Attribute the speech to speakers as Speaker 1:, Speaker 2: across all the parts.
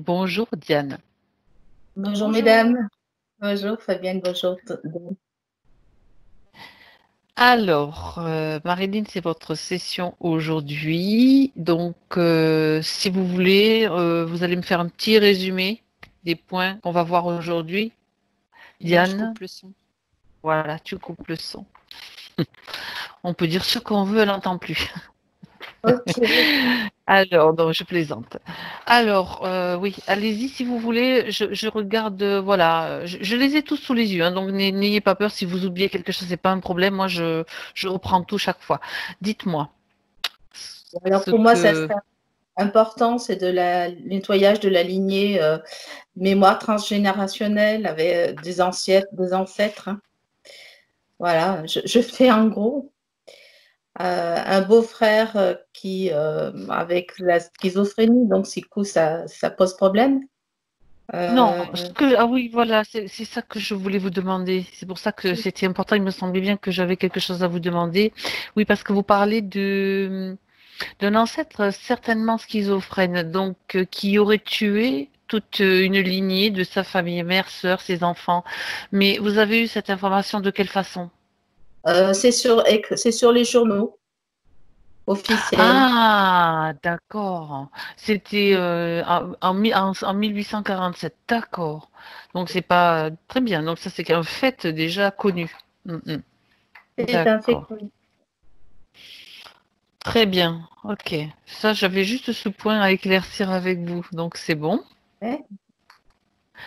Speaker 1: Bonjour Diane.
Speaker 2: Bonjour
Speaker 1: Bonjour.
Speaker 2: mesdames, bonjour Fabienne, bonjour.
Speaker 1: Alors, Marilyn, c'est votre session aujourd'hui. Donc, si vous voulez, vous allez me faire un petit résumé des points qu'on va voir aujourd'hui.
Speaker 3: Et moi, je
Speaker 1: Diane,
Speaker 3: coupe le son.
Speaker 1: voilà, tu coupes le son. On peut dire ce qu'on veut, elle n'entend plus.
Speaker 2: Ok.
Speaker 1: Alors, non, je plaisante. Alors, oui, allez-y si vous voulez. Je regarde, voilà, je les ai tous sous les yeux, hein, donc n'ayez pas peur si vous oubliez quelque chose, c'est pas un problème. Moi, je reprends tout chaque fois. Dites-moi
Speaker 2: Alors
Speaker 1: ce
Speaker 2: pour moi, ça
Speaker 1: que.
Speaker 2: serait important, c'est de la nettoyage de la lignée mémoire transgénérationnelle avec des ancêtres, hein. Voilà, je fais en gros un beau-frère qui avec la schizophrénie, donc du coup ça pose problème.
Speaker 1: Non,
Speaker 2: Euh,
Speaker 1: ah oui, voilà, c'est ça que je voulais vous demander. C'est pour ça que c'était important. Il me semblait bien que j'avais quelque chose à vous demander. Oui, parce que vous parlez d'un ancêtre certainement schizophrène, donc qui aurait tué toute une lignée de sa famille, mère, sœur, ses enfants. Mais vous avez eu cette information de quelle façon?
Speaker 2: c'est sur les journaux officiels.
Speaker 1: Ah, d'accord. C'était en 1847. D'accord. Donc c'est pas très bien. Donc ça c'est un fait déjà connu. Mm, mm.
Speaker 2: C'est un fait
Speaker 1: D'accord. Très bien. Ok. Ça j'avais juste ce point à éclaircir avec vous. Donc c'est bon.
Speaker 2: connu.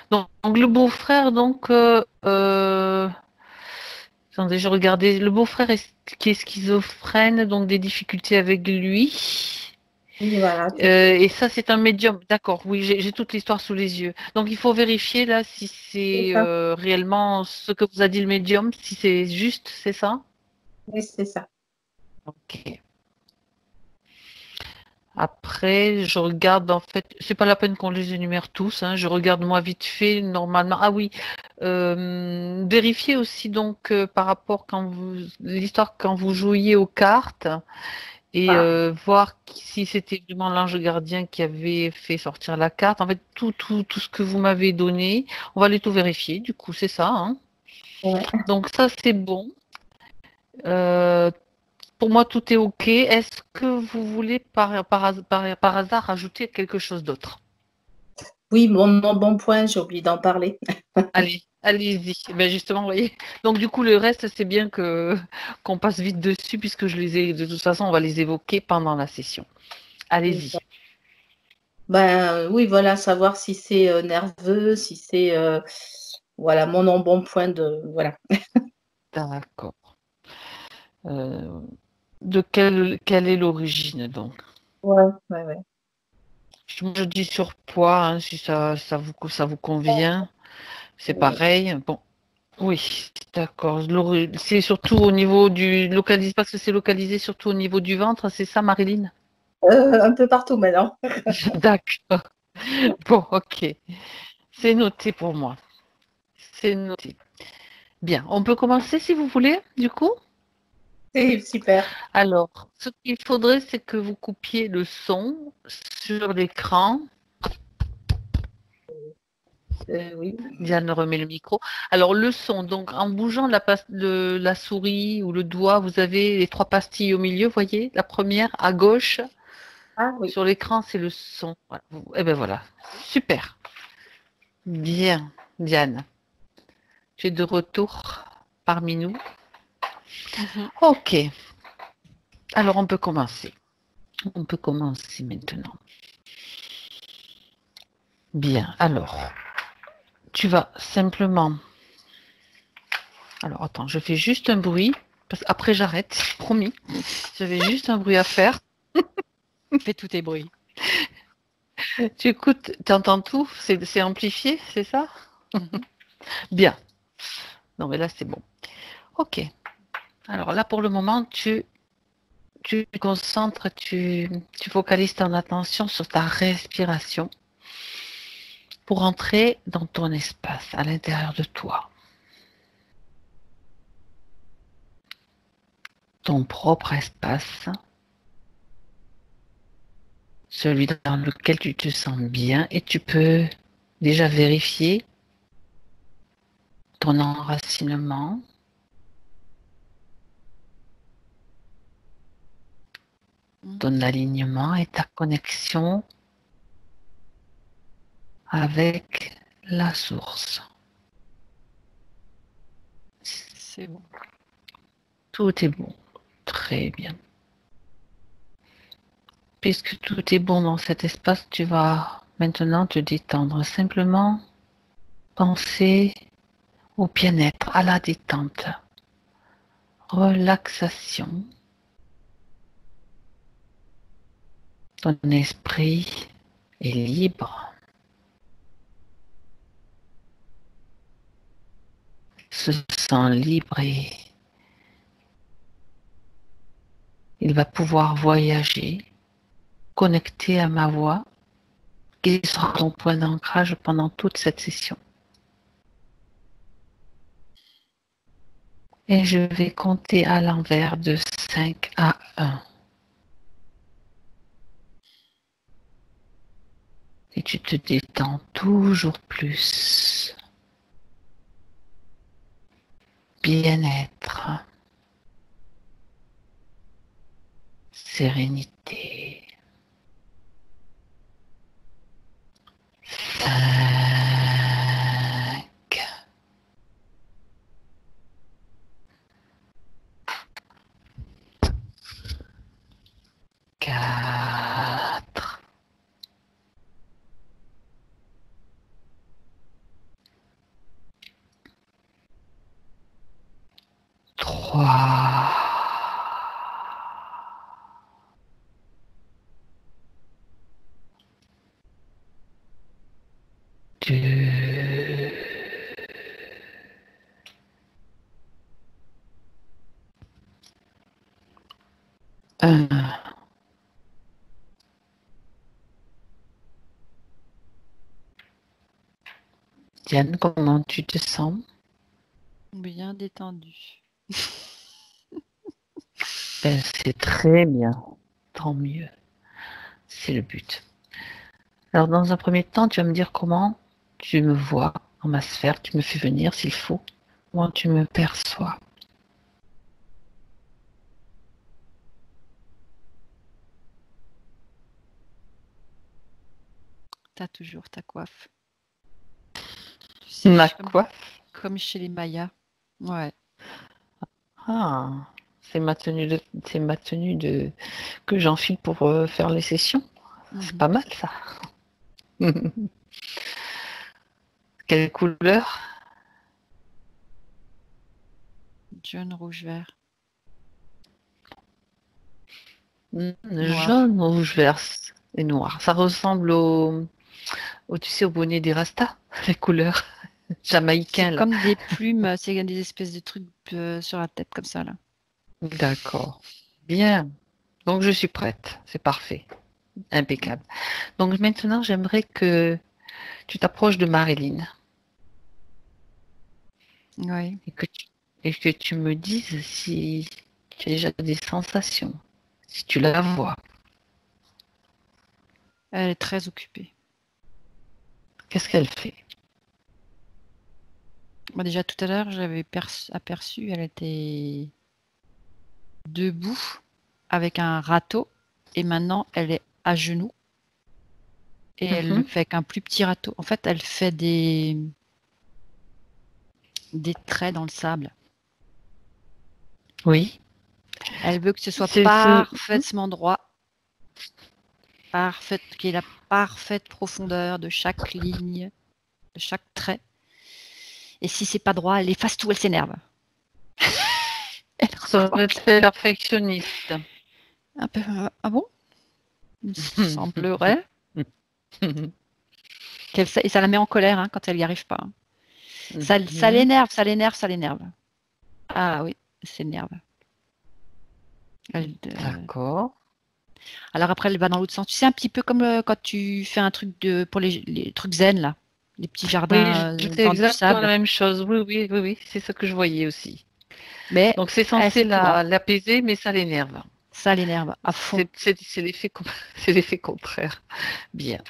Speaker 1: Donc, le beau-frère, donc, attendez, je regardais, le beau-frère qui est schizophrène, donc des difficultés avec lui.
Speaker 2: Oui, voilà.
Speaker 1: Et ça, c'est un médium. D'accord, oui, j'ai toute l'histoire sous les yeux. Donc, il faut vérifier là si
Speaker 2: C'est
Speaker 1: c'est
Speaker 2: ça.
Speaker 1: réellement ce que vous a dit le médium, si c'est juste, c'est ça?
Speaker 2: Oui, c'est ça.
Speaker 1: Ok. Après, je regarde en fait, c'est pas la peine qu'on les énumère tous, hein, je regarde moi vite fait normalement. Ah oui, vérifiez aussi donc par rapport quand vous l'histoire quand vous jouiez aux cartes et
Speaker 2: Voilà.
Speaker 1: voir si c'était vraiment l'ange gardien qui avait fait sortir la carte. En fait, tout ce que vous m'avez donné, on va aller tout vérifier. Du coup, c'est ça, hein.
Speaker 2: Ouais.
Speaker 1: Donc ça c'est bon. Euh, Pour moi, tout est OK. Est-ce que vous voulez par hasard rajouter quelque chose d'autre?
Speaker 2: Oui, mon bon point, j'ai oublié d'en parler.
Speaker 1: Allez, allez-y. Ben justement, vous voyez. Donc du coup, le reste, c'est bien que qu'on passe vite dessus puisque je les ai. De toute façon, on va les évoquer pendant la session. Allez-y.
Speaker 2: Ben oui, voilà, savoir si c'est nerveux, si c'est voilà mon bon point de voilà.
Speaker 1: D'accord. Euh, de quelle est l'origine donc?
Speaker 2: Ouais, ouais, ouais.
Speaker 1: Je dis surpoids, hein, si ça vous convient. C'est pareil. Bon, oui, d'accord. C'est surtout au niveau du localisé, parce que c'est localisé surtout au niveau du ventre, c'est ça, Marilyn?
Speaker 2: Un peu partout maintenant.
Speaker 1: D'accord. Bon, ok. C'est noté pour moi. C'est noté. Bien, on peut commencer si vous voulez, du coup.
Speaker 2: C'est super.
Speaker 1: Alors, ce qu'il faudrait, c'est que vous coupiez le son sur l'écran.
Speaker 2: Oui.
Speaker 1: Diane remet le micro. Alors, le son, donc en bougeant la souris ou le doigt, vous avez les trois pastilles au milieu, voyez? La première à gauche,
Speaker 2: Ah oui.
Speaker 1: sur l'écran, c'est le son. Voilà. Eh ben voilà. Super. Bien, Diane. Tu es de retour parmi nous.
Speaker 3: Mhm.
Speaker 1: Ok. Alors, on peut commencer. On peut commencer maintenant. Bien. Alors, tu vas simplement. Alors, attends, je fais juste un bruit. Parce qu'après, j'arrête. Promis. J'avais juste un bruit à faire.
Speaker 3: Fais tous tes bruits.
Speaker 1: Tu écoutes, tu entends tout? C'est amplifié, c'est ça?
Speaker 3: Mhm.
Speaker 1: Bien. Non, mais là, c'est bon. Ok. Alors là, pour le moment, tu te concentres, tu focalises ton attention sur ta respiration pour entrer dans ton espace à l'intérieur de toi. Ton propre espace celui dans lequel tu te sens bien, et tu peux déjà vérifier ton enracinement, ton alignement et ta connexion avec la source.
Speaker 3: C'est bon.
Speaker 1: Tout est bon. Très bien. Puisque tout est bon dans cet espace, tu vas maintenant te détendre. Simplement penser au bien-être, à la détente. Relaxation. Ton esprit est libre. Se sent libre et il va pouvoir voyager, connecté à ma voix, qui sera ton point d'ancrage pendant toute cette session. Et je vais compter à l'envers de 5 à 1. Et tu te détends toujours plus. Bien-être. Sérénité. 5. 4. 3. 2. 1. Diane, comment tu te sens?
Speaker 3: Bien détendu.
Speaker 1: Ben, c'est très bien, tant mieux. C'est le but. Alors, dans un premier temps, tu vas me dire comment tu me vois dans ma sphère, tu me fais venir s'il faut, comment tu me perçois.
Speaker 3: T'as toujours ta coiffe. Tu sais,
Speaker 1: Ma
Speaker 3: comme,
Speaker 1: coiffe?
Speaker 3: comme chez les Mayas. Ouais.
Speaker 1: Ah, c'est ma tenue que j'enfile pour faire les sessions. C'est pas mal ça. Quelle couleur?
Speaker 3: Jaune, rouge, vert.
Speaker 1: Noir. Jaune, rouge, vert et noir. Ça ressemble tu sais, au bonnet des Rastas, les couleurs jamaïcains.
Speaker 3: C'est comme des plumes, c'est des espèces de trucs sur la tête comme ça là.
Speaker 1: D'accord. Bien. Donc je suis prête. C'est parfait. Impeccable. Donc maintenant, j'aimerais que tu t'approches de Marilyn.
Speaker 3: Oui.
Speaker 1: Et que tu me dises si tu as déjà des sensations, si tu la vois.
Speaker 3: Elle est très occupée.
Speaker 1: Qu'est-ce qu'elle fait?
Speaker 3: Moi, déjà tout à l'heure, j'avais aperçu, elle était debout avec un râteau et maintenant elle est à genoux et elle le fait avec un plus petit râteau. En fait, elle fait des traits dans le sable.
Speaker 1: Oui.
Speaker 3: Elle veut que ce soit parfaitement droit, qu'il y ait la parfaite profondeur de chaque ligne, de chaque trait. Et si c'est pas droit, elle efface tout, elle s'énerve.
Speaker 1: Ça doit être perfectionniste.
Speaker 3: Un peu, ah bon? Il me semblerait. Et ça la met en colère hein, quand elle n'y arrive pas. Ça l'énerve, ça l'énerve, ça l'énerve. Ah oui, elle s'énerve.
Speaker 1: D'accord.
Speaker 3: Alors après, elle va dans l'autre sens. Tu sais, un petit peu comme quand tu fais un truc pour les trucs zen, là. Les petits jardins
Speaker 1: oui, c'est
Speaker 3: dans du
Speaker 1: exactement
Speaker 3: sable.
Speaker 1: la même chose. Oui. C'est ce que je voyais aussi.
Speaker 3: Mais
Speaker 1: donc c'est censé l'apaiser, mais ça l'énerve.
Speaker 3: Ça l'énerve à fond.
Speaker 1: C'est l'effet contraire. Bien.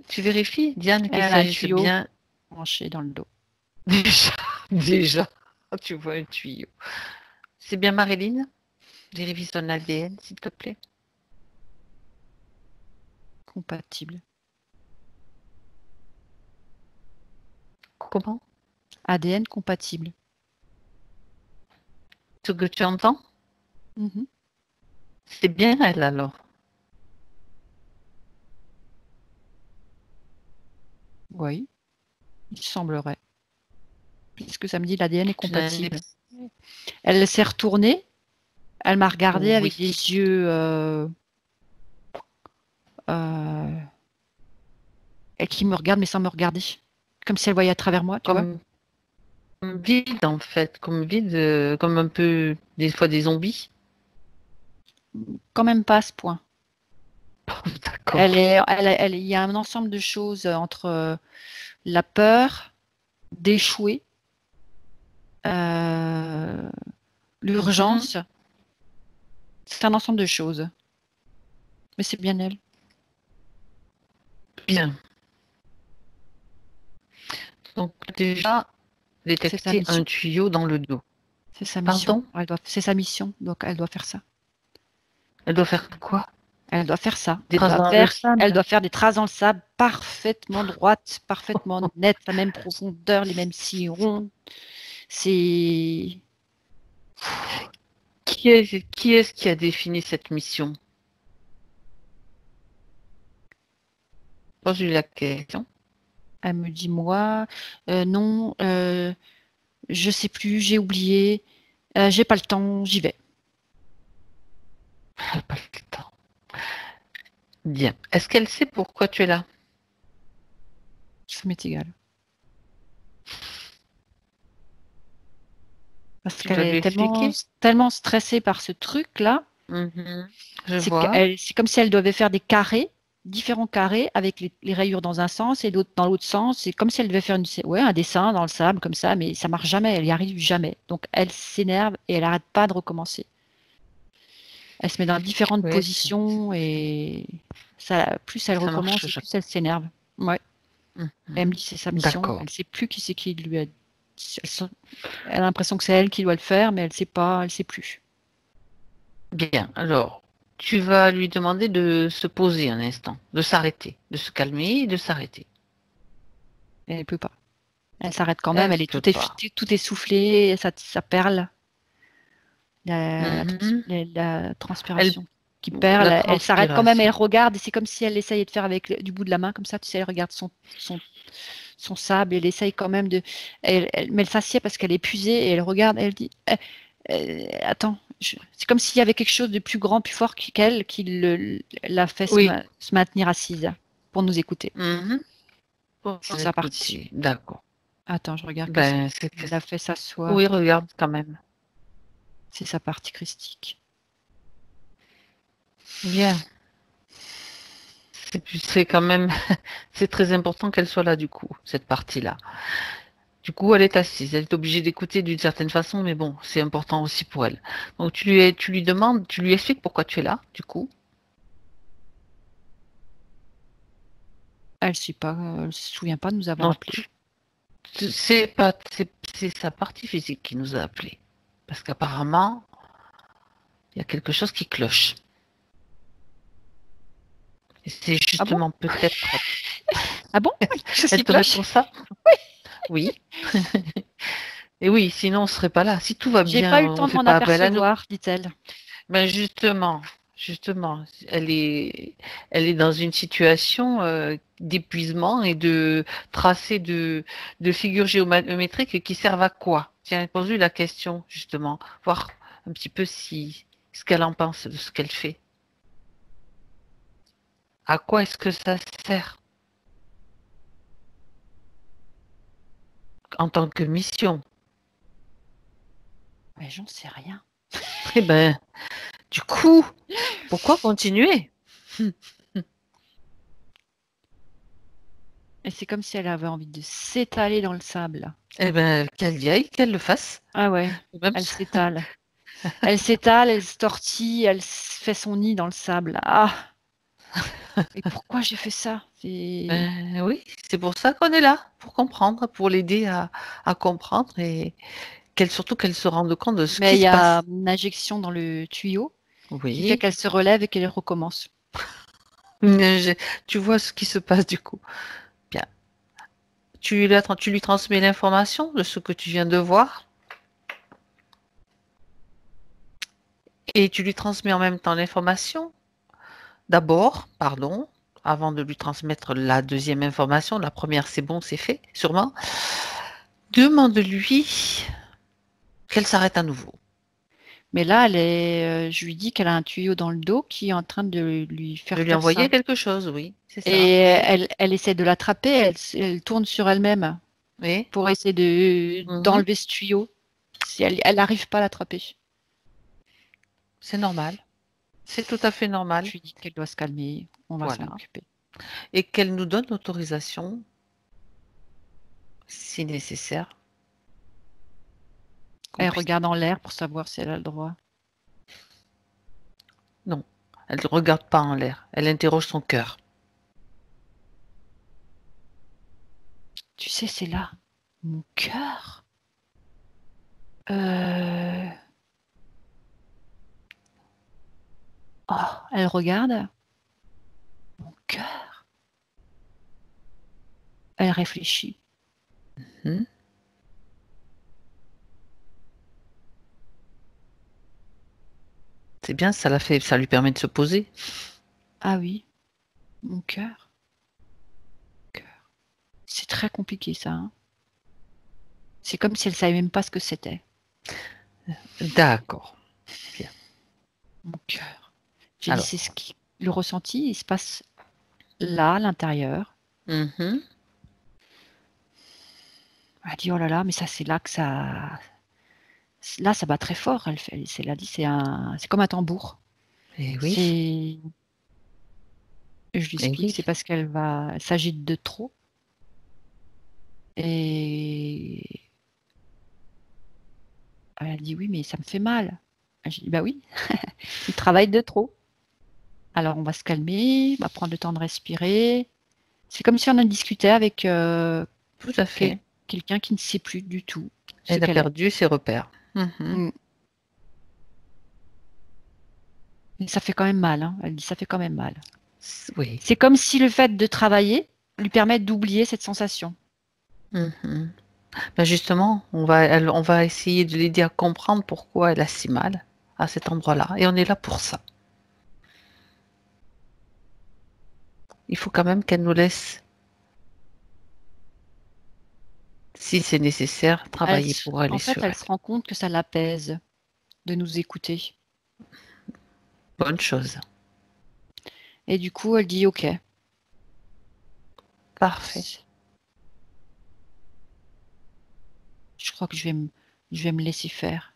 Speaker 1: Tu vérifies, Diane, qu'il
Speaker 3: Elle a un
Speaker 1: s'agisse
Speaker 3: tuyau
Speaker 1: bien
Speaker 3: branché dans le dos.
Speaker 1: déjà, déjà, tu vois un tuyau. C'est bien Marilyn? Vérifie son ADN, s'il te plaît.
Speaker 3: Compatible.
Speaker 1: Comment?
Speaker 3: ADN compatible.
Speaker 1: Ce que tu entends?
Speaker 3: Mhm.
Speaker 1: C'est bien elle alors.
Speaker 3: Oui, il semblerait. Puisque ça me dit l'ADN est compatible. Elle s'est retournée. Elle m'a regardé avec
Speaker 1: Oui.
Speaker 3: des yeux et qui me regardent mais sans me regarder. Comme si elle voyait à travers moi, tu vois.
Speaker 1: Comme vide en fait, comme vide, comme un peu des fois des zombies.
Speaker 3: Quand même pas à ce point.
Speaker 1: D'accord.
Speaker 3: Il y a un ensemble de choses entre la peur d'échouer, l'urgence. C'est un ensemble de choses. Mais c'est bien elle.
Speaker 1: Bien. Donc déjà, détecter un tuyau dans le dos.
Speaker 3: C'est sa mission.
Speaker 1: Pardon?
Speaker 3: C'est sa mission, donc elle doit faire ça.
Speaker 1: Elle doit faire quoi?
Speaker 3: Elle doit faire ça.
Speaker 1: Des traces dans le sable.
Speaker 3: Elle doit faire des traces dans le sable parfaitement droites, parfaitement nettes, la même profondeur, les mêmes sillons. C'est...
Speaker 1: Qui est-ce qui a défini cette mission? Pose-lui la question.
Speaker 3: Elle me dit, moi, non, je sais plus, j'ai oublié, j'ai pas le temps, j'y vais.
Speaker 1: Elle n'a pas le temps. Bien. Est-ce qu'elle sait pourquoi tu es là?
Speaker 3: Ça m'est égal. Parce qu'elle est tellement stressée par ce truc-là.
Speaker 1: Je vois.
Speaker 3: C'est comme si elle devait faire des carrés, différents carrés, avec les rayures dans un sens et l'autre dans l'autre sens. C'est comme si elle devait faire un dessin dans le sable, comme ça, mais ça marche jamais, elle n'y arrive jamais. Donc elle s'énerve et elle n'arrête pas de recommencer. Elle se met dans différentes positions et plus elle recommence, plus elle s'énerve. Ouais. Elle me dit c'est sa mission. Elle ne sait plus qui c'est qui lui a dit. Elle a l'impression que c'est elle qui doit le faire, mais elle ne sait pas, elle ne sait plus.
Speaker 1: Bien, alors, tu vas lui demander de se poser un instant, de s'arrêter, de se calmer et de s'arrêter.
Speaker 3: Elle ne peut pas. Elle s'arrête quand même, elle est tout essoufflée, ça perle. La transpiration qui perle. Elle s'arrête quand même, elle regarde, et c'est comme si elle essayait de faire avec du bout de la main, comme ça, tu sais, elle regarde son sable, elle essaye quand même de... mais elle s'assied parce qu'elle est épuisée, et elle regarde, elle dit, attends, c'est comme s'il y avait quelque chose de plus grand, plus fort qu'elle, qui l'a fait se maintenir assise pour nous écouter.
Speaker 1: C'est sa partie. D'accord.
Speaker 3: Attends, je regarde. Elle a fait s'asseoir.
Speaker 1: Oui, regarde quand même.
Speaker 3: C'est sa partie christique.
Speaker 1: Bien. C'est quand même, c'est très important qu'elle soit là du coup, cette partie-là. Du coup, elle est assise, elle est obligée d'écouter d'une certaine façon, mais bon, c'est important aussi pour elle. Donc tu lui demandes, tu lui expliques pourquoi tu es là, du coup.
Speaker 3: Elle ne se souvient pas de nous avoir appelés.
Speaker 1: C'est sa partie physique qui nous a appelés. Parce qu'apparemment, il y a quelque chose qui cloche. Et c'est justement peut-être...
Speaker 3: Ah bon?
Speaker 1: Elle te répond ça? Oui. Et oui, sinon on ne serait pas là. Si tout va bien,
Speaker 3: j'ai pas eu le temps de m'en apercevoir, dit-elle.
Speaker 1: Ben justement, elle est dans une situation d'épuisement et de tracés de figures géométriques qui servent à quoi? Tiens, pose-lui la question, justement, voir un petit peu ce qu'elle en pense de ce qu'elle fait. À quoi est-ce que ça sert en tant que mission?
Speaker 3: Mais j'en sais rien.
Speaker 1: Eh ben, du coup, pourquoi continuer?
Speaker 3: Et c'est comme si elle avait envie de s'étaler dans le sable.
Speaker 1: Eh ben, qu'elle y aille, qu'elle le fasse.
Speaker 3: Ah ouais, elle s'étale. Elle s'étale, elle se tortille, elle fait son nid dans le sable. Ah! Et pourquoi j'ai fait ça?
Speaker 1: Ben oui, c'est pour ça qu'on est là, pour comprendre, pour l'aider à comprendre et surtout qu'elle se rende compte de ce
Speaker 3: Mais
Speaker 1: qui
Speaker 3: il y
Speaker 1: se
Speaker 3: a
Speaker 1: passe.
Speaker 3: une injection dans le tuyau qui fait
Speaker 1: Oui,
Speaker 3: qu'elle se relève et qu'elle recommence.
Speaker 1: je- tu vois ce qui se passe du coup. Bien, tu lui transmets l'information de ce que tu viens de voir et tu lui transmets en même temps l'information. D'abord, pardon, avant de lui transmettre la deuxième information, la première c'est bon, c'est fait, sûrement. Demande-lui qu'elle s'arrête à nouveau.
Speaker 3: Mais là, je lui dis qu'elle a un tuyau dans le dos qui est en train de lui
Speaker 1: De
Speaker 3: faire
Speaker 1: lui
Speaker 3: faire
Speaker 1: envoyer
Speaker 3: ça.
Speaker 1: quelque chose, oui, c'est ça.
Speaker 3: Et elle essaie de l'attraper, elle tourne sur elle-même
Speaker 1: Oui.
Speaker 3: pour essayer
Speaker 1: Mhm.
Speaker 3: d'enlever ce tuyau. Si elle n'arrive pas à l'attraper.
Speaker 1: C'est normal. C'est tout à fait
Speaker 3: Je
Speaker 1: normal.
Speaker 3: lui dis qu'elle doit se calmer, on va s'en
Speaker 1: Voilà.
Speaker 3: occuper.
Speaker 1: Et qu'elle nous donne l'autorisation, si nécessaire, qu'on
Speaker 3: Elle
Speaker 1: puisse.
Speaker 3: regarde en l'air pour savoir si elle a le droit.
Speaker 1: Non, elle ne regarde pas en l'air. Elle interroge son cœur.
Speaker 3: Tu sais, c'est là. Mon cœur. Euh... Oh, elle regarde. Mon cœur. Elle réfléchit.
Speaker 1: Hmm. C'est bien, ça lui permet de se poser.
Speaker 3: Ah oui, mon cœur. Cœur. C'est très compliqué ça, hein. C'est comme si elle savait même pas ce que c'était.
Speaker 1: D'accord. Bien.
Speaker 3: Mon cœur. J'ai dit,
Speaker 1: Alors.
Speaker 3: c'est ce qui, le ressenti, il se passe là, à l'intérieur.
Speaker 1: Mhm.
Speaker 3: Elle dit, oh là là, mais ça, c'est là que ça. Là, ça bat très fort. Elle a dit, c'est comme un tambour.
Speaker 1: Et oui.
Speaker 3: C'est. Je lui
Speaker 1: Et
Speaker 3: explique,
Speaker 1: oui.
Speaker 3: c'est parce elle s'agite de trop. Et elle a dit, oui, mais ça me fait mal. Je dis, bah oui, il travaille de trop. Alors, on va se calmer, on va prendre le temps de respirer. C'est comme si on en discutait avec
Speaker 1: Tout à
Speaker 3: quel-
Speaker 1: fait.
Speaker 3: quelqu'un qui ne sait plus du tout ce
Speaker 1: Elle a
Speaker 3: qu'elle est.
Speaker 1: perdu ses repères. Mhm.
Speaker 3: Mm. Mais ça fait quand même mal, hein. Elle dit, ça fait quand même mal.
Speaker 1: Oui.
Speaker 3: C'est comme si le fait de travailler lui permet d'oublier cette sensation.
Speaker 1: Mhm. Ben justement, on va essayer de l'aider à comprendre pourquoi elle a si mal à cet endroit-là. Et on est là pour ça. Il faut quand même qu'elle nous laisse, si c'est nécessaire, travailler pour aller
Speaker 3: En fait,
Speaker 1: sur
Speaker 3: elle
Speaker 1: elle.
Speaker 3: se rend compte que ça l'apaise de nous écouter.
Speaker 1: Bonne chose.
Speaker 3: Et du coup, elle dit, OK.
Speaker 1: Parfait.
Speaker 3: Je crois que je vais me laisser faire.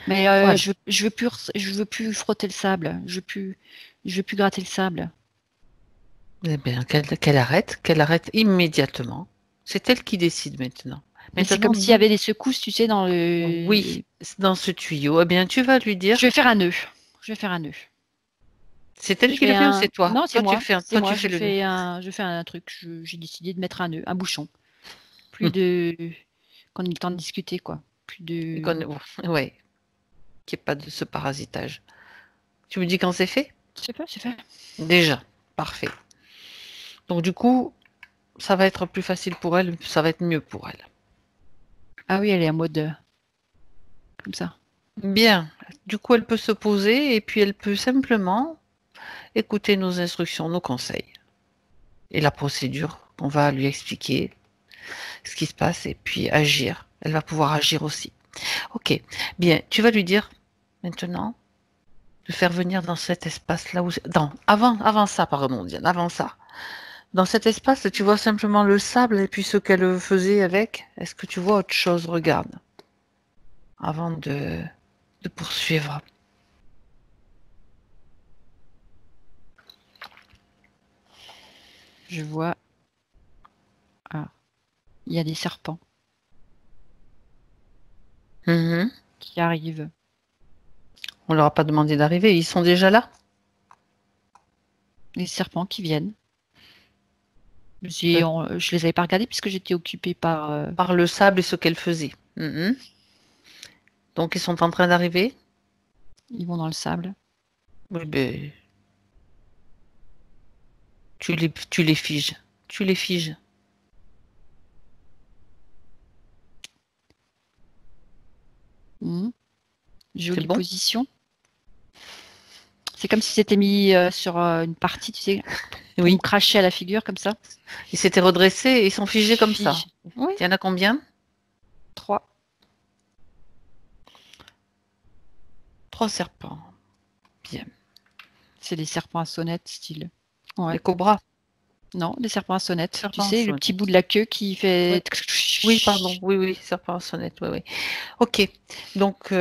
Speaker 3: Mais
Speaker 1: Voilà.
Speaker 3: je veux plus frotter le sable. Je veux plus gratter le sable.
Speaker 1: Eh bien, qu'elle arrête immédiatement. C'est elle qui décide maintenant.
Speaker 3: Mais c'est
Speaker 1: Maintenant,
Speaker 3: comme s'il y
Speaker 1: nous,
Speaker 3: avait des secousses, tu sais, dans
Speaker 1: oui,
Speaker 3: le.
Speaker 1: dans ce tuyau, eh bien, tu vas lui
Speaker 3: Je
Speaker 1: dire,
Speaker 3: vais faire un nœud. Je vais faire un nœud.
Speaker 1: c'est elle
Speaker 3: Je
Speaker 1: qui
Speaker 3: fais
Speaker 1: le fait ou
Speaker 3: un.
Speaker 1: c'est toi?
Speaker 3: Non, c'est moi. C'est
Speaker 1: Toi, tu
Speaker 3: moi.
Speaker 1: fais le nœud.
Speaker 3: Je fais un truc. J'ai décidé de mettre un nœud, un bouchon. Plus de. Qu'on ait le temps de discuter, quoi. Plus de.
Speaker 1: Ouais, qu'il n'y ait pas de ce parasitage. Tu me dis quand c'est fait?
Speaker 3: C'est fait, c'est fait.
Speaker 1: Déjà, parfait. Donc du coup, ça va être plus facile pour elle, ça va être mieux pour elle.
Speaker 3: Ah oui, elle est en mode comme ça.
Speaker 1: Bien. Du coup, elle peut se poser et puis elle peut simplement écouter nos instructions, nos conseils et la procédure. On va lui expliquer ce qui se passe et puis agir. Elle va pouvoir agir aussi. Ok. Bien. Tu vas lui dire maintenant de faire venir dans cet espace-là où... Non, avant ça, pardon, Diane, avant ça. Dans cet espace, tu vois simplement le sable et puis ce qu'elle faisait avec. Est-ce que tu vois autre chose? Regarde. Avant de poursuivre.
Speaker 3: Je vois. Ah, il y a des serpents
Speaker 1: Mhm.
Speaker 3: qui arrivent.
Speaker 1: On leur a pas demandé d'arriver. Ils sont déjà là?
Speaker 3: Les serpents qui viennent. Je les avais pas regardés puisque j'étais occupée par.
Speaker 1: Par le sable et ce qu'elle faisait. Mhm. Donc, ils sont en train d'arriver?
Speaker 3: Ils vont dans le sable.
Speaker 1: Oui, ben, tu les figes. Tu les figes.
Speaker 3: Mhm. Jolie
Speaker 1: bon?
Speaker 3: position. C'est comme si c'était mis sur une partie, tu sais, pour
Speaker 1: Oui.
Speaker 3: me cracher à la figure comme ça.
Speaker 1: Ils s'étaient redressés et ils sont figés comme ça.
Speaker 3: Fige. Oui,
Speaker 1: Il y en a combien?
Speaker 3: 3.
Speaker 1: 3 serpents. Bien.
Speaker 3: C'est des serpents à sonnette, style. Ouais.
Speaker 1: Les cobras.
Speaker 3: Non, des serpents à sonnette.
Speaker 1: Serpents
Speaker 3: Tu
Speaker 1: à
Speaker 3: sais, le
Speaker 1: sonnette.
Speaker 3: petit bout de la queue qui fait.
Speaker 1: Oui, pardon. Oui, serpents à sonnette. Oui. Ok. Donc,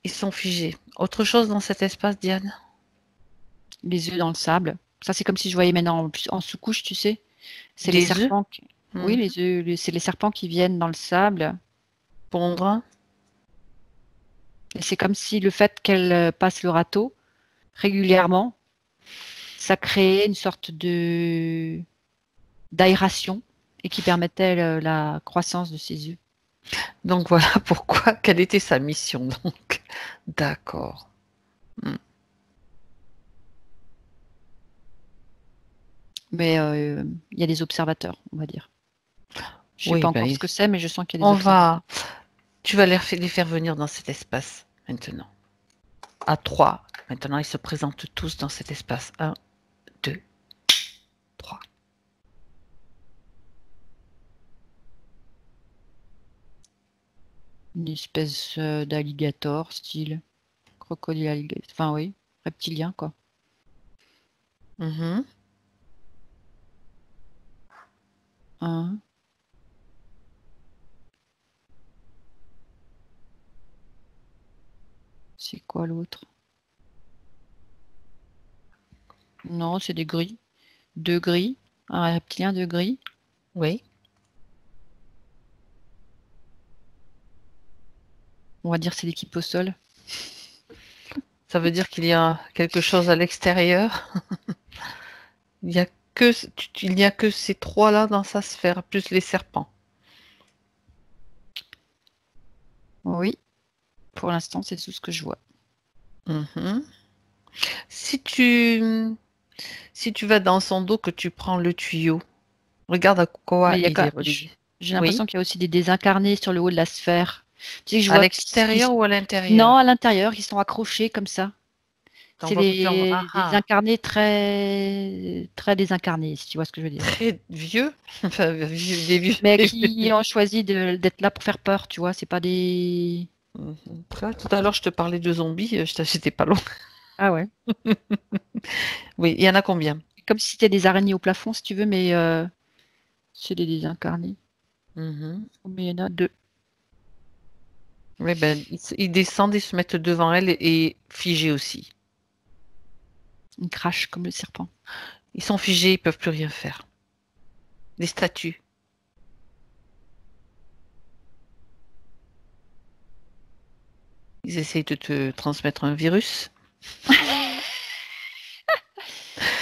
Speaker 1: ils sont figés. Autre chose dans cet espace, Diane?
Speaker 3: Les œufs dans le sable. Ça, c'est comme si je voyais maintenant en sous-couche, tu sais. C'est les
Speaker 1: Des œufs?
Speaker 3: serpents. Oui, les œufs, c'est les serpents qui viennent dans le sable.
Speaker 1: Pondre.
Speaker 3: Et c'est comme si le fait qu'elle passe le râteau régulièrement, ça créait une sorte de d'aération et qui permettait la croissance de ses œufs.
Speaker 1: Donc voilà pourquoi, quelle était sa mission. Donc, d'accord.
Speaker 3: Mais il y a des observateurs, on va dire. Je sais
Speaker 1: Oui,
Speaker 3: pas
Speaker 1: ben,
Speaker 3: encore ce que c'est, mais je sens qu'il y a des
Speaker 1: on
Speaker 3: observateurs.
Speaker 1: tu vas les faire venir dans cet espace maintenant. À 3. Maintenant, ils se présentent tous dans cet espace. 1, 2, 3.
Speaker 3: Une espèce d'alligator, style crocodile alligator. Enfin oui, reptilien quoi.
Speaker 1: Mhm.
Speaker 3: Un. C'est quoi l'autre? Non, c'est des gris. 2 gris. Un reptilien de gris.
Speaker 1: Oui.
Speaker 3: On va dire c'est l'équipe au sol.
Speaker 1: Ça veut dire qu'il y a quelque chose à l'extérieur. Il n'y a que ces trois-là dans sa sphère, plus les serpents.
Speaker 3: Oui. Pour l'instant, c'est tout ce que je vois.
Speaker 1: Mhm. Si tu vas dans son dos, que tu prends le tuyau, regarde à quoi
Speaker 3: Mais
Speaker 1: il est relié.
Speaker 3: j'ai
Speaker 1: Oui.
Speaker 3: l'impression qu'il y a aussi des désincarnés sur le haut de la sphère. Tu sais que je
Speaker 1: À
Speaker 3: vois
Speaker 1: l'extérieur ou à l'intérieur?
Speaker 3: Non, à l'intérieur, ils sont accrochés comme ça.
Speaker 1: On
Speaker 3: C'est
Speaker 1: voit que tu en
Speaker 3: des incarnés très très désincarnés, si tu vois ce que je veux dire.
Speaker 1: très vieux, enfin, des vieux.
Speaker 3: Mais qui ont choisi d'être là pour faire peur, tu vois. C'est pas des.
Speaker 1: Mhm. Tout à l'heure, je te parlais de zombies, j'étais pas loin.
Speaker 3: Ah ouais.
Speaker 1: Oui, il y en a combien?
Speaker 3: Comme si c'était des araignées au plafond, si tu veux, mais c'est des désincarnés.
Speaker 1: Mhm.
Speaker 3: Mais il y en a 2.
Speaker 1: Oui, ben, ils descendent et se mettent devant elle et figés aussi.
Speaker 3: Ils crachent comme le serpent.
Speaker 1: Ils sont figés, ils peuvent plus rien faire. Des statues. Ils essayent de te transmettre un virus.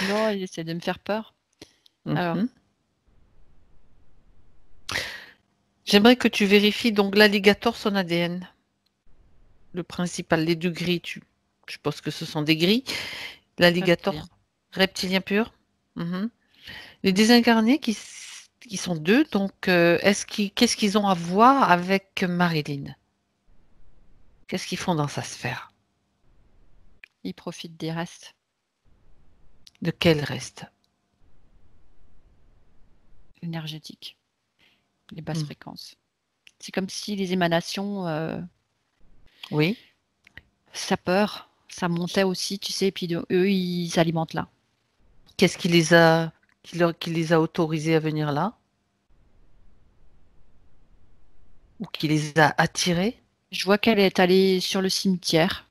Speaker 3: Non, ils essaient de me faire peur. Alors.
Speaker 1: Mhm. J'aimerais que tu vérifies donc l'alligator, son ADN. Le principal, les deux gris, je pense que ce sont des gris. L'alligator, reptilien pur. Mhm. Les désincarnés qui sont deux, donc qu'est-ce qu'ils ont à voir avec Marilyn? Qu'est-ce qu'ils font dans sa sphère?
Speaker 3: Ils profitent des restes.
Speaker 1: De quel reste?
Speaker 3: Énergétiques. Les basses fréquences. C'est comme si les émanations.
Speaker 1: Oui.
Speaker 3: Ça peur, ça montait aussi, tu sais, et puis eux, ils s'alimentent là.
Speaker 1: Qu'est-ce qui les a autorisés à venir là? Ou qui les a attirés?
Speaker 3: Je vois qu'elle est allée sur le cimetière,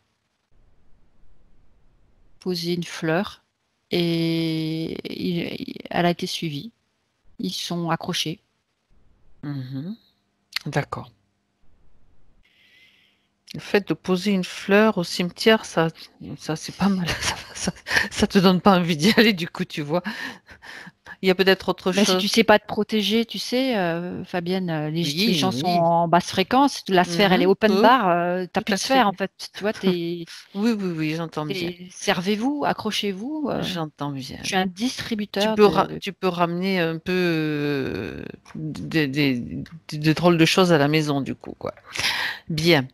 Speaker 3: poser une fleur, et elle a été suivie. Ils sont accrochés.
Speaker 1: Mhm. D'accord. Le fait de poser une fleur au cimetière, ça c'est pas mal. Ça te donne pas envie d'y aller, du coup, tu vois. Il y a peut-être autre
Speaker 3: Mais si
Speaker 1: chose.
Speaker 3: tu sais pas te protéger, tu sais, Fabienne, les
Speaker 1: Oui,
Speaker 3: gens sont
Speaker 1: oui.
Speaker 3: en basse fréquence, la sphère elle est open
Speaker 1: Oui,
Speaker 3: bar, t'as
Speaker 1: tout
Speaker 3: plus
Speaker 1: à
Speaker 3: de sphère
Speaker 1: fait.
Speaker 3: en fait. Tu vois,
Speaker 1: Oui, oui, oui, j'entends bien.
Speaker 3: servez-vous, accrochez-vous.
Speaker 1: J'entends
Speaker 3: Je
Speaker 1: bien.
Speaker 3: suis un
Speaker 1: Tu
Speaker 3: distributeur
Speaker 1: peux,
Speaker 3: de.
Speaker 1: tu peux ramener un peu des drôles de choses à la maison, du coup, quoi. Bien.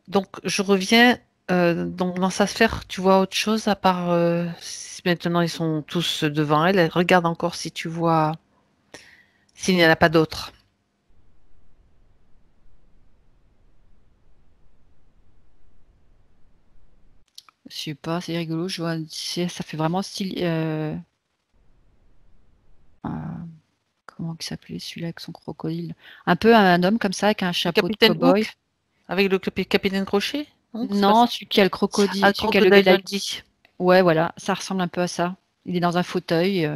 Speaker 1: Donc, je reviens. Donc, dans sa sphère, tu vois autre chose à part si maintenant ils sont tous devant elle. Regarde encore si tu vois s'il n'y en a pas d'autres.
Speaker 3: Je sais pas, c'est rigolo. Je vois, ça fait vraiment style. Euh, comment il s'appelait celui-là avec son crocodile? Un peu un homme comme ça avec un
Speaker 1: Le
Speaker 3: chapeau de
Speaker 1: capitaine
Speaker 3: cow-boy.
Speaker 1: Hook avec le capitaine Crochet? Non, c'est pas
Speaker 3: Non,
Speaker 1: ça.
Speaker 3: celui qui a le crocodile,
Speaker 1: Ah,
Speaker 3: celui qui a levé
Speaker 1: Crocodile
Speaker 3: la.
Speaker 1: Dundee.
Speaker 3: Ouais, voilà, ça ressemble un peu à ça. Il est dans un fauteuil,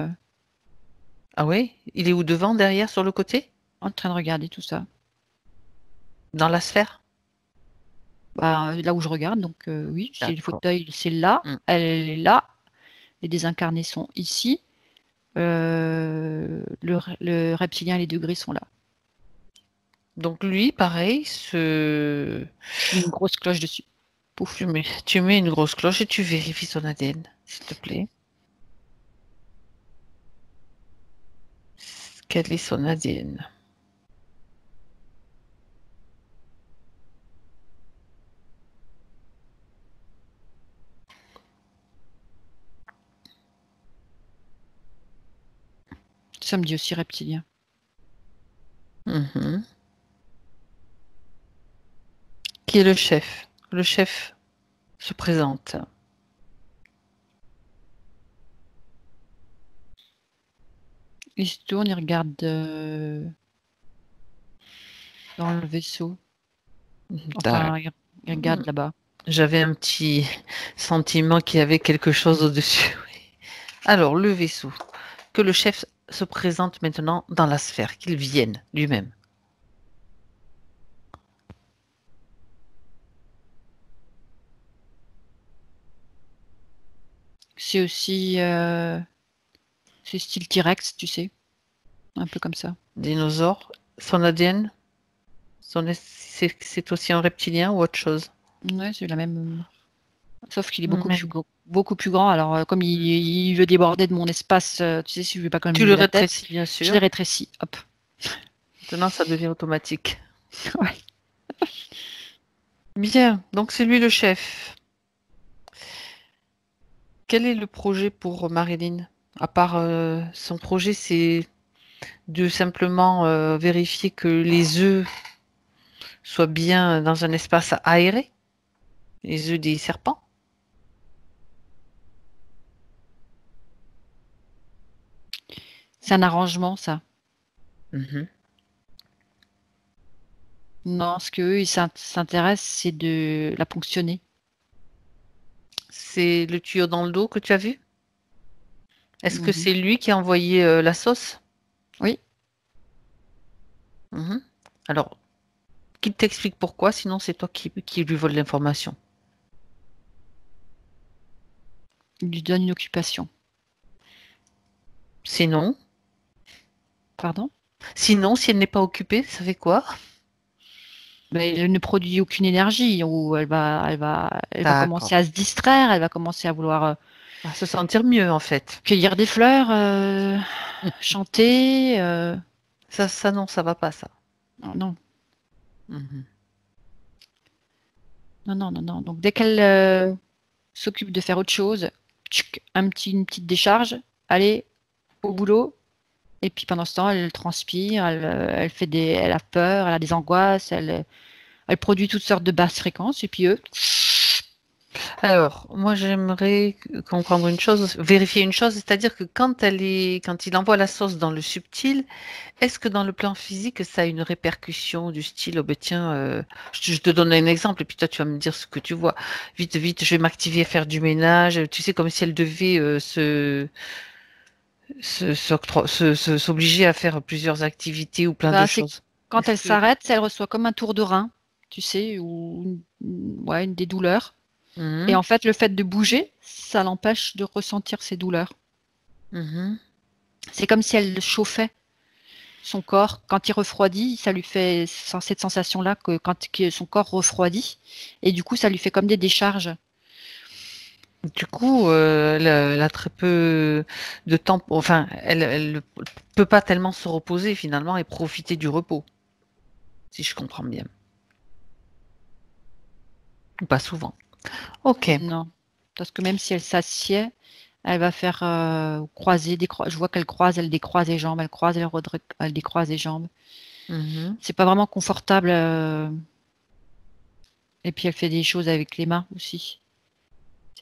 Speaker 1: Ah ouais? Il est où devant, derrière, sur le côté?
Speaker 3: en train de regarder tout ça.
Speaker 1: Dans la sphère?
Speaker 3: Bah, là où je regarde, donc oui, c'est le
Speaker 1: D'accord.
Speaker 3: fauteuil, c'est là,
Speaker 1: Hmm.
Speaker 3: elle est là, les désincarnés sont ici, le reptilien et les degrés sont là.
Speaker 1: Donc lui, pareil,
Speaker 3: Je mets une grosse cloche dessus. Pouf.
Speaker 1: tu mets une grosse cloche et tu vérifies son ADN, s'il te plaît. Quel est son ADN?
Speaker 3: Ça me dit aussi reptilien.
Speaker 1: Mhm. Qui est le chef? Le chef se présente.
Speaker 3: Il se tourne, il regarde dans le vaisseau. Enfin, il regarde là-bas.
Speaker 1: J'avais un petit sentiment qu'il y avait quelque chose au-dessus. Oui. Alors, le vaisseau. Que le chef se présente maintenant dans la sphère, qu'il vienne lui-même.
Speaker 3: C'est aussi, c'est style T-Rex, tu sais, un peu comme ça.
Speaker 1: Dinosaure, son ADN, c'est aussi un reptilien ou autre chose?
Speaker 3: Ouais, c'est la même. Sauf qu'il est
Speaker 1: Même.
Speaker 3: beaucoup plus grand. Alors, comme il veut déborder de mon espace, tu sais, si je veux pas quand même
Speaker 1: Tu le
Speaker 3: lever la tête,
Speaker 1: rétrécis, bien
Speaker 3: je l'ai
Speaker 1: sûr.
Speaker 3: rétréci. Hop.
Speaker 1: Maintenant, ça devient automatique.
Speaker 3: Ouais.
Speaker 1: Bien, donc c'est lui le chef. Quel est le projet pour Marilyn? À part son projet, c'est de simplement vérifier que les œufs soient bien dans un espace aéré, les œufs des serpents.
Speaker 3: C'est un arrangement, ça.
Speaker 1: Mhm.
Speaker 3: Non, ce qu'eux, ils s'intéressent, c'est de la ponctionner.
Speaker 1: C'est le tuyau dans le dos que tu as vu? Est-ce que
Speaker 3: Mhm.
Speaker 1: c'est lui qui a envoyé la sauce?
Speaker 3: Oui,
Speaker 1: Mhm. Alors, qu'il t'explique pourquoi, sinon c'est toi qui lui vole l'information.
Speaker 3: il lui donne une occupation.
Speaker 1: Sinon,
Speaker 3: Pardon?
Speaker 1: sinon, si elle n'est pas occupée, ça fait quoi?
Speaker 3: Mais elle ne produit aucune énergie, ou elle va
Speaker 1: D'accord.
Speaker 3: commencer à se distraire, elle va commencer à vouloir
Speaker 1: À se sentir mieux, en fait.
Speaker 3: cueillir des fleurs, chanter.
Speaker 1: Ça, non, ça va pas, ça.
Speaker 3: Non, non,
Speaker 1: Mhm.
Speaker 3: non, non, non, non. Donc dès qu'elle s'occupe de faire autre chose, tchic, une petite décharge, allez, au boulot. Et puis pendant ce temps, elle transpire, elle fait elle a peur, elle a des angoisses, elle produit toutes sortes de basses fréquences. Et puis eux,
Speaker 1: Alors, moi, j'aimerais comprendre une chose, vérifier une chose, c'est-à-dire que quand il envoie la sauce dans le subtil, est-ce que dans le plan physique, ça a une répercussion du style, oh ben tiens, je te donne un exemple et puis toi, tu vas me dire ce que tu vois. Vite, vite, je vais m'activer à faire du ménage. Tu sais, comme si elle devait s'obliger à faire plusieurs activités ou plein de
Speaker 3: bah, c'est
Speaker 1: choses.
Speaker 3: quand
Speaker 1: Est-ce
Speaker 3: elle
Speaker 1: que
Speaker 3: s'arrête, elle reçoit comme un tour de rein. tu sais, ou ouais, des douleurs.
Speaker 1: Mhm.
Speaker 3: Et en fait, le fait de bouger, ça l'empêche de ressentir ces douleurs.
Speaker 1: Mhm.
Speaker 3: C'est comme si elle chauffait son corps. Quand il refroidit, ça lui fait cette sensation-là que son corps refroidit. Et du coup, ça lui fait comme des décharges.
Speaker 1: Du coup, elle a très peu de temps, enfin, elle ne peut pas tellement se reposer finalement et profiter du repos, si je comprends bien. Ou pas souvent. Ok.
Speaker 3: Non. Parce que même si elle s'assied, elle va faire croiser je vois qu'elle croise, elle décroise les jambes, elle croise, elle décroise les jambes.
Speaker 1: Mhm.
Speaker 3: C'est pas vraiment confortable. Et puis elle fait des choses avec les mains aussi.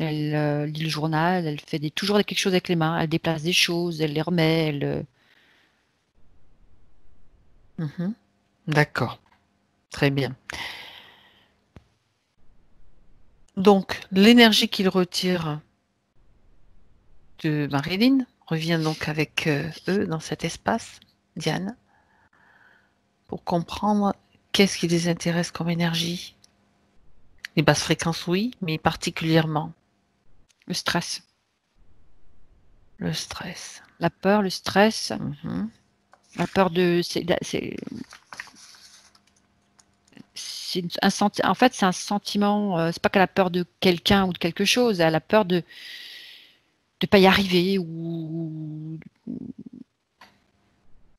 Speaker 3: Elle lit le journal, elle fait toujours quelque chose avec les mains. Elle déplace des choses, elle les remet.
Speaker 1: Mhm. D'accord. Très bien. Donc, l'énergie qu'il retire de Marilyn revient donc avec eux dans cet espace, Diane, pour comprendre qu'est-ce qui les intéresse comme énergie. Les basses fréquences, oui, mais particulièrement
Speaker 3: Le stress.
Speaker 1: le stress.
Speaker 3: La peur, le stress,
Speaker 1: Mhm.
Speaker 3: la peur de. En fait, c'est un sentiment. C'est pas qu'elle a peur de quelqu'un ou de quelque chose. Elle a peur de ne pas y arriver ou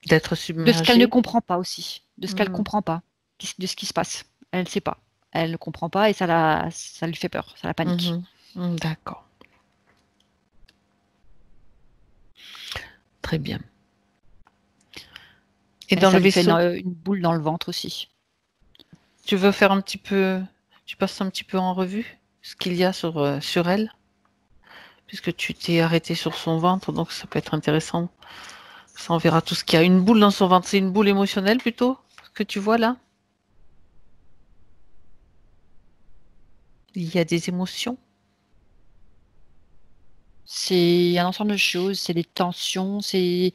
Speaker 1: D'être
Speaker 3: de ce qu'elle ne
Speaker 1: submergée.
Speaker 3: comprend pas aussi, de ce qu'elle
Speaker 1: Mhm.
Speaker 3: comprend pas, de ce qui se passe. Elle ne sait pas. Elle ne comprend pas et ça lui fait peur, ça la panique.
Speaker 1: Mhm. D'accord. Très bien. Et
Speaker 3: Et
Speaker 1: dans
Speaker 3: ça
Speaker 1: le
Speaker 3: lui fait
Speaker 1: vaisseau,
Speaker 3: une boule dans le ventre aussi.
Speaker 1: tu veux faire un petit peu, tu passes un petit peu en revue ce qu'il y a sur elle, puisque tu t'es arrêté sur son ventre, donc ça peut être intéressant. Ça, on verra tout ce qu'il y a. Une boule dans son ventre, c'est une boule émotionnelle plutôt, ce que tu vois là. Il y a des émotions.
Speaker 3: C'est un ensemble de choses, c'est des tensions, c'est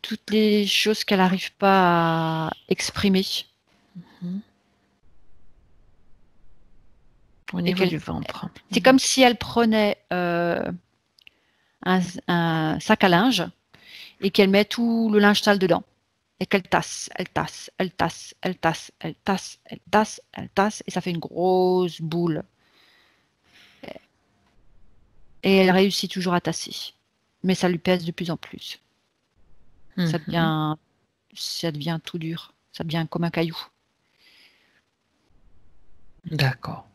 Speaker 3: toutes les choses qu'elle n'arrive pas à exprimer.
Speaker 1: Mhm. Au
Speaker 3: Et
Speaker 1: niveau
Speaker 3: qu'elle,
Speaker 1: du ventre.
Speaker 3: c'est
Speaker 1: Mhm.
Speaker 3: comme si elle prenait un sac à linge et qu'elle met tout le linge sale dedans. Et qu'elle tasse, elle tasse, elle tasse, elle tasse, elle tasse, elle tasse, elle tasse, et ça fait une grosse boule. Et elle réussit toujours à tasser. Mais ça lui pèse de plus en plus. Ça
Speaker 1: Mhm.
Speaker 3: devient, ça devient tout dur. Ça devient comme un caillou.
Speaker 1: D'accord.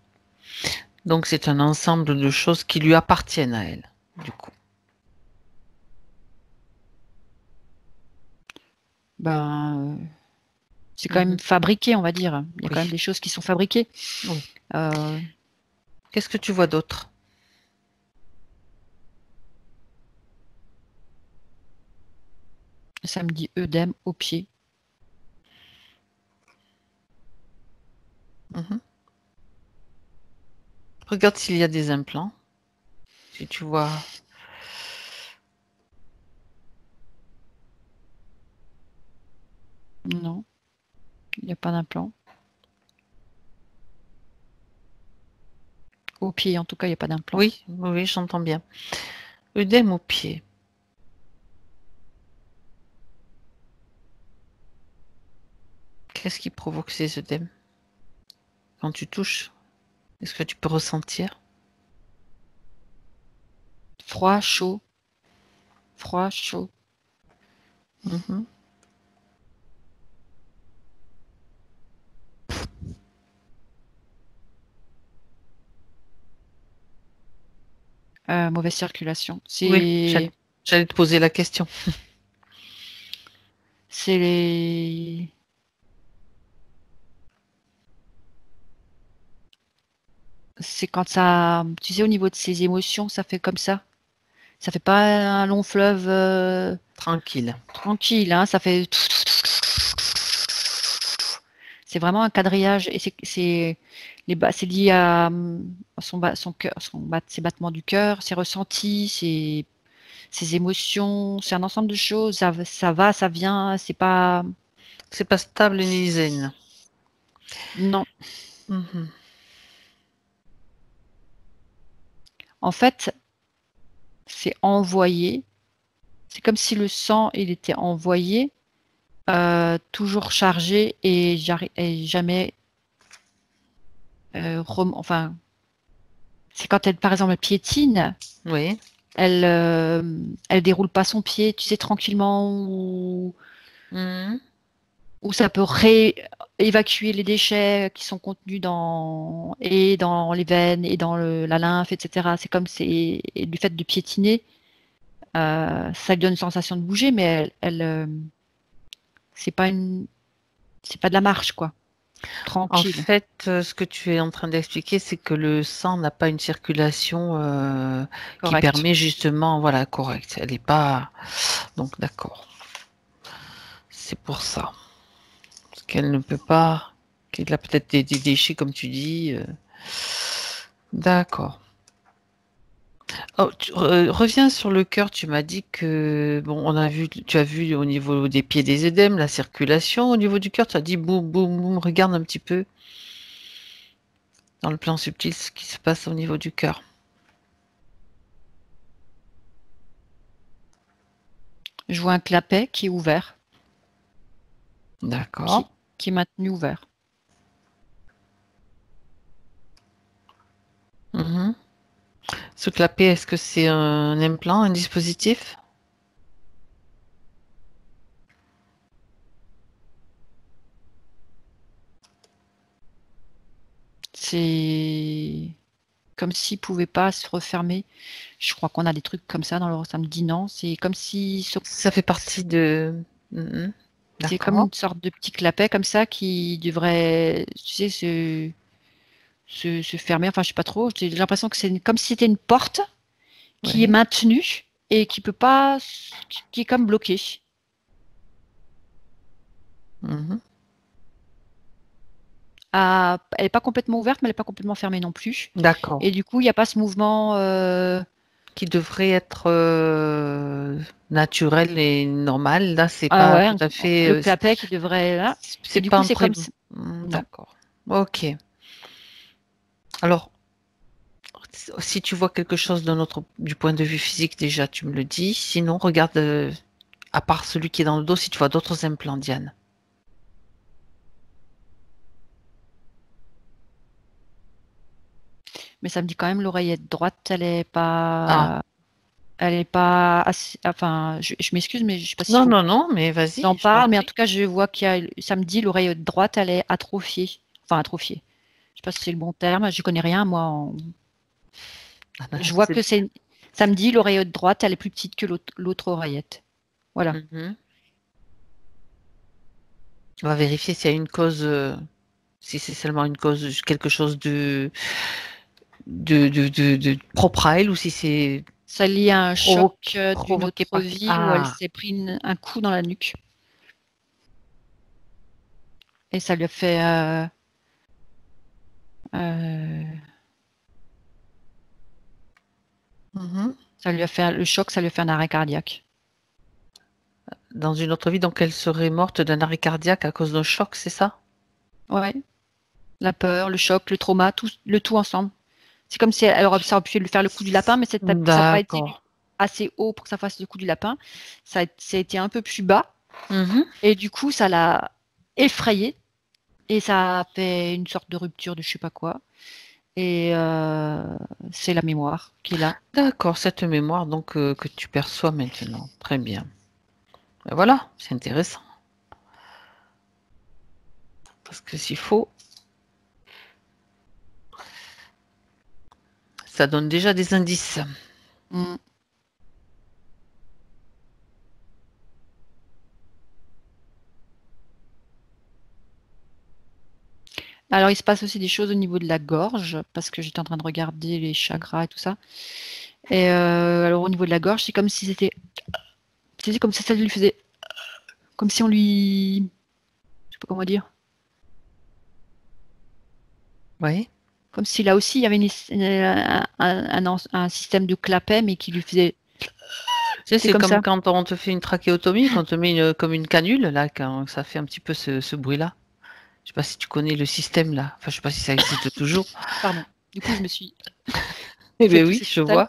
Speaker 1: Donc c'est un ensemble de choses qui lui appartiennent à elle, du coup.
Speaker 3: Ben, c'est quand
Speaker 1: Mhm.
Speaker 3: même fabriqué, on va dire. Il y a quand même
Speaker 1: Oui.
Speaker 3: des choses qui sont fabriquées.
Speaker 1: Oui.
Speaker 3: Euh,
Speaker 1: Qu'est-ce que tu vois d'autre?
Speaker 3: Ça me dit œdème au pied.
Speaker 1: Mhm. Regarde s'il y a des implants. Si tu vois.
Speaker 3: Non, il n'y a pas d'implant. Au pied, en tout cas, il n'y a pas d'implant.
Speaker 1: Oui, oui, oui, j'entends bien. Œdème au pied. Qu'est-ce qui provoque ces œdèmes? Quand tu touches, est-ce que tu peux ressentir?
Speaker 3: Froid, chaud, froid, chaud.
Speaker 1: Mhm.
Speaker 3: Mauvaise circulation.
Speaker 1: Oui, j'allais te poser la question.
Speaker 3: C'est les, c'est quand ça, tu sais, au niveau de ses émotions, ça fait comme ça. Ça fait pas un long fleuve
Speaker 1: Tranquille.
Speaker 3: tranquille, hein, ça fait. C'est vraiment un quadrillage et c'est lié à son cœur, ses battements du cœur, ses ressentis, ses émotions. C'est un ensemble de choses. Ça va, ça vient. C'est pas.
Speaker 1: C'est pas stable ni zen.
Speaker 3: Non.
Speaker 1: Mhm.
Speaker 3: En fait, c'est envoyé. C'est comme si le sang, il était envoyé, toujours chargé et jamais. Enfin, c'est quand elle, par exemple, elle piétine,
Speaker 1: Oui.
Speaker 3: elle déroule pas son pied, tu sais, tranquillement,
Speaker 1: Mhm.
Speaker 3: ou ça peut évacuer les déchets qui sont contenus dans les veines et dans la lymphe, etc. C'est comme et du fait de piétiner, ça lui donne une sensation de bouger, mais c'est pas c'est pas de la marche, quoi.
Speaker 1: En
Speaker 3: Tranquille.
Speaker 1: fait, ce que tu es en train d'expliquer, c'est que le sang n'a pas une circulation qui
Speaker 3: Correct.
Speaker 1: permet justement, voilà, correct. Elle n'est pas. Donc, d'accord. C'est pour ça. Parce qu'elle ne peut pas. Qu'elle a peut-être des déchets, comme tu dis. D'accord. Oh, reviens sur le cœur. Tu m'as dit que bon, tu as vu au niveau des pieds des œdèmes, la circulation. Au niveau du cœur, tu as dit boum, boum, boum. Regarde un petit peu dans le plan subtil ce qui se passe au niveau du cœur.
Speaker 3: Je vois un clapet qui est ouvert,
Speaker 1: D'accord.
Speaker 3: qui est maintenu ouvert.
Speaker 1: Mhm. Ce clapet, est-ce que c'est un implant, un dispositif?
Speaker 3: C'est comme s'il pouvait pas se refermer. Je crois qu'on a des trucs comme ça ça me dit non. C'est comme si
Speaker 1: Ça fait partie de... Mhm.
Speaker 3: c'est comme
Speaker 1: D'accord.
Speaker 3: une sorte de petit clapet comme ça qui devrait, tu sais, se fermer. Enfin, je sais pas trop. J'ai l'impression que c'est comme si c'était une porte qui est
Speaker 1: Oui.
Speaker 3: maintenue et qui peut pas, qui est comme bloquée.
Speaker 1: Mhm.
Speaker 3: Elle est pas complètement ouverte, mais elle est pas complètement fermée non plus.
Speaker 1: D'accord.
Speaker 3: Et du coup, il n'y a pas ce mouvement.
Speaker 1: Qui devrait être naturel et normal. Là, c'est
Speaker 3: Ah
Speaker 1: pas
Speaker 3: ouais,
Speaker 1: tout à fait...
Speaker 3: le clapet qui devrait là.
Speaker 1: c'est
Speaker 3: Et du
Speaker 1: pas
Speaker 3: coup,
Speaker 1: un
Speaker 3: c'est
Speaker 1: pré...
Speaker 3: comme non.
Speaker 1: D'accord. Ok. Alors, si tu vois quelque chose du point de vue physique, déjà, tu me le dis. Sinon, regarde, à part celui qui est dans le dos, si tu vois d'autres implants, Diane.
Speaker 3: Mais ça me dit quand même l'oreillette droite,
Speaker 1: Ah,
Speaker 3: elle est pas assez, enfin, je m'excuse, mais je sais pas s'il
Speaker 1: non,
Speaker 3: faut que
Speaker 1: non, non, mais vas-y,
Speaker 3: j'en
Speaker 1: je t'en
Speaker 3: parle, mais en
Speaker 1: prie.
Speaker 3: tout cas, je vois ça me dit l'oreillette droite, elle est atrophiée. Enfin, atrophiée. Je sais pas si c'est le bon terme, je connais rien, moi. Je vois
Speaker 1: C'est-
Speaker 3: que ça me dit l'oreillette droite, elle est plus petite que l'autre oreillette. Voilà.
Speaker 1: Mhm. On va vérifier s'il y a une cause, si c'est seulement une cause, quelque chose de propre à elle ou si c'est
Speaker 3: Ça lie à un choc d'une
Speaker 1: provoqué
Speaker 3: autre
Speaker 1: par...
Speaker 3: vie où elle
Speaker 1: Ah,
Speaker 3: s'est pris un coup dans la nuque. Et ça lui a fait euh,
Speaker 1: mhm.
Speaker 3: le choc, ça lui a fait un arrêt cardiaque.
Speaker 1: Dans une autre vie, donc elle serait morte d'un arrêt cardiaque à cause d'un choc, c'est ça?
Speaker 3: Ouais. La peur, le choc, le trauma, le tout ensemble. C'est comme si ça aurait pu lui faire le coup du lapin, mais ça n'a pas été
Speaker 1: D'accord.
Speaker 3: assez haut pour que ça fasse le coup du lapin. Ça a été un peu plus bas.
Speaker 1: Mhm.
Speaker 3: Et du coup, ça l'a effrayé. Et ça a fait une sorte de rupture de je sais pas quoi. Et c'est la mémoire qui est là.
Speaker 1: D'accord, cette mémoire donc que tu perçois maintenant. Très bien. Ben voilà, c'est intéressant. Parce que s'il faut, ça donne déjà des indices.
Speaker 3: Mm. Alors, il se passe aussi des choses au niveau de la gorge, parce que j'étais en train de regarder les chakras et tout ça. Et alors, au niveau de la gorge, c'est comme si c'était comme si ça lui faisait, comme si on lui, je sais pas comment dire,
Speaker 1: Oui.
Speaker 3: comme si là aussi il y avait un système de clapet, mais qui lui faisait,
Speaker 1: Tu sais,
Speaker 3: c'est
Speaker 1: c'est
Speaker 3: comme
Speaker 1: comme
Speaker 3: ça.
Speaker 1: quand on te fait une trachéotomie, quand on te met comme une canule, là, quand ça fait un petit peu ce bruit-là. Je sais pas si tu connais le système là. Enfin, je sais pas si ça existe toujours.
Speaker 3: Pardon. Du coup, je me suis.
Speaker 1: Eh bien
Speaker 3: fait
Speaker 1: oui,
Speaker 3: pousser
Speaker 1: je
Speaker 3: toute seule.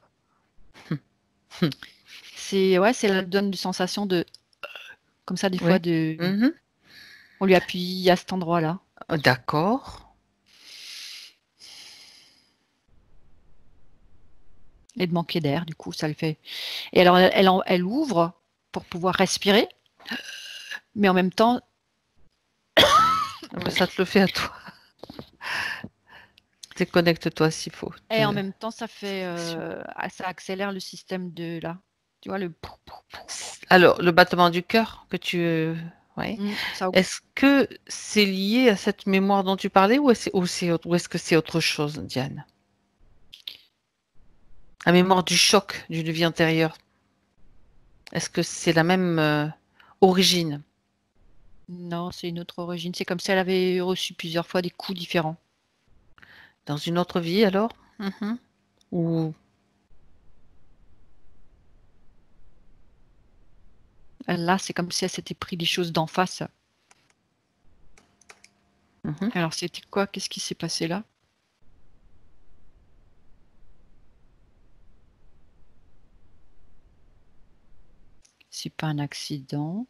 Speaker 1: vois.
Speaker 3: C'est elle donne une sensation de comme ça des fois
Speaker 1: Oui.
Speaker 3: de.
Speaker 1: Mhm.
Speaker 3: On lui appuie à cet endroit-là
Speaker 1: D'accord.
Speaker 3: et de manquer d'air. Du coup, ça le fait. Et alors, elle ouvre pour pouvoir respirer, mais en même temps,
Speaker 1: Ah, mais ça te le fait à toi. Déconnecte-toi s'il faut.
Speaker 3: ça fait, ça accélère le système de là. Tu vois le.
Speaker 1: Alors, le battement du cœur que tu... ouais.
Speaker 3: Ça
Speaker 1: Est-ce que c'est lié à cette mémoire dont tu parlais ou est-ce que c'est autre chose, Diane? La mémoire du choc d'une vie antérieure. Est-ce que c'est la même origine?
Speaker 3: Non, c'est une autre origine. C'est comme si elle avait reçu plusieurs fois des coups différents.
Speaker 1: Dans une autre vie alors? Mhm. Ou...
Speaker 3: Là, c'est comme si elle s'était pris des choses d'en face.
Speaker 1: Mhm.
Speaker 3: Alors, c'était quoi? Qu'est-ce qui s'est passé là? C'est pas un accident.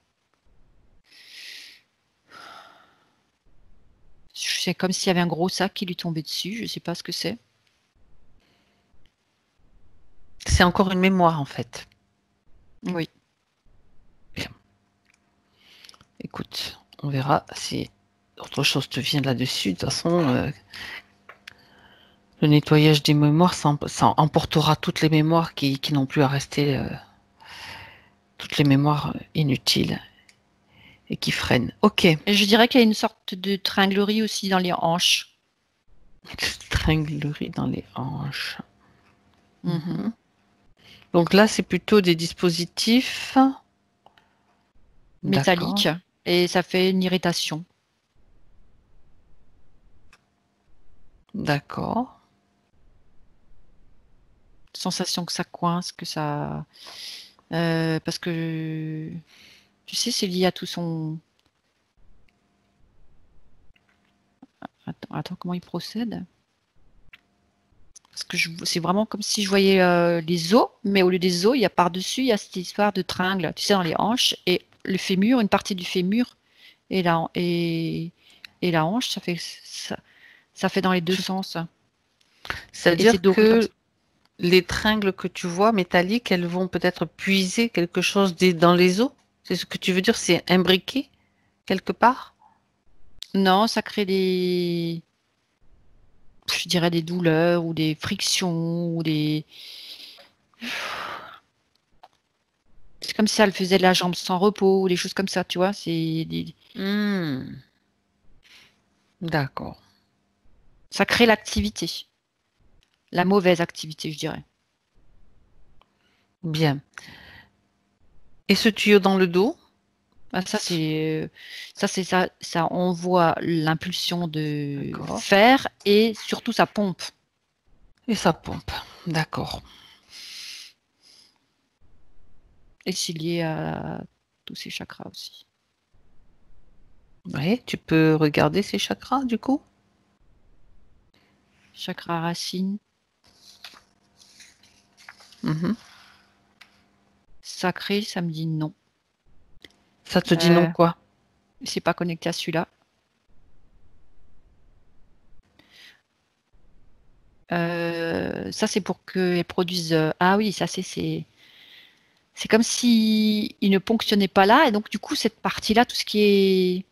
Speaker 3: C'est comme s'il y avait un gros sac qui lui tombait dessus. Je sais pas ce que c'est.
Speaker 1: C'est encore une mémoire en fait.
Speaker 3: Oui.
Speaker 1: Bien. Écoute, on verra si autre chose te vient là-dessus. De toute façon, le nettoyage des mémoires, ça emportera toutes les mémoires qui n'ont plus à rester, toutes les mémoires inutiles et qui freinent. Ok.
Speaker 3: Et je dirais qu'il y a une sorte de tringlerie aussi dans les hanches.
Speaker 1: Tringlerie dans les hanches.
Speaker 3: Mhm.
Speaker 1: Donc là, c'est plutôt des dispositifs. D'accord.
Speaker 3: Métallique. Et ça fait une irritation.
Speaker 1: D'accord.
Speaker 3: Sensation que ça coince, que ça. Parce que tu sais, c'est lié à tout son. Attends, comment il procède? Parce que c'est vraiment comme si je voyais les os, mais au lieu des os, il y a par-dessus, il y a cette histoire de tringle, tu sais, dans les hanches et le fémur, une partie du fémur et la hanche, ça fait dans les deux sens. Et c'est
Speaker 1: C'est-à-dire
Speaker 3: doré comme
Speaker 1: que
Speaker 3: ça.
Speaker 1: les tringles que tu vois métalliques, elles vont peut-être puiser quelque chose dans les os. C'est ce que tu veux dire, c'est imbriqué quelque part?
Speaker 3: Non, ça crée je dirais des douleurs ou des frictions ou des. C'est comme si elle faisait de la jambe sans repos ou des choses comme ça, tu vois.
Speaker 1: D'accord.
Speaker 3: Ça crée l'activité, la mauvaise activité, je dirais.
Speaker 1: Bien. Et ce tuyau dans le dos?
Speaker 3: Ah, ça envoie l'impulsion de
Speaker 1: D'accord.
Speaker 3: faire et surtout ça pompe.
Speaker 1: Et ça pompe. D'accord.
Speaker 3: Et c'est lié à tous ces chakras aussi.
Speaker 1: Oui, tu peux regarder ces chakras du coup?
Speaker 3: Chakra racine,
Speaker 1: Mhm.
Speaker 3: sacré, ça me dit non.
Speaker 1: Ça te dit non quoi?
Speaker 3: C'est pas connecté à celui-là. Ça c'est pour qu'elles produisent. Ah oui, ça c'est comme si il ne ponctionnait pas là et donc du coup cette partie-là, tout ce qui est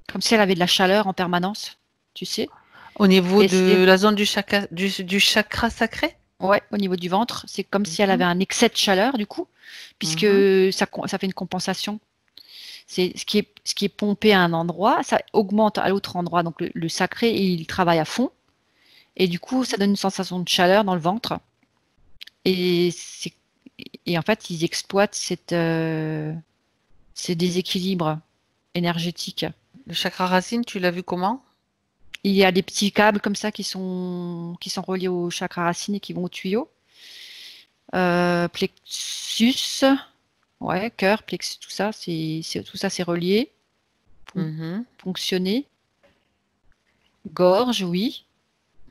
Speaker 3: comme si elle avait de la chaleur en permanence, tu sais.
Speaker 1: Au niveau
Speaker 3: Et
Speaker 1: de la zone du chakra sacré?
Speaker 3: ouais, au niveau du ventre, c'est comme si elle
Speaker 1: Mhm.
Speaker 3: avait un excès de chaleur du coup, puisque
Speaker 1: Mhm.
Speaker 3: ça fait une compensation. C'est ce qui est pompé à un endroit, ça augmente à l'autre endroit. Donc le sacré, il travaille à fond. Et du coup, ça donne une sensation de chaleur dans le ventre. Et, et en fait, ils exploitent ces déséquilibres énergétiques.
Speaker 1: Le chakra racine, tu l'as vu comment?
Speaker 3: Il y a des petits câbles comme ça qui sont reliés au chakra racine et qui vont au tuyau. Plexus, ouais, cœur, plexus, tout ça, tout ça, c'est relié.
Speaker 1: Mhm.
Speaker 3: fonctionner. Gorge, oui.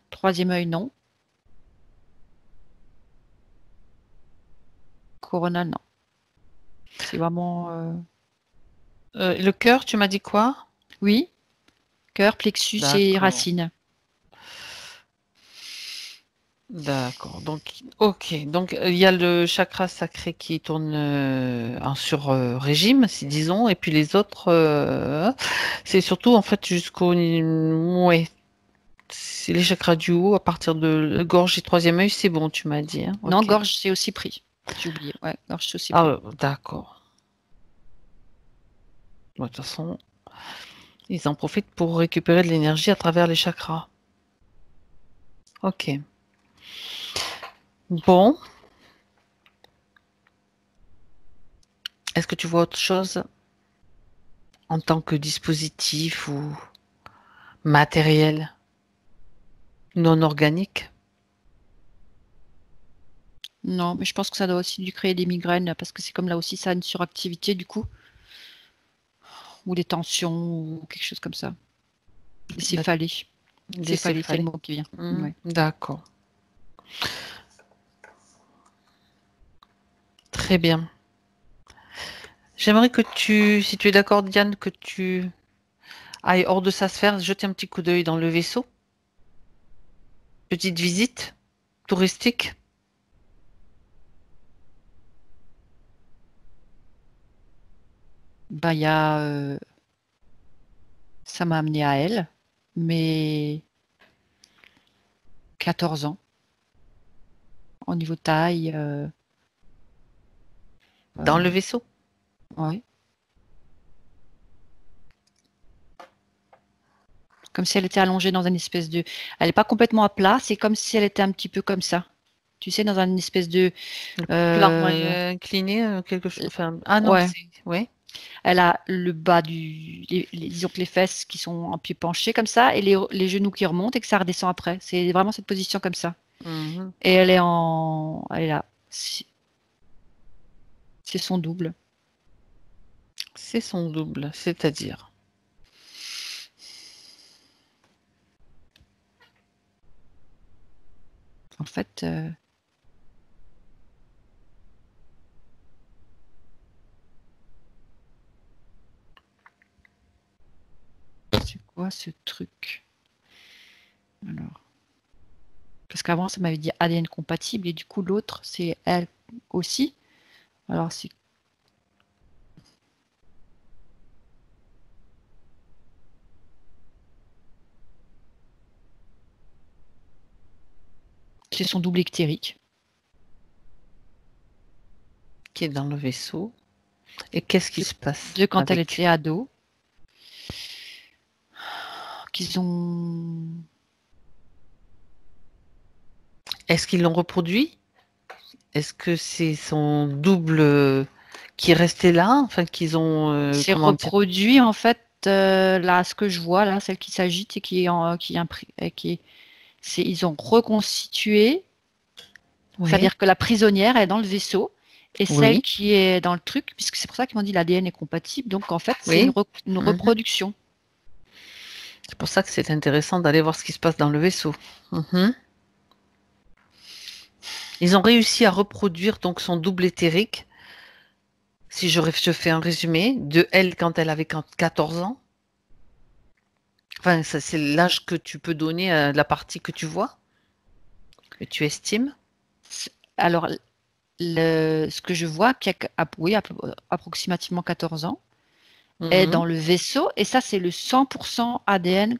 Speaker 3: Troisième œil, non. Coronal, non. C'est vraiment...
Speaker 1: Le cœur, tu m'as dit quoi?
Speaker 3: Oui, cœur, plexus et
Speaker 1: D'accord.
Speaker 3: racine.
Speaker 1: D'accord. Donc, ok. Donc, il y a le chakra sacré qui tourne en sur-régime, si disons, et puis les autres, c'est surtout en fait jusqu'au, ouais, c'est les chakras du haut à partir de gorge et troisième œil, c'est bon, tu m'as dit, hein.
Speaker 3: Non,
Speaker 1: Ok.
Speaker 3: gorge, c'est aussi pris. J'ai oublié. Ouais, gorge, c'est aussi
Speaker 1: Ah,
Speaker 3: pris.
Speaker 1: d'accord. Ouais, de toute façon, ils en profitent pour récupérer de l'énergie à travers les chakras. Ok. Bon. Est-ce que tu vois autre chose en tant que dispositif ou matériel non organique?
Speaker 3: Non, mais je pense que ça doit aussi dû créer des migraines parce que c'est comme là aussi, ça a une suractivité du coup, ou des tensions ou quelque chose comme ça. Des céphalées.
Speaker 1: Des
Speaker 3: Céphalée, c'est le
Speaker 1: céphalées.
Speaker 3: mot qui vient. Ouais.
Speaker 1: D'accord. Très bien. J'aimerais que tu, si tu es d'accord, Diane, que tu ailles hors de sa sphère, jeter un petit coup d'œil dans le vaisseau. Petite visite touristique.
Speaker 3: Ben, il y a, ça m'a amené à elle, mais 14 ans. Au niveau taille,
Speaker 1: Dans le vaisseau.
Speaker 3: ouais. Comme si elle était allongée dans une espèce de... Elle n'est pas complètement à plat, c'est comme si elle était un petit peu comme ça. Tu sais, dans une espèce de...
Speaker 1: Plan incliné, quelque chose. Enfin, ah non,
Speaker 3: ouais.
Speaker 1: c'est. Oui.
Speaker 3: Elle a le bas du... disons que les fesses qui sont en pied penché comme ça, et les genoux qui remontent et que ça redescend après. C'est vraiment cette position comme ça.
Speaker 1: Mhm.
Speaker 3: Et elle est en... Elle est là. C'est son double.
Speaker 1: C'est son double, c'est-à-dire.
Speaker 3: En fait, c'est quoi ce truc? Alors, parce qu'avant, ça m'avait dit ADN compatible et du coup, l'autre, c'est elle aussi. Alors, c'est son double ictérique.
Speaker 1: Qui est dans le vaisseau. Et qu'est-ce qui se passe
Speaker 3: De quand elle
Speaker 1: avec...
Speaker 3: était ado. Qu'ils ont...
Speaker 1: Est-ce qu'ils l'ont reproduit? Est-ce que c'est son double qui est resté là? Enfin, qu'ils ont...
Speaker 3: C'est
Speaker 1: comment dire?
Speaker 3: reproduit, en fait, là, ce que je vois, là, celle qui s'agite et qui est ils ont reconstitué,
Speaker 1: Oui.
Speaker 3: c'est-à-dire que la prisonnière est dans le vaisseau et celle
Speaker 1: Oui.
Speaker 3: qui est dans le truc, puisque c'est pour ça qu'ils m'ont dit l'ADN est compatible, donc en fait, c'est
Speaker 1: Oui.
Speaker 3: une
Speaker 1: Mhm.
Speaker 3: reproduction.
Speaker 1: C'est pour ça que c'est intéressant d'aller voir ce qui se passe dans le vaisseau. Mhm. Ils ont réussi à reproduire donc son double éthérique, si je fais un résumé, de elle quand elle avait 14 ans. Enfin, c'est l'âge que tu peux donner à la partie que tu vois, que tu estimes.
Speaker 3: Alors, ce que je vois, qui a oui, approximativement 14 ans, est
Speaker 1: Mhm.
Speaker 3: dans le vaisseau, et ça, c'est le 100% ADN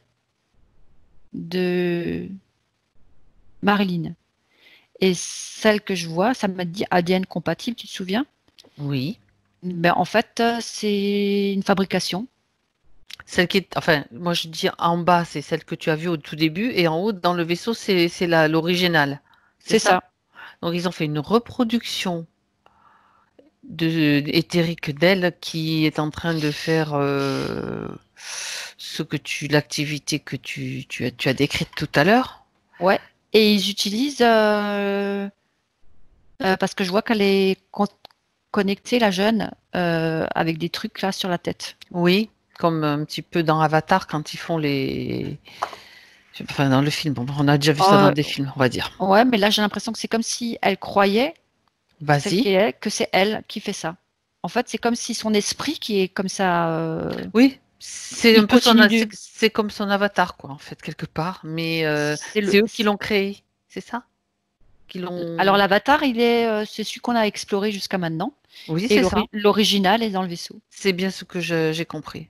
Speaker 3: de Marilyn. Et celle que je vois, ça m'a dit ADN compatible, tu te souviens?
Speaker 1: Oui.
Speaker 3: Ben, en fait, c'est une fabrication.
Speaker 1: Celle qui est, enfin, moi je dis en bas, c'est celle que tu as vue au tout début, et en haut, dans le vaisseau, c'est l'original. C'est
Speaker 3: C'est
Speaker 1: ça?
Speaker 3: ça.
Speaker 1: Donc ils ont fait une reproduction éthérique d'elle qui est en train de faire l'activité que tu as décrite tout à l'heure.
Speaker 3: Ouais. Et ils utilisent, parce que je vois qu'elle est connectée, la jeune, avec des trucs là sur la tête.
Speaker 1: Oui, comme un petit peu dans Avatar quand ils font les... Enfin, dans le film, bon, on a déjà vu ça dans des films, on va dire.
Speaker 3: Ouais, mais là, j'ai l'impression que c'est comme si elle croyait, celle qui
Speaker 1: Vas-y.
Speaker 3: est, que c'est elle qui fait ça. En fait, c'est comme si son esprit qui est comme ça,
Speaker 1: Oui, c'est
Speaker 3: il
Speaker 1: un peu
Speaker 3: continue
Speaker 1: c'est comme son avatar, quoi, en fait, quelque part. Mais
Speaker 3: c'est
Speaker 1: c'est eux qui l'ont créé, c'est ça? Qui
Speaker 3: Alors
Speaker 1: l'ont...
Speaker 3: l'avatar, c'est celui qu'on a exploré jusqu'à maintenant,
Speaker 1: Oui,
Speaker 3: et
Speaker 1: c'est ça.
Speaker 3: l'original est dans le vaisseau.
Speaker 1: C'est bien ce que j'ai compris.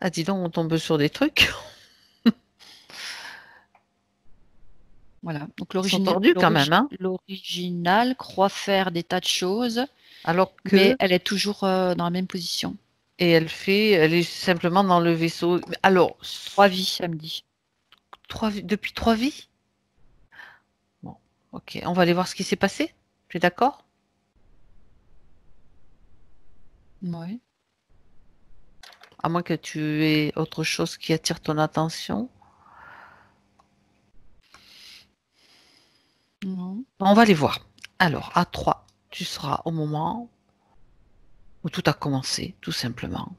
Speaker 1: Ah, dis donc, on tombe sur des trucs.
Speaker 3: Voilà. Donc
Speaker 1: Ils sont tordus quand même, hein?
Speaker 3: l'original croit faire des tas de choses,
Speaker 1: Alors
Speaker 3: mais
Speaker 1: que...
Speaker 3: elle est toujours dans la même position.
Speaker 1: Et elle est simplement dans le vaisseau. Alors,
Speaker 3: 3 vies, samedi.
Speaker 1: depuis 3 vies? Bon, ok. On va aller voir ce qui s'est passé. Tu es d'accord?
Speaker 3: Ouais.
Speaker 1: À moins que tu aies autre chose qui attire ton attention.
Speaker 3: Non.
Speaker 1: On va les voir. Alors, à 3, tu seras au moment où tout a commencé, tout simplement.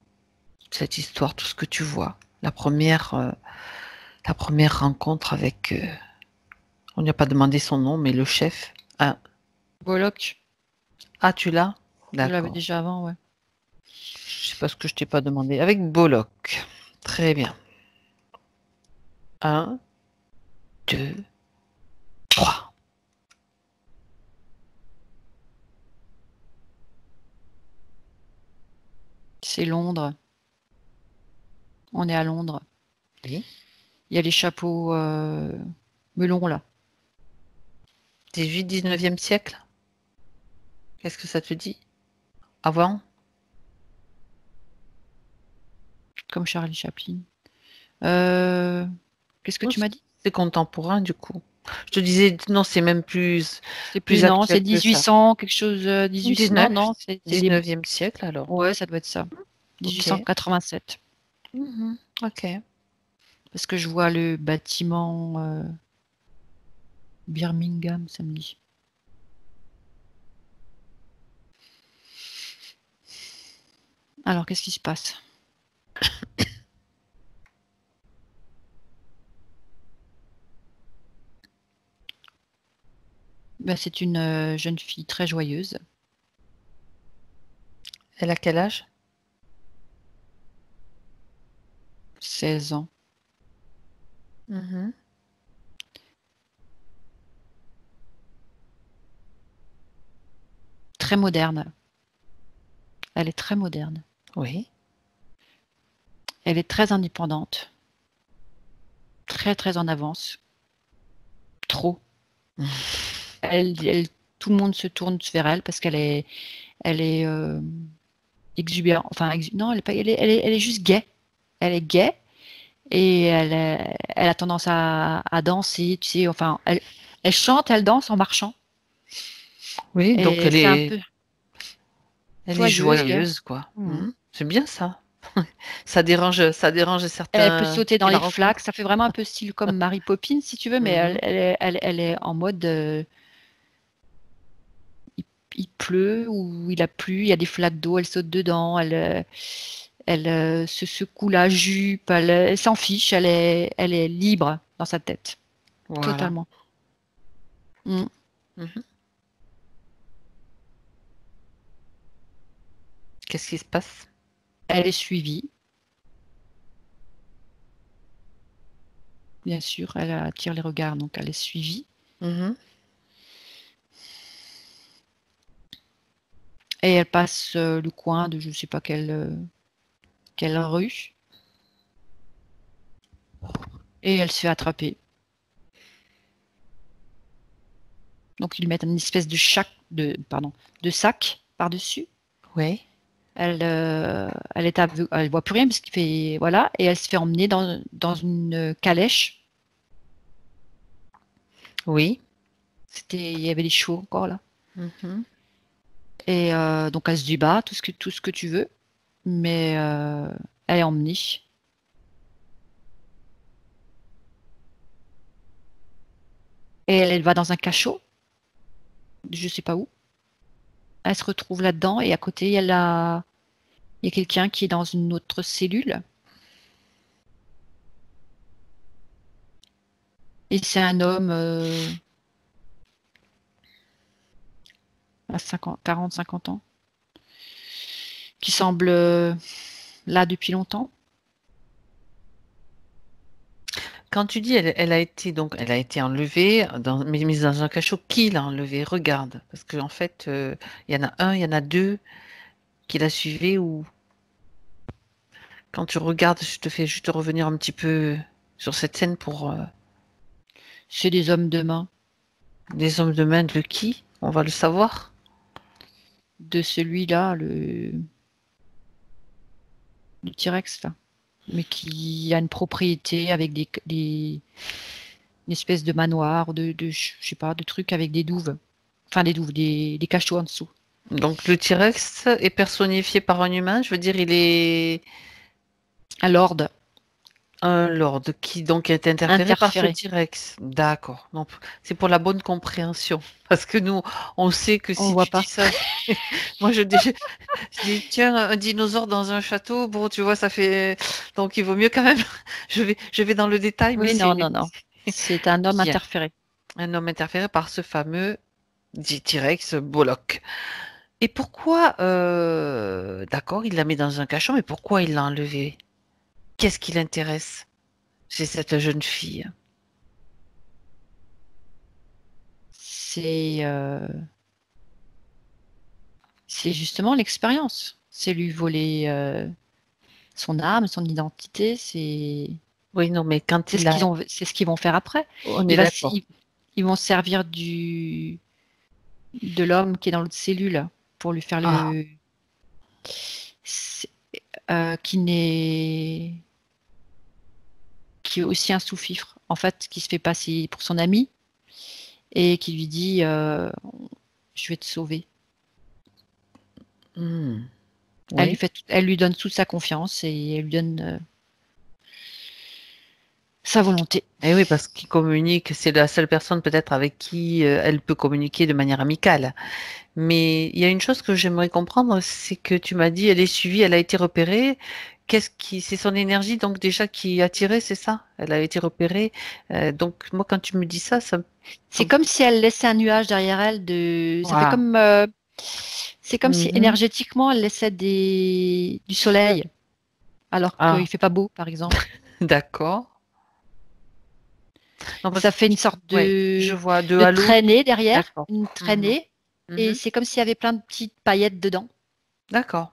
Speaker 1: Cette histoire, tout ce que tu vois. La première rencontre avec, on n'y a pas demandé son nom, mais le chef. Ah,
Speaker 3: Bollock,
Speaker 1: ah, tu l'as?
Speaker 3: je l'avais
Speaker 1: D'accord.
Speaker 3: déjà avant, ouais.
Speaker 1: Je sais pas ce que je t'ai pas demandé. Avec Bollock. Très bien. 1, 2, 3.
Speaker 3: C'est Londres. On est à Londres.
Speaker 1: Oui.
Speaker 3: Il y a les chapeaux melons là.
Speaker 1: 18, 19e siècle. Qu'est-ce que ça te dit? Avant?
Speaker 3: Comme Charlie Chaplin. Euh, Qu'est-ce que
Speaker 1: Oh,
Speaker 3: tu m'as dit?
Speaker 1: c'est contemporain du coup. Je te disais, non, c'est même
Speaker 3: C'est plus,
Speaker 1: plus
Speaker 3: non, c'est
Speaker 1: actuel que ça.
Speaker 3: 1800, quelque chose, 1800, non,
Speaker 1: 19,
Speaker 3: non, c'est des,
Speaker 1: 19e siècle alors.
Speaker 3: ouais, ça doit être ça.
Speaker 1: Ok.
Speaker 3: 1887.
Speaker 1: Mhm. Ok.
Speaker 3: Parce que je vois le bâtiment Birmingham samedi. Alors, qu'est-ce qui se passe? Ben, c'est une jeune fille très joyeuse,
Speaker 1: Elle a quel âge?
Speaker 3: 16 ans.
Speaker 1: Mhm.
Speaker 3: Très moderne. Elle est très moderne.
Speaker 1: Oui.
Speaker 3: Elle est très indépendante. Très, très en avance. Trop. Tout le monde se tourne vers elle parce elle est exubérante. Enfin, non, elle est pas, elle est juste gaie. Elle est gaie et elle a tendance à danser, tu sais. Enfin, elle chante, elle danse en marchant.
Speaker 1: Oui, donc
Speaker 3: Et c'est un peu
Speaker 1: elle est
Speaker 3: joyeuse, gaie.
Speaker 1: joyeuse, quoi.
Speaker 3: Mhm.
Speaker 1: Mhm. C'est bien ça. Ça dérange
Speaker 3: Elle peut
Speaker 1: certains
Speaker 3: sauter dans
Speaker 1: qui la
Speaker 3: les flaques.
Speaker 1: rencontrent.
Speaker 3: Ça fait vraiment un peu style comme Mary Poppins, si tu veux, mais
Speaker 1: Mhm.
Speaker 3: elle est en mode il pleut ou il a plu, il y a des flaques d'eau, elle saute dedans, elle se secoue la jupe, elle s'en fiche, elle est libre dans sa tête,
Speaker 1: Voilà.
Speaker 3: totalement. Mm.
Speaker 1: Mhm. Qu'est-ce qui se passe?
Speaker 3: Elle est suivie, bien sûr, elle attire les regards, donc elle est suivie.
Speaker 1: Mhm.
Speaker 3: Et elle passe le coin de je ne sais pas quelle rue, et elle se fait attraper. Donc ils mettent une espèce de sac par-dessus.
Speaker 1: Oui.
Speaker 3: Elle est elle voit plus rien parce qu'il fait voilà et elle se fait emmener dans une calèche.
Speaker 1: Oui.
Speaker 3: Il y avait des chevaux encore là.
Speaker 1: Mhm.
Speaker 3: Et donc elle se dit bah tout ce que tu veux, mais elle est emmenée. Et elle va dans un cachot, je sais pas où. Elle se retrouve là-dedans et à côté il y a quelqu'un qui est dans une autre cellule Et c'est un homme à 40-50 ans qui semble là depuis longtemps.
Speaker 1: Quand tu dis elle a été elle a été enlevée, mais mise dans un cachot, qui l'a enlevée? Regarde, parce qu'en fait, il y en a un, il y en a deux qui la suivaient ou quand tu regardes, je te fais juste revenir un petit peu sur cette scène pour
Speaker 3: C'est des hommes de main
Speaker 1: des hommes de main de qui? On va le savoir.
Speaker 3: de celui-là, le T-Rex, là. Mais qui a une propriété avec une espèce de manoir, je sais pas, de trucs avec des douves. Enfin, des douves, des cachots en dessous.
Speaker 1: Donc le T-Rex est personnifié par un humain, je veux dire, il est
Speaker 3: Un lord
Speaker 1: un lord qui donc est interféré par ce
Speaker 3: interféré.
Speaker 1: T-Rex. D'accord. Donc c'est pour la bonne compréhension. Parce que nous, on sait que
Speaker 3: On
Speaker 1: si
Speaker 3: voit
Speaker 1: tu
Speaker 3: pas.
Speaker 1: dis ça, moi je dis tiens, un dinosaure dans un château, bon tu vois, ça fait donc il vaut mieux quand même. Je vais dans le détail, mais
Speaker 3: Oui, non,
Speaker 1: c'est
Speaker 3: non, non. C'est un homme
Speaker 1: bien.
Speaker 3: interféré.
Speaker 1: Un homme interféré par ce fameux dit T-Rex Bollock. Et pourquoi, d'accord, il la met dans un cachot, mais pourquoi il l'a enlevée? Qu'est-ce qui l'intéresse chez cette jeune fille?
Speaker 3: C'est c'est justement l'expérience. C'est lui voler son âme, son identité.
Speaker 1: Oui, non, mais quand il a...
Speaker 3: C'est ce qu'ils vont faire après.
Speaker 1: On
Speaker 3: Il
Speaker 1: est
Speaker 3: va,
Speaker 1: d'accord.
Speaker 3: ils vont se servir de l'homme qui est dans l'autre cellule pour lui faire
Speaker 1: Ah,
Speaker 3: c'est- qui est aussi un sous-fifre, en fait, qui se fait passer pour son ami et qui lui dit je vais te sauver.
Speaker 1: hmm, oui.
Speaker 3: Elle lui donne toute sa confiance et elle lui donne sa volonté.
Speaker 1: Eh oui, parce qu'il communique, c'est la seule personne peut-être avec qui elle peut communiquer de manière amicale. Mais il y a une chose que j'aimerais comprendre, c'est que tu m'as dit, elle est suivie, elle a été repérée. C'est son énergie donc déjà qui a tiré, c'est ça? Elle a été repérée. Donc moi, quand tu me dis ça,
Speaker 3: C'est comme si elle laissait un nuage derrière elle ça fait
Speaker 1: Waouh.
Speaker 3: comme c'est comme si
Speaker 1: Mhm.
Speaker 3: énergétiquement elle laissait du soleil alors qu'il
Speaker 1: Ah,
Speaker 3: fait pas beau, par exemple.
Speaker 1: d'accord. Non, parce
Speaker 3: Ça
Speaker 1: que
Speaker 3: fait une sorte
Speaker 1: ouais, je vois de
Speaker 3: de
Speaker 1: halo.
Speaker 3: traînée derrière,
Speaker 1: D'accord.
Speaker 3: une
Speaker 1: Mhm.
Speaker 3: traînée, et
Speaker 1: Mhm.
Speaker 3: c'est comme s'il y avait plein de petites paillettes dedans.
Speaker 1: D'accord.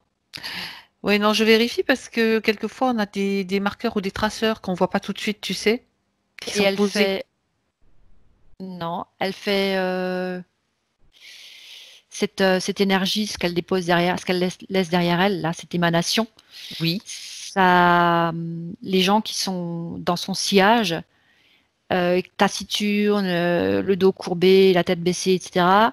Speaker 1: Oui, non, je vérifie parce que quelquefois on a des marqueurs ou des traceurs qu'on voit pas tout de suite, tu sais, qui
Speaker 3: Et
Speaker 1: sont
Speaker 3: elle
Speaker 1: posés.
Speaker 3: fait, non, elle fait cette énergie, ce qu'elle dépose derrière, ce qu'elle laisse derrière elle, là, cette émanation,
Speaker 1: Oui.
Speaker 3: ça, les gens qui sont dans son sillage, taciturnes, le dos courbé, la tête baissée, etc.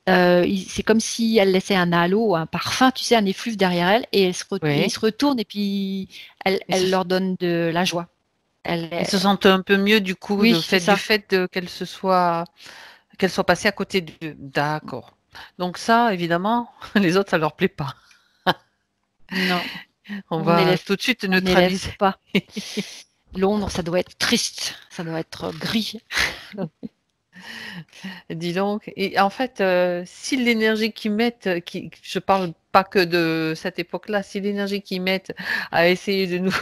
Speaker 3: C'est comme si elle laissait un halo, un parfum, tu sais, un effluve derrière elle, et ils
Speaker 1: Oui.
Speaker 3: se retournent et puis
Speaker 1: Ils se,
Speaker 3: elle leur donne de la joie.
Speaker 1: ils se sentent un peu mieux du coup,
Speaker 3: Oui, c'est
Speaker 1: du
Speaker 3: ça.
Speaker 1: fait qu'elle soit passée à côté d'eux. D'accord. Donc ça, évidemment, les autres, ça leur plaît pas.
Speaker 3: Non,
Speaker 1: On va tout de suite
Speaker 3: on n'élève
Speaker 1: neutraliser.
Speaker 3: pas. Londres, ça doit être triste, ça doit être gris.
Speaker 1: Dis donc. Et en fait, si l'énergie qu'ils mettent, je parle pas que de cette époque-là, si l'énergie qu'ils mettent à essayer de nous,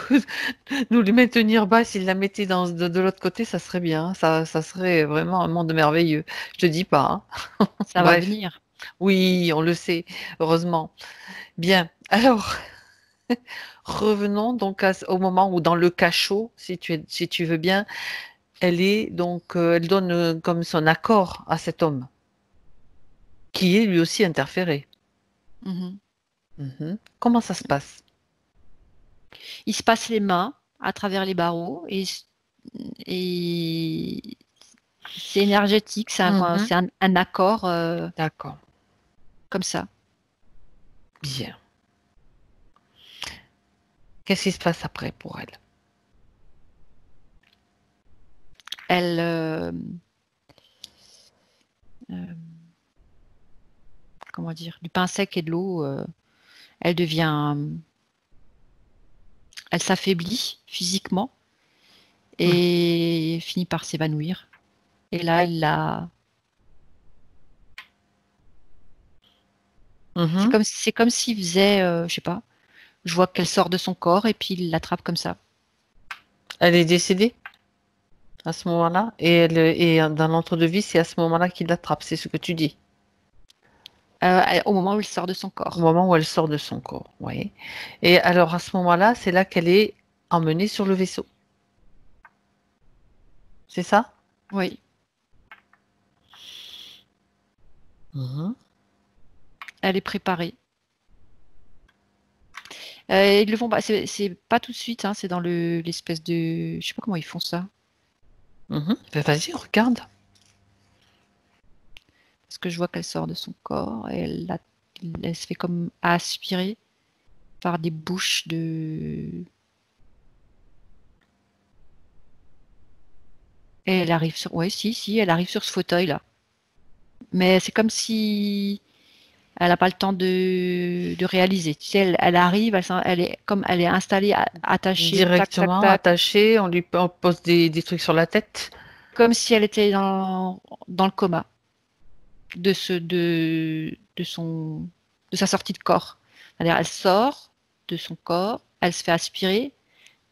Speaker 1: nous les maintenir bas, s'ils la mettaient de l'autre côté, ça serait bien. Ça serait vraiment un monde merveilleux. Je te dis pas, hein.
Speaker 3: Ça va
Speaker 1: Bref.
Speaker 3: venir.
Speaker 1: Oui, on le sait, heureusement. Bien. Alors, revenons donc au moment où dans le cachot, si tu veux bien, elle donne comme son accord à cet homme, qui est lui aussi interféré.
Speaker 3: Mhm.
Speaker 1: Mhm. Comment ça se passe?
Speaker 3: Ils se passent les mains à travers les barreaux et c'est énergétique,
Speaker 1: Mhm.
Speaker 3: c'est un accord
Speaker 1: D'accord.
Speaker 3: comme ça.
Speaker 1: Bien. Qu'est-ce qui se passe après pour elle?
Speaker 3: Elle, euh, comment dire, du pain sec et de l'eau, elle devient, elle s'affaiblit physiquement et finit par s'évanouir. Et là, il l'a. C'est comme s'il faisait, je sais pas, je vois qu'elle sort de son corps et puis il l'attrape comme ça.
Speaker 1: Elle est décédée à ce moment-là et dans l'entre-deux-vie, c'est à ce moment-là qu'il l'attrape, c'est ce que tu dis.
Speaker 3: Au moment où elle sort de son corps.
Speaker 1: Au moment où elle sort de son corps, oui. Et alors à ce moment-là, c'est là qu'elle est emmenée sur le vaisseau. C'est ça?
Speaker 3: Oui. Elle est préparée. Ils le font pas, c'est pas tout de suite, hein, c'est dans l'espèce de. Je sais pas comment ils font ça.
Speaker 1: Ben, vas-y, regarde.
Speaker 3: Parce que je vois qu'elle sort de son corps et elle se fait comme aspirer par des bouches de. Et elle arrive sur. Ouais, si, elle arrive sur ce fauteuil-là. Mais c'est comme si elle n'a pas le temps de réaliser. Tu sais, elle arrive, elle est installée, attachée, tac, tac,
Speaker 1: Directement
Speaker 3: tac,
Speaker 1: attachée, on pose des trucs sur la tête.
Speaker 3: comme si elle était dans le coma de sa sortie de corps. C'est-à-dire, elle sort de son corps, elle se fait aspirer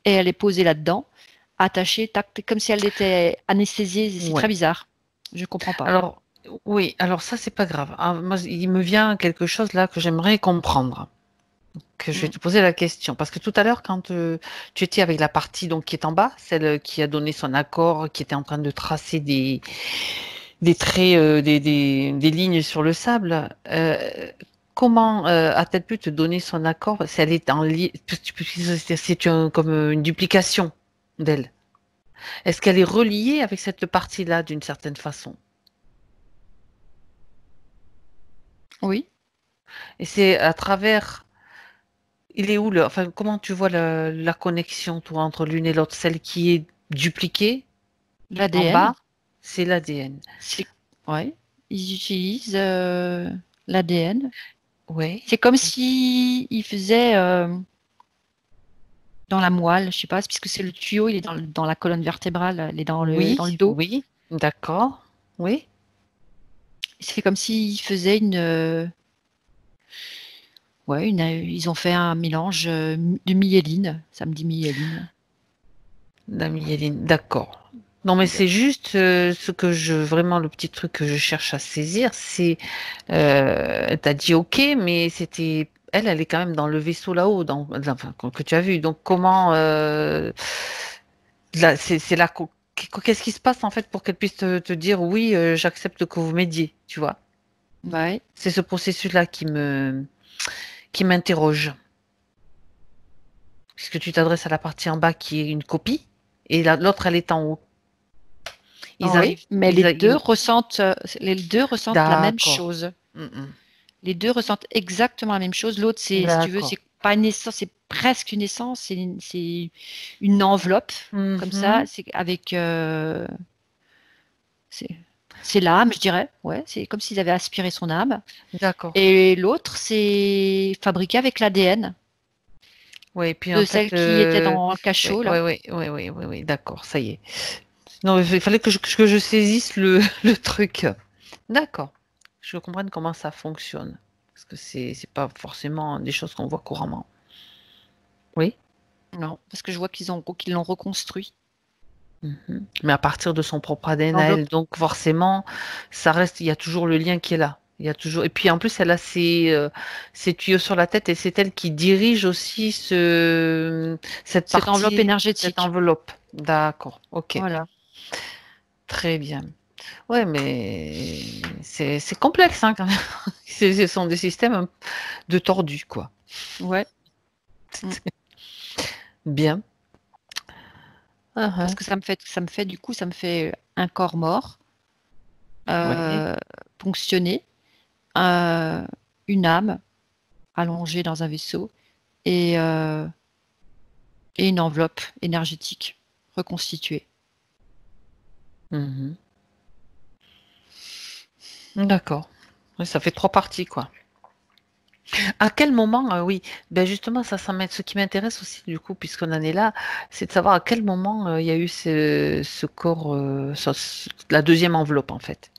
Speaker 3: et elle est posée là-dedans, attachée, tac, comme si elle était anesthésiée. C'est
Speaker 1: Ouais.
Speaker 3: très bizarre. Je comprends pas.
Speaker 1: Alors, oui, alors ça, c'est pas grave. Ah, moi, il me vient quelque chose là que j'aimerais comprendre. Que je vais te poser la question. Parce que tout à l'heure, quand tu étais avec la partie donc, qui est en bas, celle qui a donné son accord, qui était en train de tracer des traits, des lignes sur le sable, comment a-t-elle pu te donner son accord si elle est en comme une duplication d'elle? Est-ce qu'elle est reliée avec cette partie-là d'une certaine façon?
Speaker 3: Oui.
Speaker 1: Et c'est à travers. Il est où enfin, comment tu vois la connexion, toi, entre l'une et l'autre? Celle qui est dupliquée en
Speaker 3: L'ADN.
Speaker 1: bas, c'est l'ADN.
Speaker 3: Ouais. Ils utilisent l'ADN.
Speaker 1: Oui.
Speaker 3: C'est comme si ils faisaient dans la moelle, je sais pas, puisque c'est le tuyau, il est dans la colonne vertébrale, il est dans
Speaker 1: Oui,
Speaker 3: le dos.
Speaker 1: oui, d'accord. Oui.
Speaker 3: C'est comme s'ils faisaient ils ont fait un mélange de myéline. Ça me dit myéline.
Speaker 1: La myéline, d'accord. Non, mais c'est juste ce que vraiment le petit truc que je cherche à saisir, c'est, t'as dit OK, mais elle est quand même dans le vaisseau là-haut, enfin, que tu as vu. Donc comment, là, c'est là, qu'est-ce qui se passe en fait pour qu'elle puisse te dire oui, j'accepte que vous m'aidiez, tu vois?
Speaker 3: Ouais.
Speaker 1: C'est ce processus-là qui m'interroge. Puisque tu t'adresses à la partie en bas qui est une copie, et l'autre, elle est en haut.
Speaker 3: Oui, mais les deux ressentent la même
Speaker 1: D'accord.
Speaker 3: chose. Les deux ressentent exactement la même chose. L'autre, si tu veux,
Speaker 1: D'accord.
Speaker 3: c'est pas une essence, c'est presque une essence, c'est une enveloppe comme ça, c'est avec c'est l'âme, je dirais. Ouais, c'est comme s'ils avaient aspiré son âme.
Speaker 1: D'accord.
Speaker 3: Et l'autre, c'est fabriqué avec l'ADN
Speaker 1: Oui, puis
Speaker 3: de
Speaker 1: en fait,
Speaker 3: celle qui était dans le
Speaker 1: oui,
Speaker 3: cachot là.
Speaker 1: oui, oui, oui, oui, oui, d'accord, ça y est. Non, il fallait que je saisisse le truc. D'accord. Je comprenne comment ça fonctionne. Parce que c'est pas forcément des choses qu'on voit couramment. Oui.
Speaker 3: Non, parce que je vois qu'ils l'ont reconstruit.
Speaker 1: Mais à partir de son propre ADN à elle,
Speaker 3: L'enveloppe.
Speaker 1: donc forcément, ça reste, il y a toujours le lien qui est là. Il y a toujours, et puis en plus, elle a ses tuyaux sur la tête et c'est elle qui dirige aussi cette
Speaker 3: Cette enveloppe
Speaker 1: partie, cette
Speaker 3: énergétique.
Speaker 1: enveloppe. D'accord, ok,
Speaker 3: Voilà.
Speaker 1: très bien. Ouais, mais c'est complexe, hein, quand même. Ce sont des systèmes de tordus, quoi.
Speaker 3: Ouais.
Speaker 1: Bien.
Speaker 3: Parce que ça me fait un corps mort,
Speaker 1: Ouais.
Speaker 3: ponctionné, une âme allongée dans un vaisseau et, euh, et une enveloppe énergétique reconstituée.
Speaker 1: Mhm. D'accord. Ouais, ça fait trois parties, quoi. À quel moment, oui, ben justement, ce qui m'intéresse aussi, du coup, puisqu'on en est là, c'est de savoir à quel moment il y a eu ce corps, la deuxième enveloppe, en fait.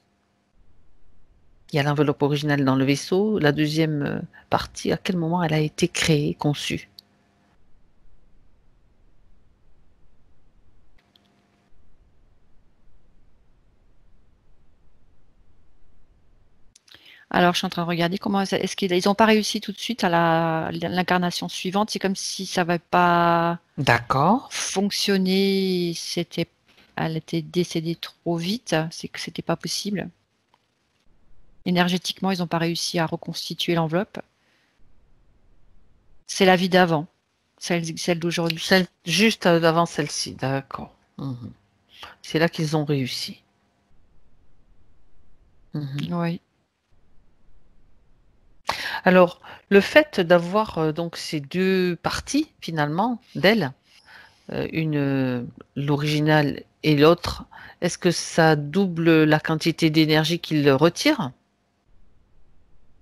Speaker 1: Il y a l'enveloppe originale dans le vaisseau, la deuxième partie, à quel moment elle a été créée, conçue?
Speaker 3: Alors, je suis en train de regarder comment est-ce qu'ils n'ont pas réussi tout de suite à l'incarnation suivante. C'est comme si ça n'avait pas
Speaker 1: D'accord.
Speaker 3: fonctionné. Elle était décédée trop vite. C'est que c'était pas possible. Énergétiquement, ils n'ont pas réussi à reconstituer l'enveloppe. C'est la vie d'avant, celle d'aujourd'hui.
Speaker 1: Celle juste avant celle-ci, d'accord. Mhm. C'est là qu'ils ont réussi. Mhm.
Speaker 3: Oui.
Speaker 1: Alors, le fait d'avoir donc ces deux parties, finalement, d'elle, l'original et l'autre, est-ce que ça double la quantité d'énergie qu'ils retirent?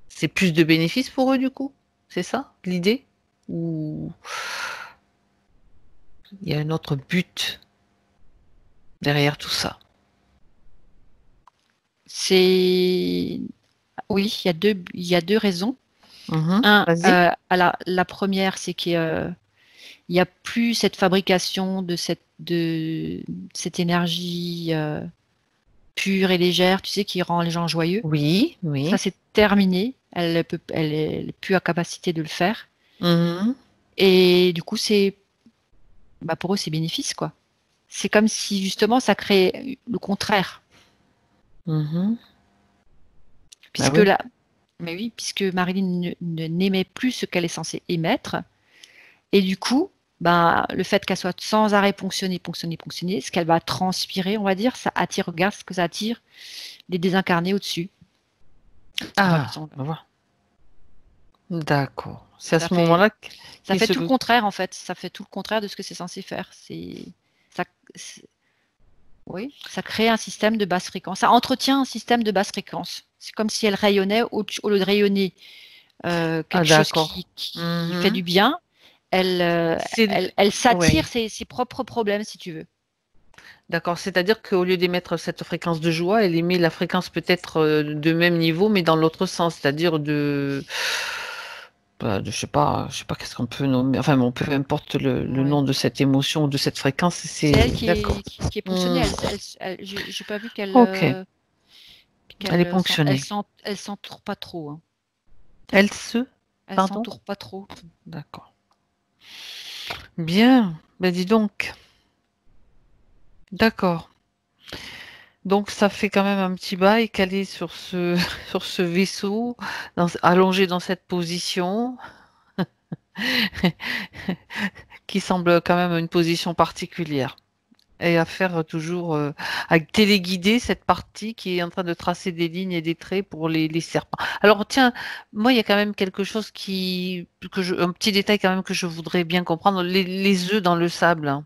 Speaker 1: C'est plus de bénéfices pour eux, du coup? C'est ça, l'idée? Ou il y a un autre but derrière tout ça?
Speaker 3: Oui, il y a deux raisons.
Speaker 1: Mhm.
Speaker 3: Un,
Speaker 1: Vas-y.
Speaker 3: la première, c'est qu'il n'y a plus cette fabrication de cette énergie pure et légère, tu sais, qui rend les gens joyeux.
Speaker 1: Oui,
Speaker 3: Ça,
Speaker 1: oui.
Speaker 3: c'est terminé. Elle est plus à capacité de le faire.
Speaker 1: Mhm.
Speaker 3: Et du coup, pour eux, c'est bénéfice, quoi. C'est comme si justement ça crée le contraire.
Speaker 1: Mhm. Ah
Speaker 3: Puisque
Speaker 1: oui.
Speaker 3: mais oui, puisque Marilyn n'émet plus ce qu'elle est censée émettre. Et du coup, le fait qu'elle soit sans arrêt ponctionnée, ce qu'elle va transpirer, on va dire, ça attire, regarde ce que ça attire, les désincarnés au-dessus. Enfin,
Speaker 1: Ah, on va voir. D'accord. C'est à
Speaker 3: ça
Speaker 1: ce
Speaker 3: fait,
Speaker 1: moment-là
Speaker 3: ça
Speaker 1: qu'il
Speaker 3: fait
Speaker 1: se...
Speaker 3: tout le contraire, en fait. Ça fait tout le contraire de ce que c'est censé faire. Ça, oui, ça crée un système de basse fréquence. Ça entretient un système de basse fréquence. C'est comme si elle rayonnait au lieu de rayonner
Speaker 1: Ah,
Speaker 3: quelque chose
Speaker 1: d'accord.
Speaker 3: qui fait
Speaker 1: Mhm.
Speaker 3: du bien.
Speaker 1: C'est...
Speaker 3: Elle s'attire
Speaker 1: Ouais.
Speaker 3: ses propres problèmes, si tu veux.
Speaker 1: D'accord. C'est-à-dire qu'au lieu d'émettre cette fréquence de joie, elle émet la fréquence peut-être de même niveau, mais dans l'autre sens, c'est-à-dire je sais pas qu'est-ce qu'on peut nommer. Enfin, bon, peu importe le
Speaker 3: Ouais.
Speaker 1: nom de cette émotion ou de cette fréquence,
Speaker 3: C'est elle
Speaker 1: c'est d'accord.
Speaker 3: qui est ponctionnée.
Speaker 1: Hmm.
Speaker 3: J'ai pas vu
Speaker 1: Ok. Elle est ponctionnée.
Speaker 3: elle s'entoure pas trop, hein.
Speaker 1: Elle se...
Speaker 3: Elle
Speaker 1: Pardon?
Speaker 3: s'entoure pas trop.
Speaker 1: D'accord. Bien. Ben dis donc. D'accord. Donc ça fait quand même un petit bail qu'elle est sur ce, sur ce vaisseau, allongée dans cette position, qui semble quand même une position particulière. Et à faire toujours, à téléguider cette partie qui est en train de tracer des lignes et des traits pour les serpents. Alors tiens, moi il y a quand même quelque chose un petit détail quand même que je voudrais bien comprendre. Les œufs dans le sable, hein.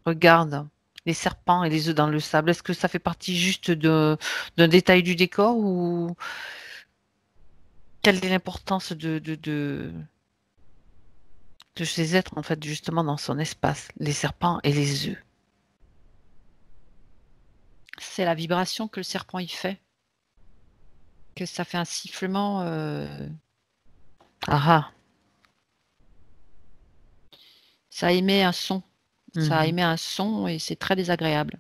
Speaker 1: Regarde, les serpents et les œufs dans le sable. Est-ce que ça fait partie juste d'un détail du décor ou quelle est l'importance de ces êtres, en fait, justement, dans son espace, les serpents et les œufs?
Speaker 3: C'est la vibration que le serpent y fait. Que ça fait un sifflement.
Speaker 1: Ah ah.
Speaker 3: Ça émet un son. Ça
Speaker 1: Mhm.
Speaker 3: émet un son et c'est très désagréable.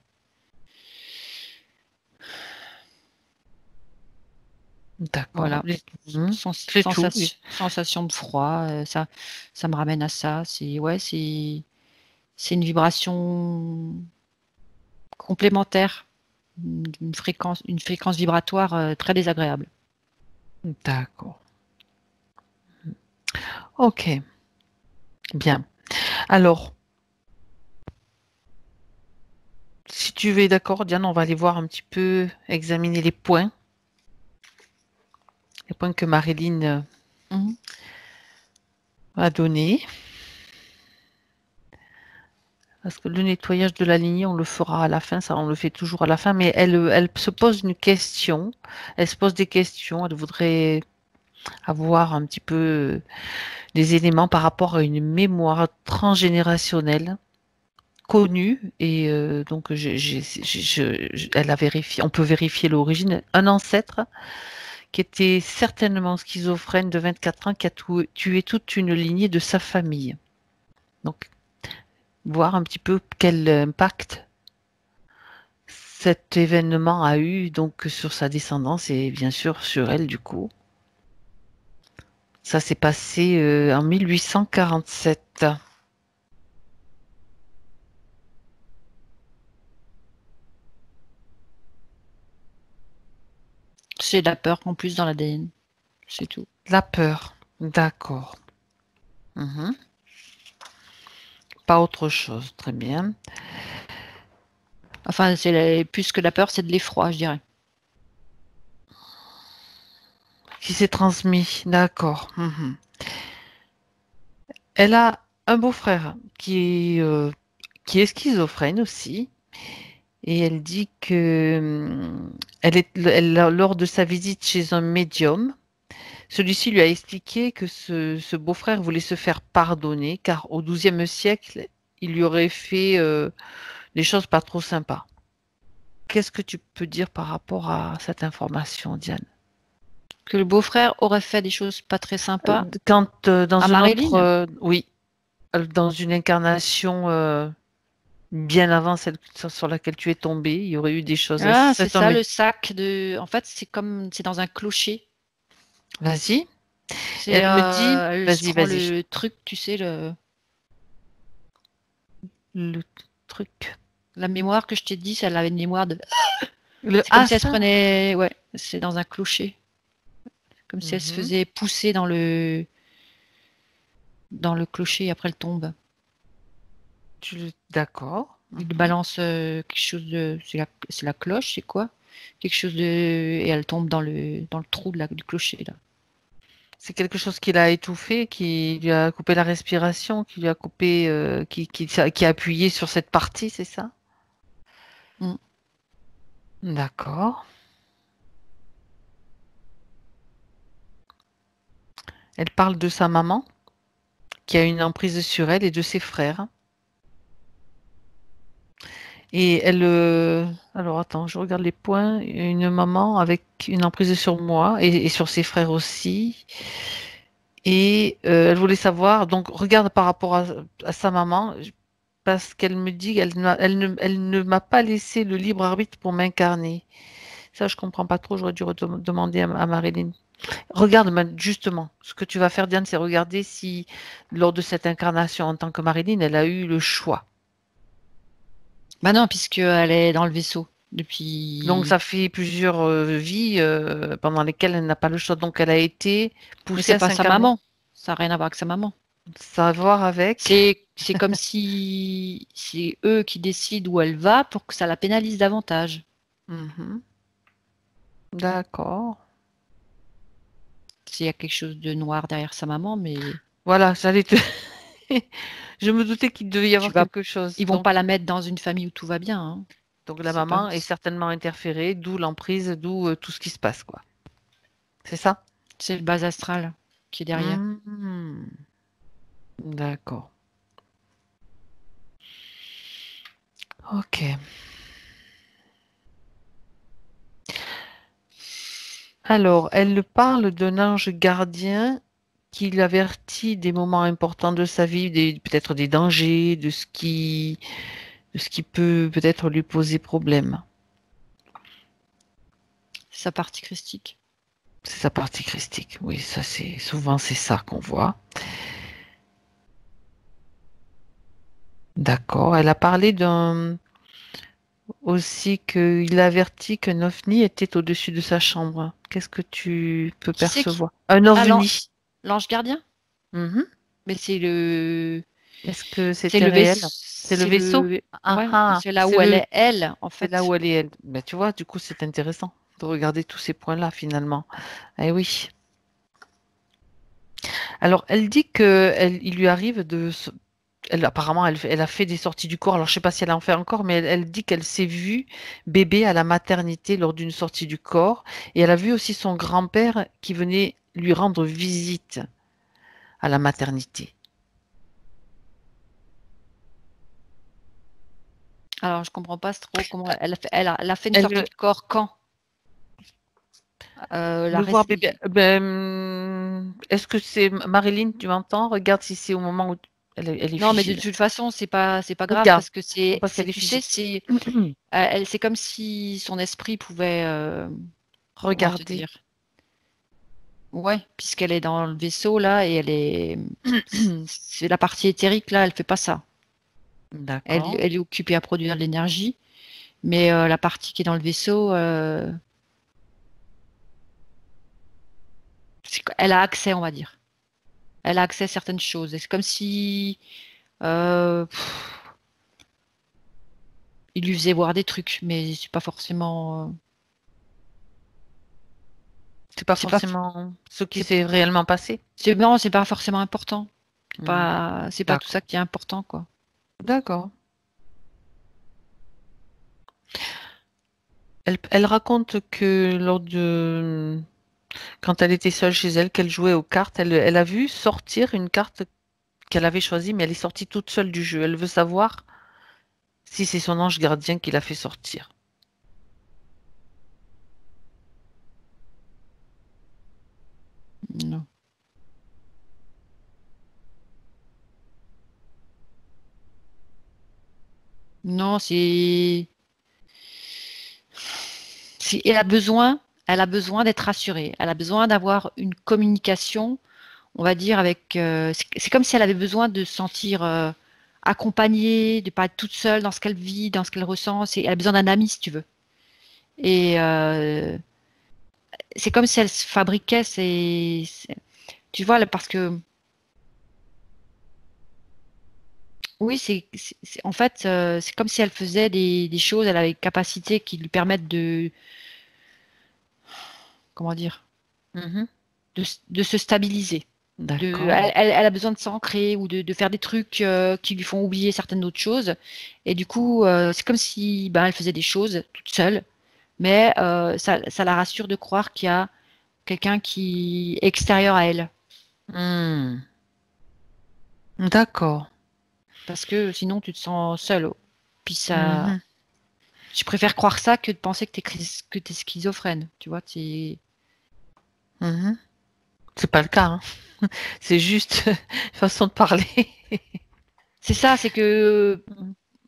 Speaker 1: D'accord.
Speaker 3: Voilà.
Speaker 1: Mhm. C'est tout. Oui.
Speaker 3: Sensation de froid, ça me ramène à ça. C'est une vibration complémentaire, une fréquence vibratoire très désagréable.
Speaker 1: D'accord. Ok. Bien. Alors, si tu veux, d'accord, Diane, on va aller voir un petit peu, examiner les points que Marilyn
Speaker 3: Mhm.
Speaker 1: a donnés. Parce que le nettoyage de la lignée, on le fera à la fin, ça on le fait toujours à la fin, mais elle se pose une question, elle se pose des questions, elle voudrait avoir un petit peu des éléments par rapport à une mémoire transgénérationnelle connue et donc elle a vérifié, on peut vérifier l'origine. Un ancêtre qui était certainement schizophrène de 24 ans qui a tué toute une lignée de sa famille. Donc voir un petit peu quel impact cet événement a eu donc sur sa descendance et bien sûr sur elle du coup. Ça s'est passé en 1847.
Speaker 3: C'est de la peur en plus dans l'ADN. C'est tout.
Speaker 1: La peur, d'accord. Mhm. Pas autre chose, très bien.
Speaker 3: Enfin, plus que la peur, c'est de l'effroi, je dirais.
Speaker 1: Qui s'est transmis, d'accord. Mhm. Elle a un beau-frère qui est schizophrène aussi. Et elle dit que lors de sa visite chez un médium, celui-ci lui a expliqué que ce beau-frère voulait se faire pardonner car au XIIe siècle, il lui aurait fait des choses pas trop sympas. Qu'est-ce que tu peux dire par rapport à cette information, Diane?
Speaker 3: Que le beau-frère aurait fait des choses pas très sympas.
Speaker 1: Quand dans
Speaker 3: À
Speaker 1: une
Speaker 3: Marilyn
Speaker 1: autre, oui, dans une incarnation bien avant celle sur laquelle tu es tombée, il y aurait eu des choses.
Speaker 3: Ah, c'est
Speaker 1: Cet homme
Speaker 3: ça, le sac de. En fait, c'est dans un clocher.
Speaker 1: Vas-y.
Speaker 3: C'est,
Speaker 1: Elle me dit,
Speaker 3: elle se
Speaker 1: vas-y,
Speaker 3: prend
Speaker 1: vas-y.
Speaker 3: le truc, tu sais,
Speaker 1: Le truc.
Speaker 3: la mémoire que je t'ai dit, elle avait une mémoire de. C'est comme
Speaker 1: Ah,
Speaker 3: si elle se
Speaker 1: ça.
Speaker 3: prenait. Ouais, c'est dans un clocher. Comme si elle se
Speaker 1: Mhm.
Speaker 3: faisait pousser dans le clocher et après elle tombe.
Speaker 1: D'accord.
Speaker 3: Il
Speaker 1: Mhm.
Speaker 3: balance quelque chose de. C'est la cloche, c'est quoi? Quelque chose de. Et elle tombe dans le trou du clocher, là.
Speaker 1: C'est quelque chose qui l'a étouffé, qui lui a coupé la respiration, qui lui a coupé, qui a appuyé sur cette partie, c'est ça?
Speaker 3: Mm.
Speaker 1: D'accord. Elle parle de sa maman, qui a une emprise sur elle et de ses frères. Et elle, alors attends, je regarde les points. Une maman avec une emprise sur moi et sur ses frères aussi. Et elle voulait savoir, donc regarde par rapport à sa maman, parce qu'elle me dit elle ne m'a pas laissé le libre arbitre pour m'incarner. Ça, je comprends pas trop, j'aurais dû demander à Marilyn. Regarde, justement, ce que tu vas faire, Diane, c'est regarder si, lors de cette incarnation en tant que Marilyn, elle a eu le choix.
Speaker 3: Bah non, puisqu'elle est dans le vaisseau
Speaker 1: Donc,
Speaker 3: depuis.
Speaker 1: ça fait plusieurs vies pendant lesquelles elle n'a pas le choix. Donc, elle a été
Speaker 3: Mais
Speaker 1: poussée
Speaker 3: c'est
Speaker 1: à
Speaker 3: pas sa
Speaker 1: s'incarner.
Speaker 3: maman. Ça n'a rien à voir avec sa maman.
Speaker 1: Ça a à voir avec.
Speaker 3: C'est comme si c'est eux qui décident où elle va pour que ça la pénalise davantage.
Speaker 1: Mhm. D'accord.
Speaker 3: S'il y a quelque chose de noir derrière sa maman, mais
Speaker 1: Voilà, j'allais te. Je me doutais qu'il devait y
Speaker 3: tu
Speaker 1: avoir
Speaker 3: vas,
Speaker 1: quelque chose.
Speaker 3: ils vont pas la mettre dans une famille où tout va bien, hein.
Speaker 1: Donc la
Speaker 3: C'est pas.
Speaker 1: maman est certainement interférée, d'où l'emprise, d'où tout ce qui se passe, quoi. C'est ça?
Speaker 3: C'est le bas astral qui est derrière.
Speaker 1: Mhm. D'accord. Ok. Alors, elle parle d'un ange gardien qui l'avertit des moments importants de sa vie, peut-être des dangers, de ce qui peut peut-être lui poser problème.
Speaker 3: Sa partie christique.
Speaker 1: C'est sa partie christique. Oui, ça c'est ça qu'on voit. D'accord. Elle a parlé aussi qu'il avertit qu'un ovni était au-dessus de sa chambre. Qu'est-ce que tu peux
Speaker 3: Qui c'est qui.
Speaker 1: percevoir? Un
Speaker 3: Ah,
Speaker 1: ovni.
Speaker 3: l'ange gardien?
Speaker 1: Mhm.
Speaker 3: Mais c'est le.
Speaker 1: Est-ce que
Speaker 3: C'est
Speaker 1: c'était
Speaker 3: le
Speaker 1: réel?
Speaker 3: vaisseau.
Speaker 1: C'est le
Speaker 3: C'est
Speaker 1: vaisseau?
Speaker 3: le.
Speaker 1: Ah
Speaker 3: Ouais,
Speaker 1: ah,
Speaker 3: c'est là où elle est, elle, en
Speaker 1: c'est là
Speaker 3: fait.
Speaker 1: où elle est, elle. Ben, tu vois, du coup, c'est intéressant de regarder tous ces points-là, finalement. Eh oui. Alors, elle dit il lui arrive apparemment, elle a fait des sorties du corps. Alors, je sais pas si elle en fait encore, mais elle dit qu'elle s'est vue bébé à la maternité lors d'une sortie du corps. Et elle a vu aussi son grand-père qui venait lui rendre visite à la maternité.
Speaker 3: Alors, je comprends pas trop comment elle a fait une
Speaker 1: Elle
Speaker 3: sortie de corps quand?
Speaker 1: le voir bébé. Est-ce que c'est Marilyn, tu m'entends? Regarde si c'est au moment où elle est
Speaker 3: Non, mais
Speaker 1: fichée
Speaker 3: de
Speaker 1: là.
Speaker 3: toute façon, c'est pas grave
Speaker 1: Regarde,
Speaker 3: parce que
Speaker 1: parce qu'elle est
Speaker 3: tu sais,
Speaker 1: fichée.
Speaker 3: c'est comme si son esprit pouvait, comment te
Speaker 1: Regardez.
Speaker 3: dire? Ouais, puisqu'elle est dans le vaisseau là et c'est la partie éthérique là, elle fait pas ça.
Speaker 1: D'accord.
Speaker 3: Elle est occupée à produire de l'énergie, mais la partie qui est dans le vaisseau, elle a accès, on va dire. Elle a accès à certaines choses. Et c'est comme si il lui faisait voir des trucs, mais c'est pas forcément.
Speaker 1: C'est pas
Speaker 3: C'est pas.
Speaker 1: forcément ce qui
Speaker 3: C'est
Speaker 1: s'est réellement passé.
Speaker 3: non, c'est pas forcément important.
Speaker 1: Hmm.
Speaker 3: C'est pas tout
Speaker 1: D'accord.
Speaker 3: ça qui est important, quoi.
Speaker 1: D'accord. Elle raconte que quand elle était seule chez elle, qu'elle jouait aux cartes, elle a vu sortir une carte qu'elle avait choisie, mais elle est sortie toute seule du jeu. Elle veut savoir si c'est son ange gardien qui l'a fait sortir.
Speaker 3: Non. Non, elle a besoin d'être rassurée. Elle a besoin d'avoir une communication, on va dire, avec. C'est comme si elle avait besoin de se sentir accompagnée, de pas être toute seule dans ce qu'elle vit, dans ce qu'elle ressent. Elle a besoin d'un ami, si tu veux. Et c'est comme si elle se fabriquait tu vois, parce que oui, en fait, c'est comme si elle faisait des choses, elle avait des capacités qui lui permettent comment dire,
Speaker 1: Mhm.
Speaker 3: de se stabiliser.
Speaker 1: D'accord.
Speaker 3: Elle a besoin de s'ancrer ou de faire des trucs qui lui font oublier certaines autres choses. Et du coup, c'est comme si ben, elle faisait des choses toute seule, mais ça la rassure de croire qu'il y a quelqu'un qui est extérieur à elle.
Speaker 1: Hmm. D'accord.
Speaker 3: Parce que sinon, tu te sens seule. Puis ça,
Speaker 1: Mhm.
Speaker 3: je préfère croire ça que de penser que t'es schizophrène. Tu vois,
Speaker 1: Mhm. C'est pas le cas, hein. C'est juste une façon de parler.
Speaker 3: c'est ça, c'est que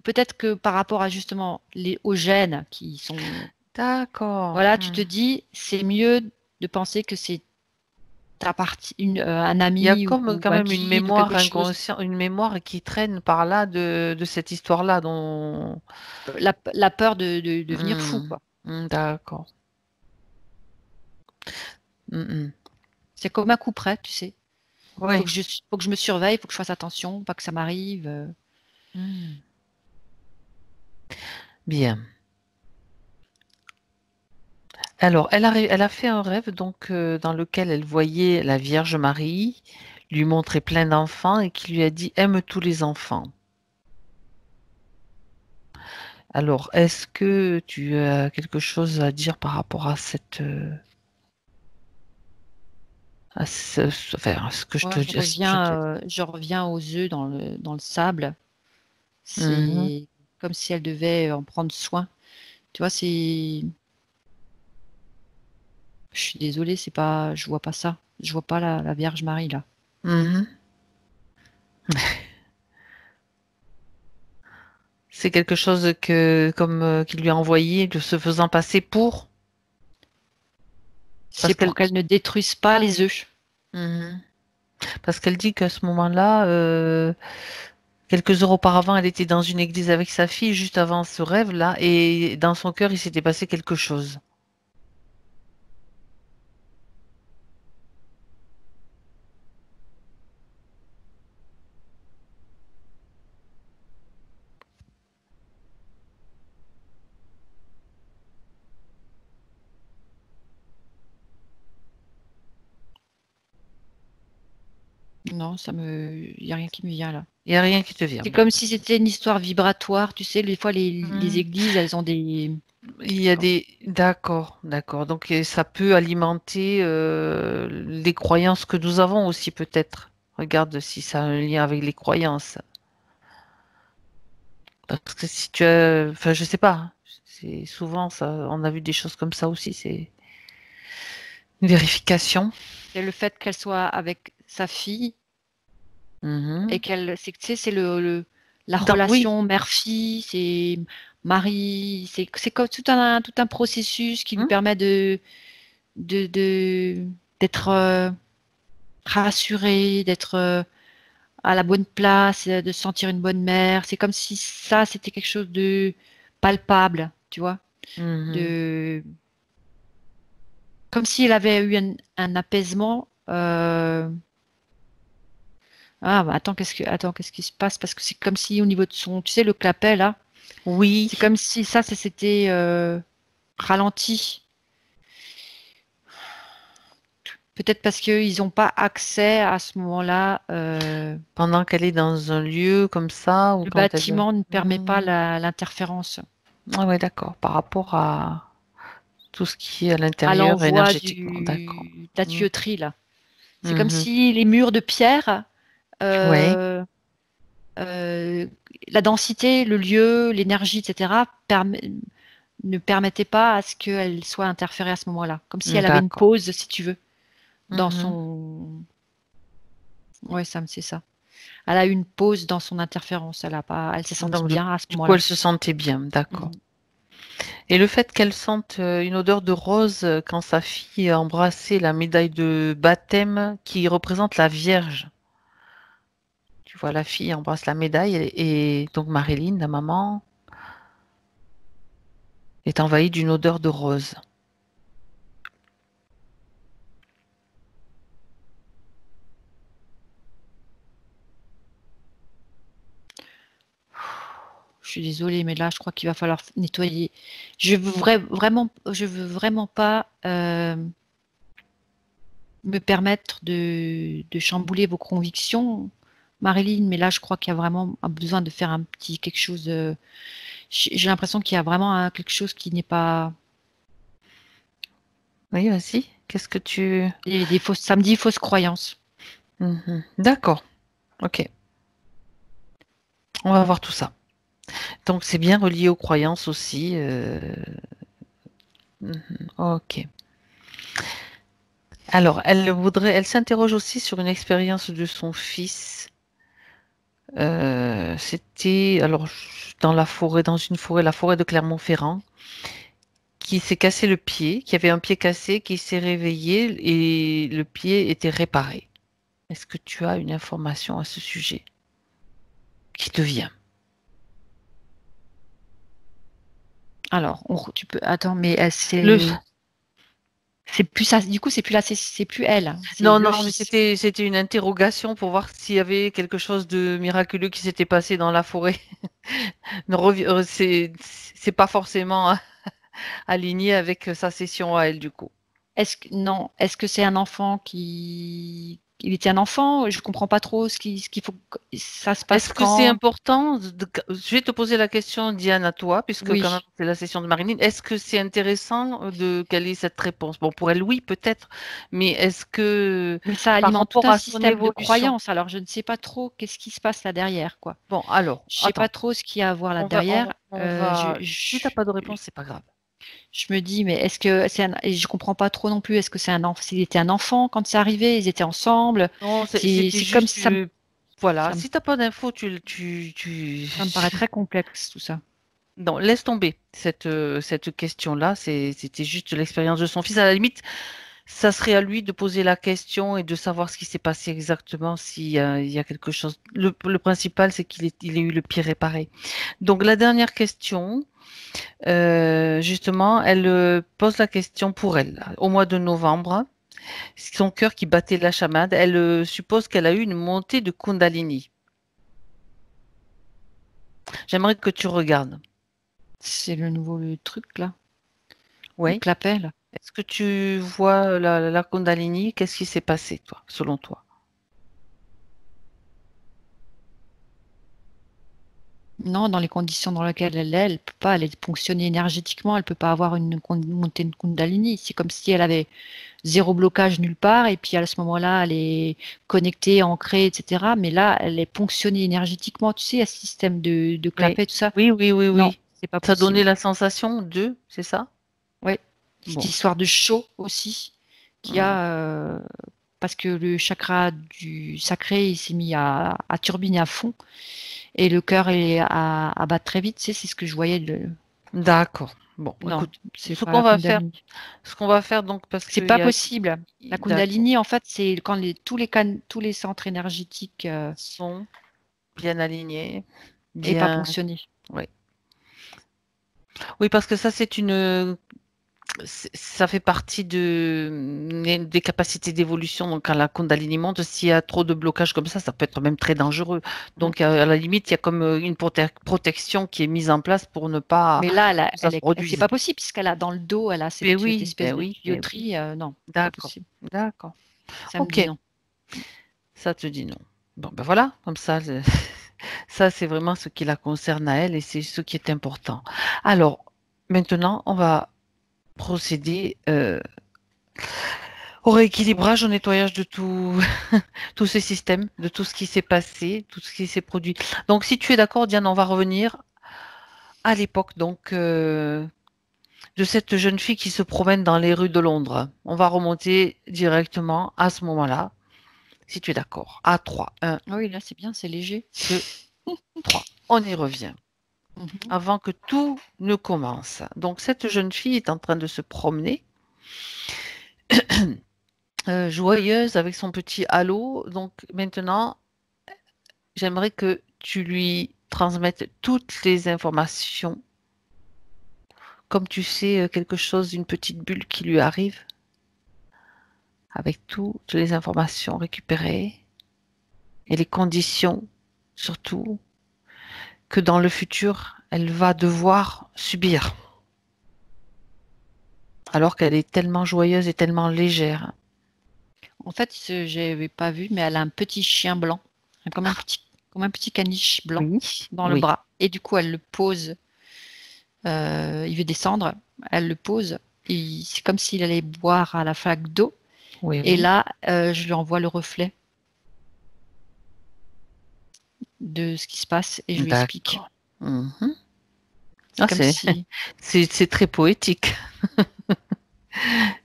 Speaker 3: peut-être que par rapport à justement aux gènes qui sont,
Speaker 1: D'accord.
Speaker 3: voilà, tu te
Speaker 1: Hmm.
Speaker 3: dis, c'est mieux de penser que c'est ta partie, un
Speaker 1: Il y a
Speaker 3: ami
Speaker 1: comme
Speaker 3: ou
Speaker 1: quand
Speaker 3: un
Speaker 1: même une
Speaker 3: guide ou
Speaker 1: mémoire
Speaker 3: quelque chose.
Speaker 1: inconsciente, une mémoire qui traîne par là de cette histoire-là dont.
Speaker 3: La peur de devenir fou,
Speaker 1: Hmm.
Speaker 3: quoi.
Speaker 1: Hmm, d'accord. Hmm, hmm.
Speaker 3: C'est comme un coup près, tu sais.
Speaker 1: Oui.
Speaker 3: Faut que je me surveille, faut que je fasse attention, pas que ça m'arrive.
Speaker 1: Hmm. Bien. Alors, elle a fait un rêve donc dans lequel elle voyait la Vierge Marie lui montrer plein d'enfants et qui lui a dit aime tous les enfants. Alors, est-ce que tu as quelque chose à dire par rapport à enfin, à ce que je
Speaker 3: Moi,
Speaker 1: te dis, à ce que je te dis.
Speaker 3: je reviens aux œufs dans le sable.
Speaker 1: Mhm.
Speaker 3: C'est comme si elle devait en prendre soin. Tu vois, je suis désolée, je vois pas ça. Je vois pas la Vierge Marie là.
Speaker 1: Mhm. C'est quelque chose comme qu'il lui a envoyé, de se faisant passer pour,
Speaker 3: C'est
Speaker 1: parce qu'elle,
Speaker 3: pour qu'elle ne détruise pas les œufs.
Speaker 1: Mhm. Parce qu'elle dit qu'à ce moment-là, quelques heures auparavant, elle était dans une église avec sa fille juste avant ce rêve-là, et dans son cœur, il s'était passé quelque chose.
Speaker 3: Non, il n'y a rien qui me vient là.
Speaker 1: Il n'y a rien qui te vient.
Speaker 3: C'est comme si c'était une histoire vibratoire. Tu sais, des fois, les
Speaker 1: Mhm.
Speaker 3: églises, elles ont des...
Speaker 1: Il y a des... D'accord, d'accord. Donc ça peut alimenter les croyances que nous avons aussi peut-être. Regarde si ça a un lien avec les croyances. Parce que si tu as... Enfin, je sais pas, hein. C'est souvent ça. On a vu des choses comme ça aussi. C'est une vérification.
Speaker 3: C'est le fait qu'elle soit avec sa fille
Speaker 1: Mhm.
Speaker 3: et tu sais, c'est la
Speaker 1: Oui,
Speaker 3: relation mère-fille, c'est mari, c'est comme tout un processus qui lui
Speaker 1: hmm,
Speaker 3: permet d'être rassurée, d'être à la bonne place, de se sentir une bonne mère. C'est comme si ça, c'était quelque chose de palpable, tu vois,
Speaker 1: mhm.
Speaker 3: de comme si elle avait eu un apaisement. Ah, bah, attends, qu'est-ce qui se passe? Parce que c'est comme si au niveau de son, tu sais, le clapet là,
Speaker 1: Oui,
Speaker 3: c'est comme si ça s'était ralenti. Peut-être parce qu'ils n'ont pas accès à ce moment-là.
Speaker 1: pendant qu'elle est dans un lieu comme ça ou
Speaker 3: Le
Speaker 1: quand elle...
Speaker 3: bâtiment ne permet pas
Speaker 1: Hmm.
Speaker 3: l'interférence
Speaker 1: Ah ouais, d'accord. Par rapport à tout ce qui est à
Speaker 3: à
Speaker 1: l'intérieur
Speaker 3: l'envoi
Speaker 1: énergétiquement, d'accord.
Speaker 3: de la
Speaker 1: Hmm.
Speaker 3: tuyauterie là. C'est comme
Speaker 1: Mhm.
Speaker 3: si les murs de pierre,
Speaker 1: Ouais,
Speaker 3: euh, euh, la densité, le lieu, l'énergie, etc., ne permettaient pas à ce qu'elle soit interférée à ce moment-là. Comme si elle avait une
Speaker 1: d'accord.
Speaker 3: pause, si tu veux, dans
Speaker 1: Mhm.
Speaker 3: son... Ouais, Sam, c'est ça. Elle a eu une pause dans son interférence. Elle s'est sentie
Speaker 1: Donc,
Speaker 3: bien à ce
Speaker 1: du coup,
Speaker 3: moment-là.
Speaker 1: elle se sentait bien, d'accord.
Speaker 3: Mhm.
Speaker 1: Et le fait qu'elle sente une odeur de rose quand sa fille a embrassé la médaille de baptême qui représente la Vierge. Tu vois, la fille embrasse la médaille et donc Marilyn, la maman, est envahie d'une odeur de rose.
Speaker 3: Je suis désolée, mais là, je crois qu'il va falloir nettoyer. Je veux vraiment pas me permettre de chambouler vos convictions, Marilyn, mais là, je crois qu'il y a vraiment un besoin de faire un petit quelque chose. J'ai l'impression qu'il y a vraiment quelque chose qui n'est pas
Speaker 1: Oui, vas-y. Qu'est-ce que tu...
Speaker 3: des fausses, ça me dit fausses croyances.
Speaker 1: Mhm. D'accord. Ok. On va voir tout ça. Donc, c'est bien relié aux croyances aussi. Mhm. Ok. Alors, elle s'interroge aussi sur une expérience de son fils. C'était, alors, dans la forêt, la forêt de Clermont-Ferrand, qui s'est cassé le pied, qui avait un pied cassé, qui s'est réveillé et le pied était réparé. Est-ce que tu as une information à ce sujet qui te vient?
Speaker 3: Alors, tu peux. Attends, mais
Speaker 1: Le,
Speaker 3: c'est plus ça. Du coup, c'est plus là, c'est plus elle, hein, c'est
Speaker 1: non,
Speaker 3: le
Speaker 1: non, mais
Speaker 3: fils.
Speaker 1: c'était une interrogation pour voir s'il y avait quelque chose de miraculeux qui s'était passé dans la forêt. C'est pas forcément aligné avec sa session à elle, du coup.
Speaker 3: Non, est-ce que c'est un enfant il était un enfant? Je comprends pas trop ce qu'il faut. Ça se passe
Speaker 1: Est-ce que c'est
Speaker 3: quand?
Speaker 1: important je vais te poser la question, Diane, à toi, puisque quand même
Speaker 3: Oui.
Speaker 1: c'est la session de Marilyn. Est-ce que c'est intéressant de quelle est cette réponse? Bon, pour elle, oui, peut-être, mais est-ce que
Speaker 3: Mais ça
Speaker 1: par
Speaker 3: alimente tout
Speaker 1: rapport
Speaker 3: un
Speaker 1: à son
Speaker 3: système de
Speaker 1: évolution?
Speaker 3: croyances. Alors, je ne sais pas trop qu'est-ce qui se passe là derrière, quoi.
Speaker 1: Bon, alors,
Speaker 3: Je sais pas
Speaker 1: attends,
Speaker 3: trop ce qu'il y a à voir là derrière.
Speaker 1: si t'as pas de réponse, c'est pas grave.
Speaker 3: Je me dis, mais est-ce que et je comprends pas trop non plus. Est-ce que c'est un enfant? S'il était un enfant quand c'est arrivé, ils étaient ensemble.
Speaker 1: Non, c'était
Speaker 3: C'est comme
Speaker 1: juste,
Speaker 3: si
Speaker 1: voilà,
Speaker 3: ça me,
Speaker 1: si t'as pas d'infos,
Speaker 3: ça me paraît très complexe tout ça.
Speaker 1: non, laisse tomber cette question-là. C'était juste l'expérience de son fils. À la limite, ça serait à lui de poser la question et de savoir ce qui s'est passé exactement, il y a quelque chose. Le principal, c'est il ait eu le pied réparé. Donc, la dernière question, justement, elle pose la question pour elle. Au mois de novembre, son cœur qui battait la chamade, elle suppose qu'elle a eu une montée de Kundalini. J'aimerais que tu regardes.
Speaker 3: C'est le truc là, le
Speaker 1: Oui.
Speaker 3: clapet là.
Speaker 1: Est-ce que tu vois la Kundalini? Qu'est-ce qui s'est passé, toi, selon toi?
Speaker 3: Non, dans les conditions dans lesquelles elle peut pas, elle est fonctionner énergétiquement, elle peut pas avoir une montée de Kundalini. C'est comme si elle avait zéro blocage nulle part, et puis à ce moment-là, elle est connectée, ancrée, etc. Mais là, elle est ponctionnée énergétiquement, tu sais, à ce système de
Speaker 1: Oui,
Speaker 3: clapet, tout ça.
Speaker 1: oui, oui, oui,
Speaker 3: Non,
Speaker 1: oui.
Speaker 3: c'est pas
Speaker 1: Ça donnait
Speaker 3: possible.
Speaker 1: la sensation de, c'est ça?
Speaker 3: Ouais. Cette
Speaker 1: Bon,
Speaker 3: histoire de chaud aussi, qu'il y
Speaker 1: hum,
Speaker 3: a, parce que le chakra du sacré, il s'est mis à turbiner à fond, et le cœur est à battre très vite, tu sais, c'est ce que je voyais.
Speaker 1: d'accord. Bon,
Speaker 3: Non,
Speaker 1: écoute,
Speaker 3: c'est pas Kundalini.
Speaker 1: ce qu'on va faire donc, parce
Speaker 3: C'est
Speaker 1: qu'il
Speaker 3: pas
Speaker 1: y a,
Speaker 3: possible. La
Speaker 1: d'accord,
Speaker 3: Kundalini, en fait, c'est quand tous les centres énergétiques
Speaker 1: sont bien alignés,
Speaker 3: est pas
Speaker 1: bien,
Speaker 3: ponctionné.
Speaker 1: oui. Oui, parce que ça, ça fait partie des capacités d'évolution. Donc, quand la Kundalini monte, s'il y a trop de blocage comme ça peut être même très dangereux.
Speaker 3: Mm.
Speaker 1: Donc, à la limite, il y a comme une protection qui est mise en place pour ne pas
Speaker 3: Mais là,
Speaker 1: que ça se
Speaker 3: c'est
Speaker 1: produise.
Speaker 3: pas possible puisqu'elle a dans le dos, elle a cette espèce
Speaker 1: Ben
Speaker 3: de
Speaker 1: oui, ben oui.
Speaker 3: tuyauterie. Non, pas
Speaker 1: D'accord,
Speaker 3: possible.
Speaker 1: d'accord.
Speaker 3: Ça me
Speaker 1: Ok,
Speaker 3: dit non.
Speaker 1: ça te dit non. Bon, ben voilà, comme ça, ça, c'est vraiment ce qui la concerne à elle et c'est ce qui est important. Alors, maintenant, on va procéder au rééquilibrage, au nettoyage de tout, tous ces systèmes, de tout ce qui s'est passé, tout ce qui s'est produit. Donc, si tu es d'accord, Diane, on va revenir à l'époque donc de cette jeune fille qui se promène dans les rues de Londres. On va remonter directement à ce moment-là, si tu es d'accord. À 3. 1,
Speaker 3: Ah oui, là, c'est bien, c'est léger.
Speaker 1: 2, 3. On y revient.
Speaker 3: Mhm.
Speaker 1: Avant que tout ne commence. Donc, cette jeune fille est en train de se promener, joyeuse avec son petit halo. Donc, maintenant, j'aimerais que tu lui transmettes toutes les informations. Comme tu sais, quelque chose, une petite bulle qui lui arrive, avec toutes les informations récupérées et les conditions, surtout, que dans le futur, elle va devoir subir. Alors qu'elle est tellement joyeuse et tellement légère.
Speaker 3: En fait, je n'avais pas vu, mais elle a un petit chien blanc, comme un petit caniche blanc
Speaker 1: Oui,
Speaker 3: dans le
Speaker 1: oui,
Speaker 3: bras. Et du coup, elle le pose. Il veut descendre, elle le pose. Et c'est comme s'il allait boire à la flaque d'eau.
Speaker 1: oui,
Speaker 3: Et
Speaker 1: oui.
Speaker 3: là, je lui envoie le reflet de ce qui se passe et je lui explique.
Speaker 1: D'accord. Mhm.
Speaker 3: C'est
Speaker 1: Ah,
Speaker 3: comme si,
Speaker 1: c'est très poétique.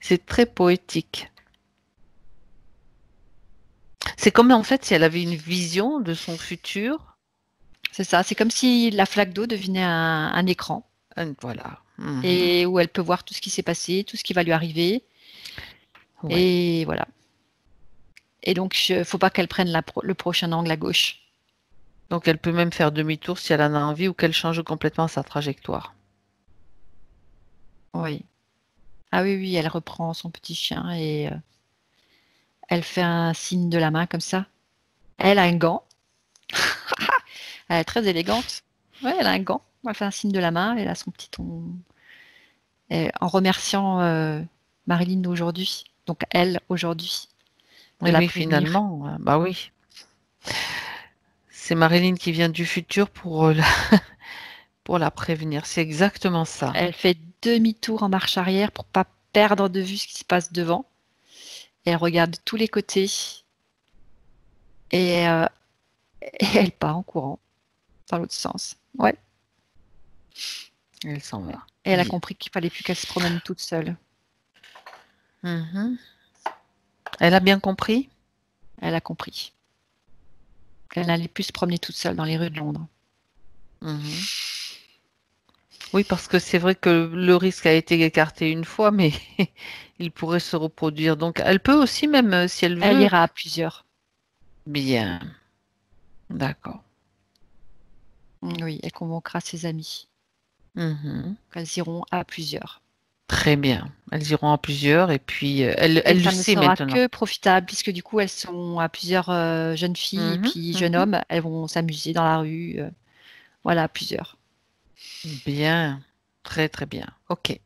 Speaker 1: C'est très poétique. C'est comme en fait si elle avait une vision de son futur.
Speaker 3: c'est ça, c'est comme si la flaque d'eau devenait un écran
Speaker 1: Voilà. Mhm.
Speaker 3: et où elle peut voir tout ce qui s'est passé, tout ce qui va lui arriver.
Speaker 1: Ouais.
Speaker 3: Et voilà. Et donc, faut pas qu'elle prenne le prochain angle à gauche.
Speaker 1: Donc elle peut même faire demi-tour si elle en a envie ou qu'elle change complètement sa trajectoire.
Speaker 3: Oui. Ah oui, oui, elle reprend son petit chien et elle fait un signe de la main comme ça. Elle a un gant. Elle est très élégante. Ouais, elle a un gant. Elle fait un signe de la main. Elle a son petit ton. Et en remerciant Marilyn d'aujourd'hui. Donc elle aujourd'hui, de
Speaker 1: Oui,
Speaker 3: la
Speaker 1: oui,
Speaker 3: prévenir.
Speaker 1: finalement, bah oui. C'est Marilyn qui vient du futur pour, pour la prévenir. C'est exactement ça.
Speaker 3: Elle fait demi-tour en marche arrière pour pas perdre de vue ce qui se passe devant. Et elle regarde de tous les côtés et, et elle part en courant dans l'autre sens. Ouais.
Speaker 1: Elle s'en
Speaker 3: Ouais.
Speaker 1: va.
Speaker 3: Et elle a
Speaker 1: Bien.
Speaker 3: compris qu'il fallait plus qu'elle se promène toute seule.
Speaker 1: Mhm. Elle a bien compris?
Speaker 3: Elle a compris qu'elle n'allait plus se promener toute seule dans les rues de Londres.
Speaker 1: Mhm. Oui, parce que c'est vrai que le risque a été écarté une fois, mais il pourrait se reproduire. Donc, elle peut aussi, même si elle
Speaker 3: Elle
Speaker 1: veut,
Speaker 3: ira à plusieurs.
Speaker 1: bien. D'accord.
Speaker 3: Oui, elle convoquera ses amis.
Speaker 1: Mhm.
Speaker 3: Elles iront à plusieurs.
Speaker 1: Très bien. Elles iront à plusieurs et puis
Speaker 3: Et
Speaker 1: elle le
Speaker 3: ça ne
Speaker 1: sait
Speaker 3: sera
Speaker 1: maintenant.
Speaker 3: que profitable puisque du coup elles sont à plusieurs jeunes filles et
Speaker 1: Mhm,
Speaker 3: puis jeunes
Speaker 1: mhm.
Speaker 3: hommes. Elles vont s'amuser dans la rue. Voilà, à plusieurs.
Speaker 1: Bien. Très, très bien. OK.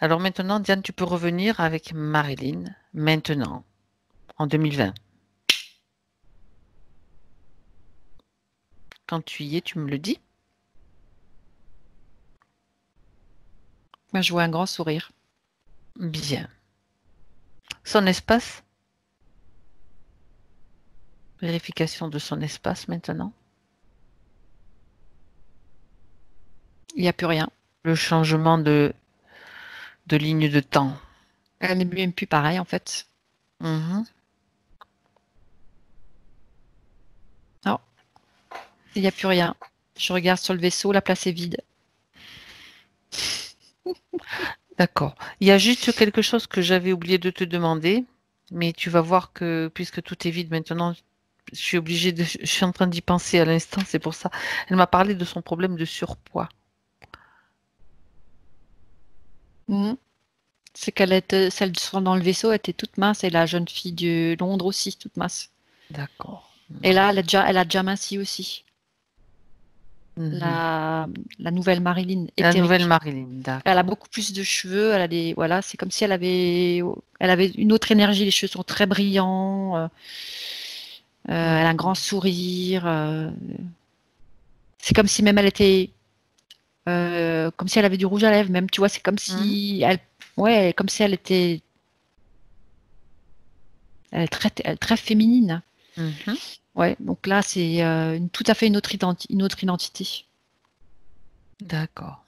Speaker 1: Alors maintenant, Diane, tu peux revenir avec Marilyn, maintenant, en 2020. Quand tu y es, tu me le dis.
Speaker 3: Moi, je vois un grand sourire.
Speaker 1: Bien. Son espace. Vérification de son espace maintenant.
Speaker 3: Il n'y a plus rien.
Speaker 1: Le changement de ligne de temps.
Speaker 3: Elle n'est même plus pareille, en fait.
Speaker 1: Mhm.
Speaker 3: Non, il n'y a plus rien. Je regarde sur le vaisseau, la place est vide.
Speaker 1: D'accord. Il y a juste quelque chose que j'avais oublié de te demander, mais tu vas voir que puisque tout est vide maintenant, je suis en train d'y penser à l'instant, c'est pour ça. Elle m'a parlé de son problème de surpoids.
Speaker 3: Mhm. C'est qu'elle était, celle dans le vaisseau était toute mince et la jeune fille de Londres aussi, toute mince.
Speaker 1: D'accord.
Speaker 3: Et là, elle a déjà minci aussi.
Speaker 1: Mhm.
Speaker 3: La nouvelle Marilyn est
Speaker 1: La nouvelle
Speaker 3: terrible.
Speaker 1: Marilyn, d'accord.
Speaker 3: Elle a beaucoup plus de cheveux. Elle a des, voilà, c'est comme si elle avait une autre énergie. Les cheveux sont très brillants. Elle a un grand sourire. C'est comme si même elle était, comme si elle avait du rouge à lèvres. Même, tu vois, c'est comme si elle, ouais, comme si elle était, elle est très féminine.
Speaker 1: Mhm.
Speaker 3: Ouais, donc là, c'est tout à fait une autre identité.
Speaker 1: D'accord.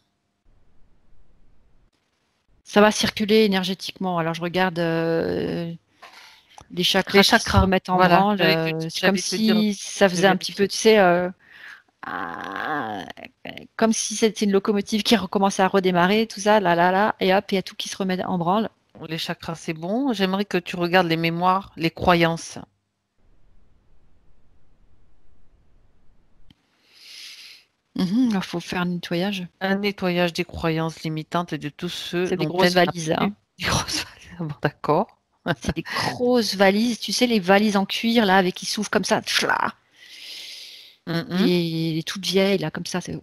Speaker 3: Ça va circuler énergétiquement. Alors, je regarde les chakras
Speaker 1: Les
Speaker 3: qui se
Speaker 1: chakras,
Speaker 3: remettent en
Speaker 1: voilà.
Speaker 3: branle. C'est comme
Speaker 1: J'allais te dire,
Speaker 3: si ça
Speaker 1: de
Speaker 3: faisait un petit peu,
Speaker 1: vérifier.
Speaker 3: tu sais, ah, comme si c'était une locomotive qui recommençait à redémarrer, tout ça, là, et hop, il y a tout qui se remet en branle.
Speaker 1: Les chakras, c'est bon. J'aimerais que tu regardes les mémoires, les croyances.
Speaker 3: Il faut faire un nettoyage.
Speaker 1: Un nettoyage des croyances limitantes et de tous ceux
Speaker 3: C'est des
Speaker 1: dont
Speaker 3: grosses
Speaker 1: elle n'a
Speaker 3: valises,
Speaker 1: plus.
Speaker 3: hein.
Speaker 1: Des grosses valises. Bon, d'accord.
Speaker 3: C'est des grosses valises, tu sais, les valises en cuir, là, avec qui s'ouvrent comme ça, tchla,
Speaker 1: Mhm.
Speaker 3: les toutes vieilles, là, comme ça, c'est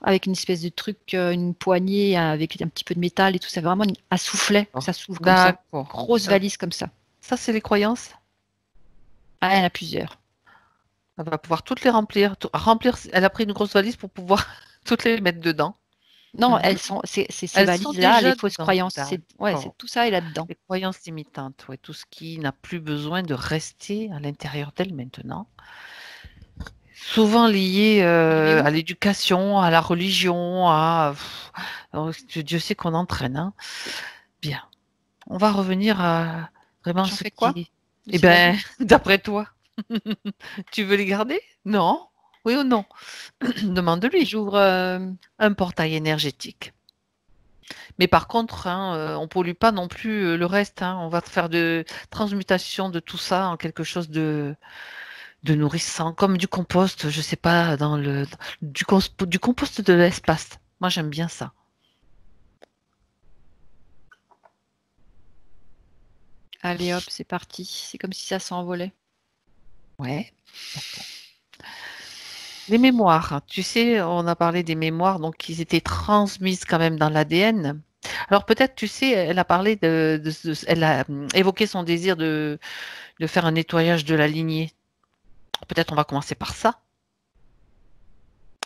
Speaker 3: avec une espèce de truc, une poignée avec un petit peu de métal et tout, c'est vraiment à soufflet que ça s'ouvre comme ça.
Speaker 1: D'accord.
Speaker 3: Grosse valise comme ça.
Speaker 1: Ça, c'est les croyances.
Speaker 3: Ah, il y en a plusieurs.
Speaker 1: Elle va pouvoir toutes les remplir. Remplir. Elle a pris une grosse valise pour pouvoir toutes les mettre dedans.
Speaker 3: Non,
Speaker 1: Mhm.
Speaker 3: c'est ces
Speaker 1: Elles sont
Speaker 3: valises-là, les
Speaker 1: déjà
Speaker 3: fausses
Speaker 1: dedans.
Speaker 3: croyances. Ouais, c'est
Speaker 1: D'accord.
Speaker 3: tout ça est là-dedans.
Speaker 1: Les croyances limitantes, ouais, tout ce qui n'a plus besoin de rester à l'intérieur d'elle maintenant. Souvent lié
Speaker 3: Il est où?
Speaker 1: à l'éducation, à la religion, Dieu sait qu'on entraîne. Hein. Bien. On va revenir à vraiment
Speaker 3: J'en
Speaker 1: ce
Speaker 3: fais
Speaker 1: qui
Speaker 3: quoi
Speaker 1: est.
Speaker 3: de
Speaker 1: Eh
Speaker 3: ces
Speaker 1: ben,
Speaker 3: valises?
Speaker 1: d'après toi, tu veux les garder? Non? Oui ou non? Demande-lui.
Speaker 3: J'ouvre.
Speaker 1: Un portail énergétique. Mais par contre, hein, on ne pollue pas non plus le reste. Hein. On va faire de transmutation de tout ça en quelque chose de nourrissant, comme du compost, je sais pas, du compost de l'espace. Moi, j'aime bien ça.
Speaker 3: Allez hop, c'est parti. C'est comme si ça s'envolait.
Speaker 1: Ouais. Les mémoires, tu sais, on a parlé des mémoires, donc ils étaient transmises quand même dans l'ADN. Alors peut-être, tu sais, elle a parlé elle a évoqué son désir de faire un nettoyage de la lignée. Peut-être on va commencer par ça,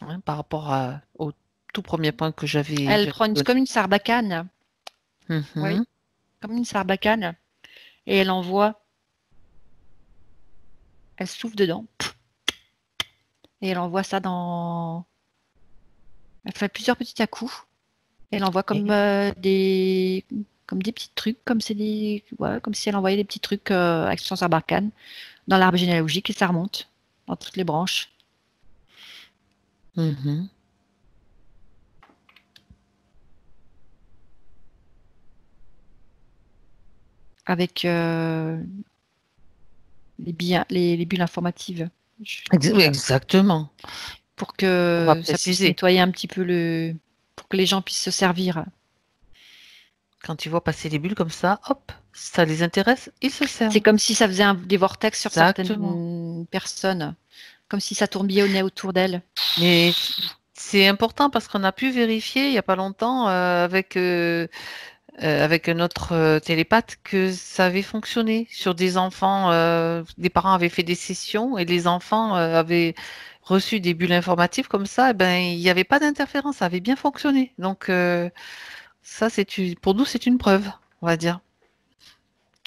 Speaker 1: hein, par rapport au tout premier point que
Speaker 3: Elle
Speaker 1: j'avais
Speaker 3: prend
Speaker 1: donné.
Speaker 3: comme une sarbacane. Oui,
Speaker 1: Mhm.
Speaker 3: comme une sarbacane. Et elle envoie. Elle souffle dedans. Et elle envoie ça dans. Elle fait plusieurs petits à coups. Elle envoie comme des petits trucs, ouais, comme si elle envoyait des petits trucs avec son sarbacane dans l'arbre généalogique et ça remonte dans toutes les branches.
Speaker 1: Mhm.
Speaker 3: Avec les bulles informatives.
Speaker 1: Oui,
Speaker 3: Voilà.
Speaker 1: exactement.
Speaker 3: Pour
Speaker 1: On va
Speaker 3: que ça puisse
Speaker 1: préciser.
Speaker 3: nettoyer un petit peu pour que les gens puissent se servir.
Speaker 1: Quand tu vois passer les bulles comme ça, hop, ça les intéresse, ils se
Speaker 3: C'est
Speaker 1: servent.
Speaker 3: comme si ça faisait des vortex sur
Speaker 1: Exactement.
Speaker 3: certaines personnes, comme si ça tourbillonnait autour d'elles.
Speaker 1: Mais c'est important parce qu'on a pu vérifier il n'y a pas longtemps avec notre télépathe que ça avait fonctionné sur des enfants. Des parents avaient fait des sessions et les enfants avaient reçu des bulles informatives comme ça, eh ben, il n'y avait pas d'interférence, ça avait bien fonctionné. Donc, ça, pour nous, c'est une preuve, on va dire.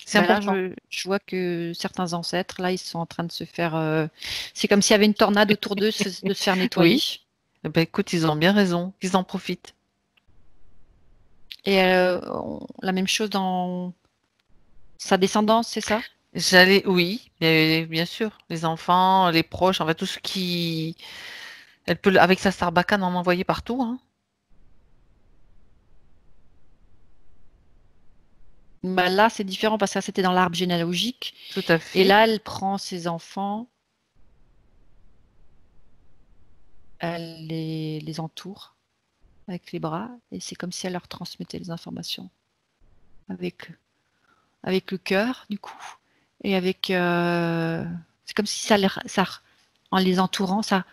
Speaker 1: C'est
Speaker 3: Ben là,
Speaker 1: important.
Speaker 3: je vois que certains ancêtres, là, ils sont en train de se faire. C'est comme s'il y avait une tornade autour d'eux, de se faire nettoyer.
Speaker 1: Oui. Eh ben, écoute, ils ont bien raison, qu'ils en profitent.
Speaker 3: Et la même chose dans sa descendance, c'est ça?
Speaker 1: Oui, bien sûr, les enfants, les proches, enfin tout ce qui, elle peut, avec sa sarbacane, en envoyer partout, hein.
Speaker 3: Ben là, c'est différent parce que ça, c'était dans l'arbre généalogique.
Speaker 1: Tout à
Speaker 3: Et
Speaker 1: fait.
Speaker 3: là, elle prend ses enfants, elle les entoure avec les bras, et c'est comme si elle leur transmettait les informations avec le cœur, du coup, et c'est comme si en les entourant, ça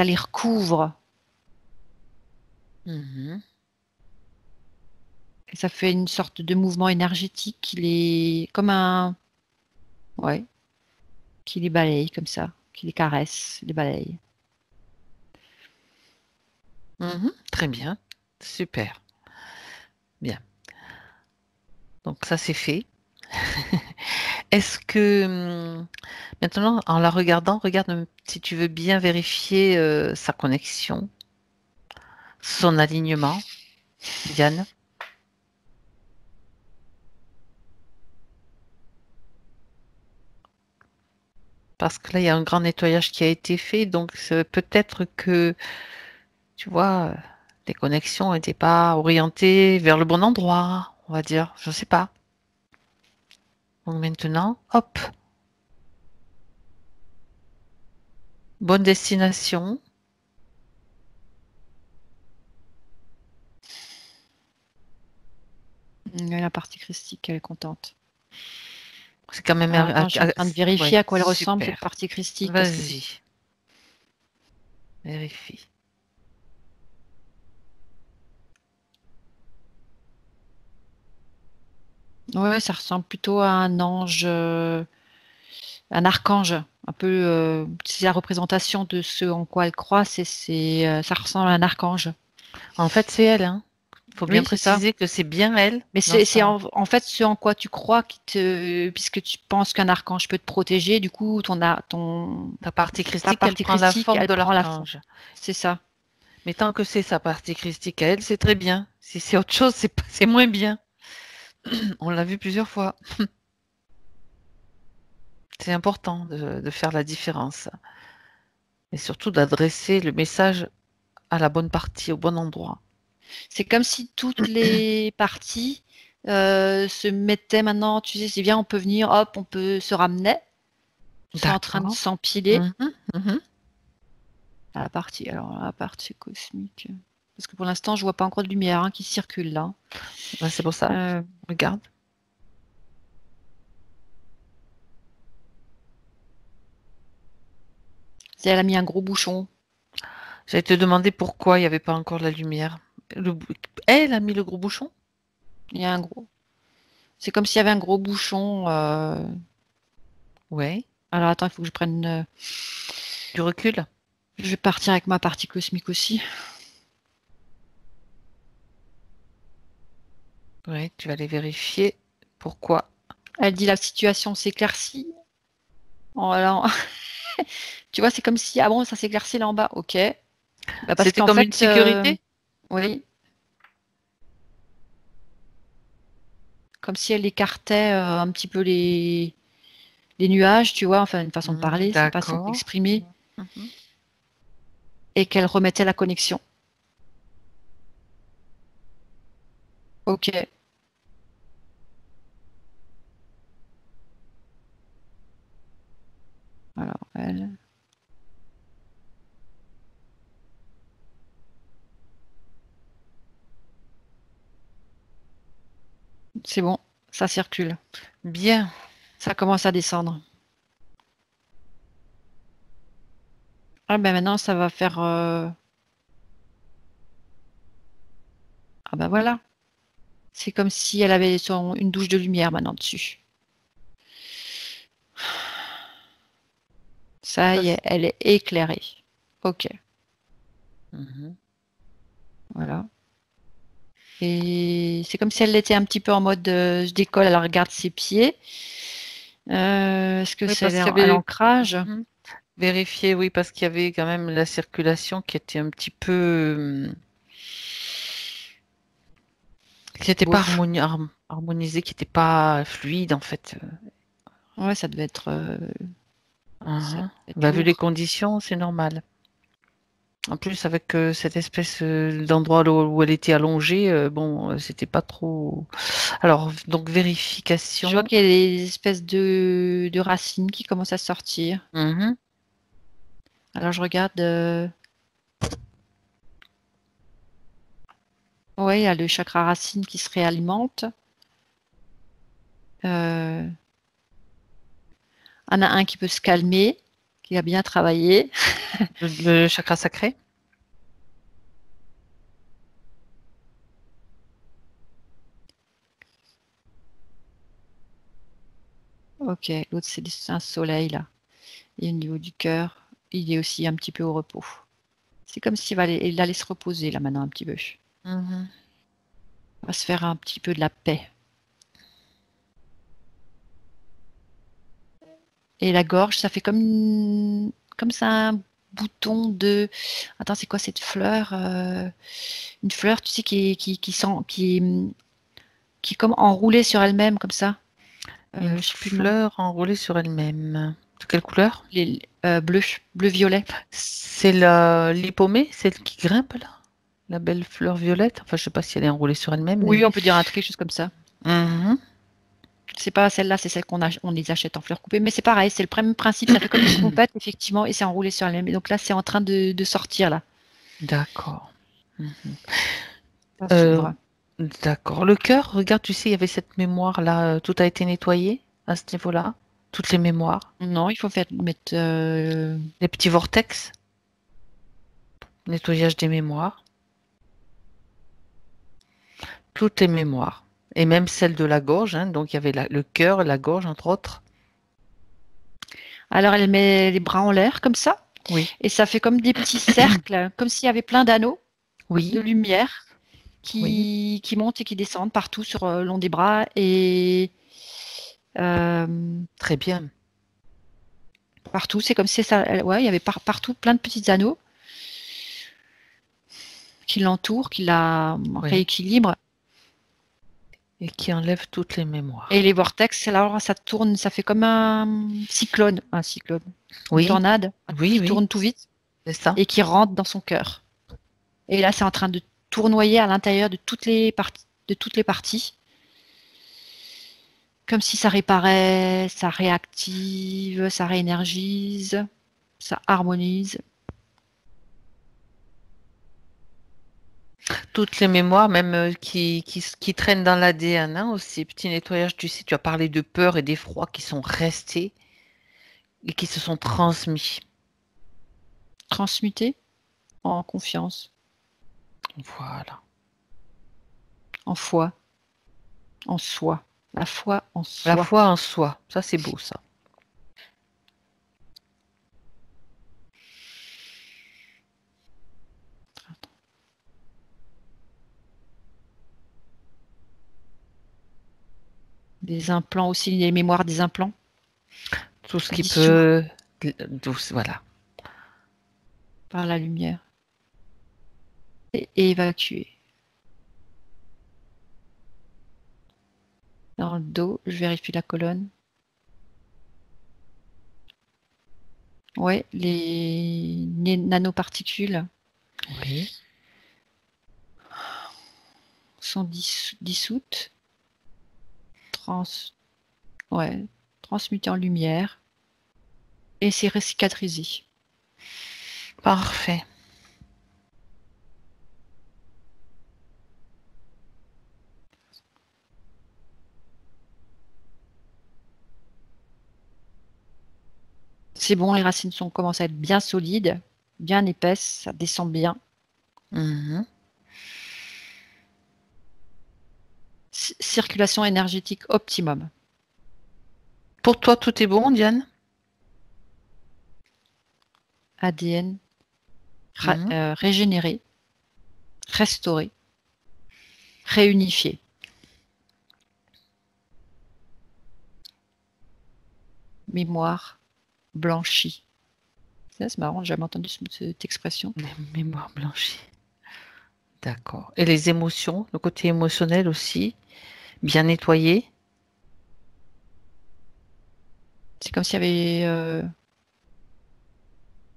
Speaker 3: les recouvre.
Speaker 1: Mhm.
Speaker 3: Et ça fait une sorte de mouvement énergétique ouais, qui les balaye comme ça, qui les caresse, les balaye.
Speaker 1: Mhm. Très bien, super, bien. Donc ça c'est fait. Est-ce que maintenant, en la regardant, regarde si tu veux bien vérifier sa connexion, son alignement, Diane. Parce que là, il y a un grand nettoyage qui a été fait, donc peut-être que, tu vois, les connexions n'étaient pas orientées vers le bon endroit, on va dire. Je ne sais pas. Donc maintenant, hop, bonne destination.
Speaker 3: La partie christique, elle est contente.
Speaker 1: C'est quand même...
Speaker 3: Alors, attends, je suis en train de vérifier
Speaker 1: ouais,
Speaker 3: à quoi elle ressemble, cette
Speaker 1: super.
Speaker 3: partie christique. Parce que
Speaker 1: Vas-y, vérifie.
Speaker 3: ouais, ça ressemble plutôt à un ange, un archange. Un peu, c'est la représentation de ce en quoi elle croit. Ça ressemble à un archange.
Speaker 1: En fait, c'est elle, hein. Il faut bien
Speaker 3: Oui, c'est ça.
Speaker 1: préciser que c'est bien elle
Speaker 3: Mais
Speaker 1: dans
Speaker 3: c'est
Speaker 1: ça.
Speaker 3: en fait ce en quoi tu crois puisque tu penses qu'un archange peut te protéger, du coup,
Speaker 1: Ta partie
Speaker 3: ta
Speaker 1: christique, elle
Speaker 3: partie
Speaker 1: prend la
Speaker 3: christique,
Speaker 1: forme
Speaker 3: elle
Speaker 1: de
Speaker 3: prend la forme.
Speaker 1: l'archange.
Speaker 3: C'est ça.
Speaker 1: Mais tant que c'est sa partie christique à elle, c'est très bien. Si c'est autre chose, c'est moins bien. On l'a vu plusieurs fois. C'est important de faire la différence. Et surtout d'adresser le message à la bonne partie, au bon endroit.
Speaker 3: C'est comme si toutes les parties se mettaient maintenant, tu sais, c'est bien, on peut venir, hop, on peut se ramener, sont en train de
Speaker 1: D'accord.
Speaker 3: s'empiler
Speaker 1: Mhm, mhm.
Speaker 3: alors la partie cosmique. Parce que pour l'instant, je vois pas encore de lumière qui circule là.
Speaker 1: Ouais, c'est pour ça.
Speaker 3: Euh,
Speaker 1: Regarde.
Speaker 3: Elle a mis un gros bouchon.
Speaker 1: J'allais te demander pourquoi il n'y avait pas encore la lumière. Elle a mis le gros bouchon?
Speaker 3: Il y a un gros. C'est comme s'il y avait un gros bouchon.
Speaker 1: Ouais.
Speaker 3: Alors attends, il faut que je prenne.
Speaker 1: Du recul?
Speaker 3: Je vais partir avec ma partie cosmique aussi.
Speaker 1: Ouais, tu vas aller vérifier pourquoi.
Speaker 3: Elle dit la situation s'éclaircit. Alors, tu vois, c'est comme si ah bon, ça s'éclaircit là en bas. Ok. Bah, parce
Speaker 1: C'était
Speaker 3: qu'en
Speaker 1: comme une
Speaker 3: fait,
Speaker 1: sécurité?
Speaker 3: oui, comme si elle écartait un petit peu les nuages, tu vois, enfin une façon de parler, c'est une façon
Speaker 1: D'accord.
Speaker 3: d'exprimer,
Speaker 1: Mhm.
Speaker 3: et qu'elle remettait la connexion. Ok. Alors, elle. C'est bon, ça circule.
Speaker 1: Bien.
Speaker 3: Ça commence à descendre. Ah ben maintenant, ça va faire. Ah ben voilà. C'est comme si elle avait une douche de lumière maintenant dessus. Ça
Speaker 1: Ça,
Speaker 3: y est, elle est éclairée. Ok,
Speaker 1: Mhm.
Speaker 3: voilà. Et c'est comme si elle était un petit peu en mode je décolle, elle regarde ses pieds. Est-ce que
Speaker 1: Oui,
Speaker 3: c'est
Speaker 1: parce qu'il y
Speaker 3: à
Speaker 1: avait...
Speaker 3: l'ancrage?
Speaker 1: Mhm. Vérifier, oui, parce qu'il y avait quand même la circulation qui était un petit peu... qui n'était pas
Speaker 3: Bof.
Speaker 1: harmonisée, qui n'était pas fluide, en fait.
Speaker 3: Ouais, ça devait être,
Speaker 1: Mhm. Bah, vu les
Speaker 3: lourd.
Speaker 1: conditions, c'est normal. En plus, avec cette espèce d'endroit où elle était allongée, bon, c'était pas trop. Alors, donc,
Speaker 3: Je vois
Speaker 1: vérification.
Speaker 3: qu'il y a des espèces de racines qui commencent à sortir.
Speaker 1: Mhm.
Speaker 3: Alors je regarde. Ouais, il y a le chakra racine qui se réalimente. Euh, Il y en a un qui peut se calmer, qui a bien travaillé.
Speaker 1: Le chakra sacré.
Speaker 3: Ok, l'autre c'est un soleil là. Et au niveau du cœur, il est aussi un petit peu au repos. C'est comme s'il il allait se reposer là maintenant un petit peu.
Speaker 1: Mhm.
Speaker 3: On va se faire un petit peu de la paix. Et la gorge, ça fait comme ça un bouton de. Attends, c'est quoi cette fleur? Une fleur, tu sais, qui est comme enroulée sur elle-même comme ça.
Speaker 1: Une
Speaker 3: Je sais plus le nom.
Speaker 1: fleur enroulée sur elle-même. De quelle couleur?
Speaker 3: Bleu, bleu-violet.
Speaker 1: C'est la l'hypomée, celle qui grimpe là? La belle fleur violette. Enfin, je sais pas si elle est enroulée sur elle-même, mais.
Speaker 3: Oui, on peut dire quelque chose comme ça.
Speaker 1: Mhm.
Speaker 3: C'est pas celle-là, c'est celle on les achète en fleurs coupées, mais c'est pareil, c'est le même principe, ça fait comme une pompette, effectivement, et c'est enroulé sur elle-même. Et donc là, c'est en train de sortir, là.
Speaker 1: D'accord. Mhm.
Speaker 3: Ça
Speaker 1: Euh,
Speaker 3: s'ouvre.
Speaker 1: d'accord. Le cœur, regarde, tu sais, il y avait cette mémoire-là, tout a été nettoyé à ce niveau-là. Toutes les mémoires.
Speaker 3: Non, il faut mettre.
Speaker 1: Les petits vortex, nettoyage des mémoires. Toutes les mémoires. Et même celle de la gorge, hein. Donc il y avait le cœur, la gorge, entre autres.
Speaker 3: Alors, elle met les bras en l'air, comme ça,
Speaker 1: Oui.
Speaker 3: et ça fait comme des petits cercles, comme s'il y avait plein d'anneaux de
Speaker 1: Oui.
Speaker 3: lumière
Speaker 1: Oui.
Speaker 3: qui montent et qui descendent partout sur le long des bras. Et
Speaker 1: Très bien.
Speaker 3: partout, c'est comme si ça. Ouais, il y avait partout plein de petits anneaux qui l'entourent, qui la
Speaker 1: Oui.
Speaker 3: rééquilibrent.
Speaker 1: Et qui enlève toutes les mémoires.
Speaker 3: Et les vortex, alors ça tourne, ça fait comme un cyclone, une
Speaker 1: Oui.
Speaker 3: tornade
Speaker 1: Oui,
Speaker 3: qui
Speaker 1: oui.
Speaker 3: tourne tout vite
Speaker 1: C'est ça.
Speaker 3: et qui rentre dans son cœur. Et là, c'est en train de tournoyer à l'intérieur de toutes les parties, comme si ça réparait, ça réactive, ça réénergise, ça harmonise.
Speaker 1: Toutes les mémoires, même qui traînent dans l'ADN, hein, aussi. Petit nettoyage, tu sais, tu as parlé de peur et d'effroi qui sont restés et qui se sont transmis.
Speaker 3: Transmuter en confiance,
Speaker 1: Voilà.
Speaker 3: en foi, en soi. La foi en
Speaker 1: La
Speaker 3: soi.
Speaker 1: foi en soi, ça c'est beau, ça.
Speaker 3: Des implants aussi, les mémoires des implants
Speaker 1: Tout ce qui
Speaker 3: dissous
Speaker 1: peut... Voilà.
Speaker 3: par la lumière et évacuer. Dans le dos, je vérifie la colonne. Ouais, les nanoparticules
Speaker 1: Oui.
Speaker 3: sont dissoutes, ouais, transmutées en lumière et c'est cicatrisé.
Speaker 1: Parfait.
Speaker 3: C'est bon, les racines commencent à être bien solides, bien épaisses, ça descend bien.
Speaker 1: Mhm.
Speaker 3: Circulation énergétique optimum.
Speaker 1: Pour toi, tout est bon, Diane?
Speaker 3: ADN régénérer, restaurer, réunifier. Mémoire blanchie. Ça, c'est marrant, j'ai jamais entendu cette expression.
Speaker 1: Mémoire blanchie. D'accord. Et les émotions, le côté émotionnel aussi, bien nettoyé.
Speaker 3: C'est comme s'il y avait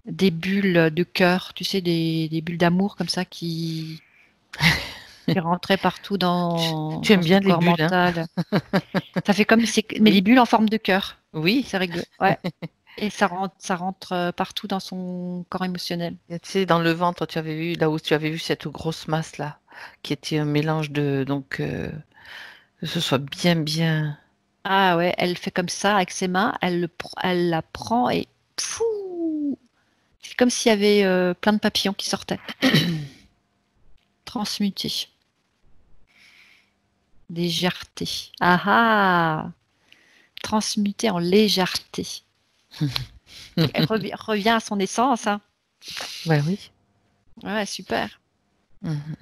Speaker 3: des bulles de cœur, tu sais, des bulles d'amour comme ça qui rentraient partout dans
Speaker 1: Tu aimes bien
Speaker 3: son
Speaker 1: les
Speaker 3: corps
Speaker 1: bulles, hein?
Speaker 3: mental. Ça fait comme mais
Speaker 1: Oui.
Speaker 3: des bulles en forme de cœur.
Speaker 1: Oui.
Speaker 3: C'est rigolo. Ouais. Et ça rentre partout dans son corps émotionnel.
Speaker 1: Et tu sais, dans le ventre, tu avais vu, là où tu avais vu cette grosse masse là, qui était un mélange de, donc, que ce soit bien.
Speaker 3: Ah ouais, elle fait comme ça avec ses mains, elle la prend et fou, c'est comme s'il y avait plein de papillons qui sortaient. Transmuté. Légèreté. Ah ah, transmuté en légèreté. Elle revient à son essence. Hein.
Speaker 1: Ouais, oui.
Speaker 3: Ouais, super.
Speaker 1: Mhm.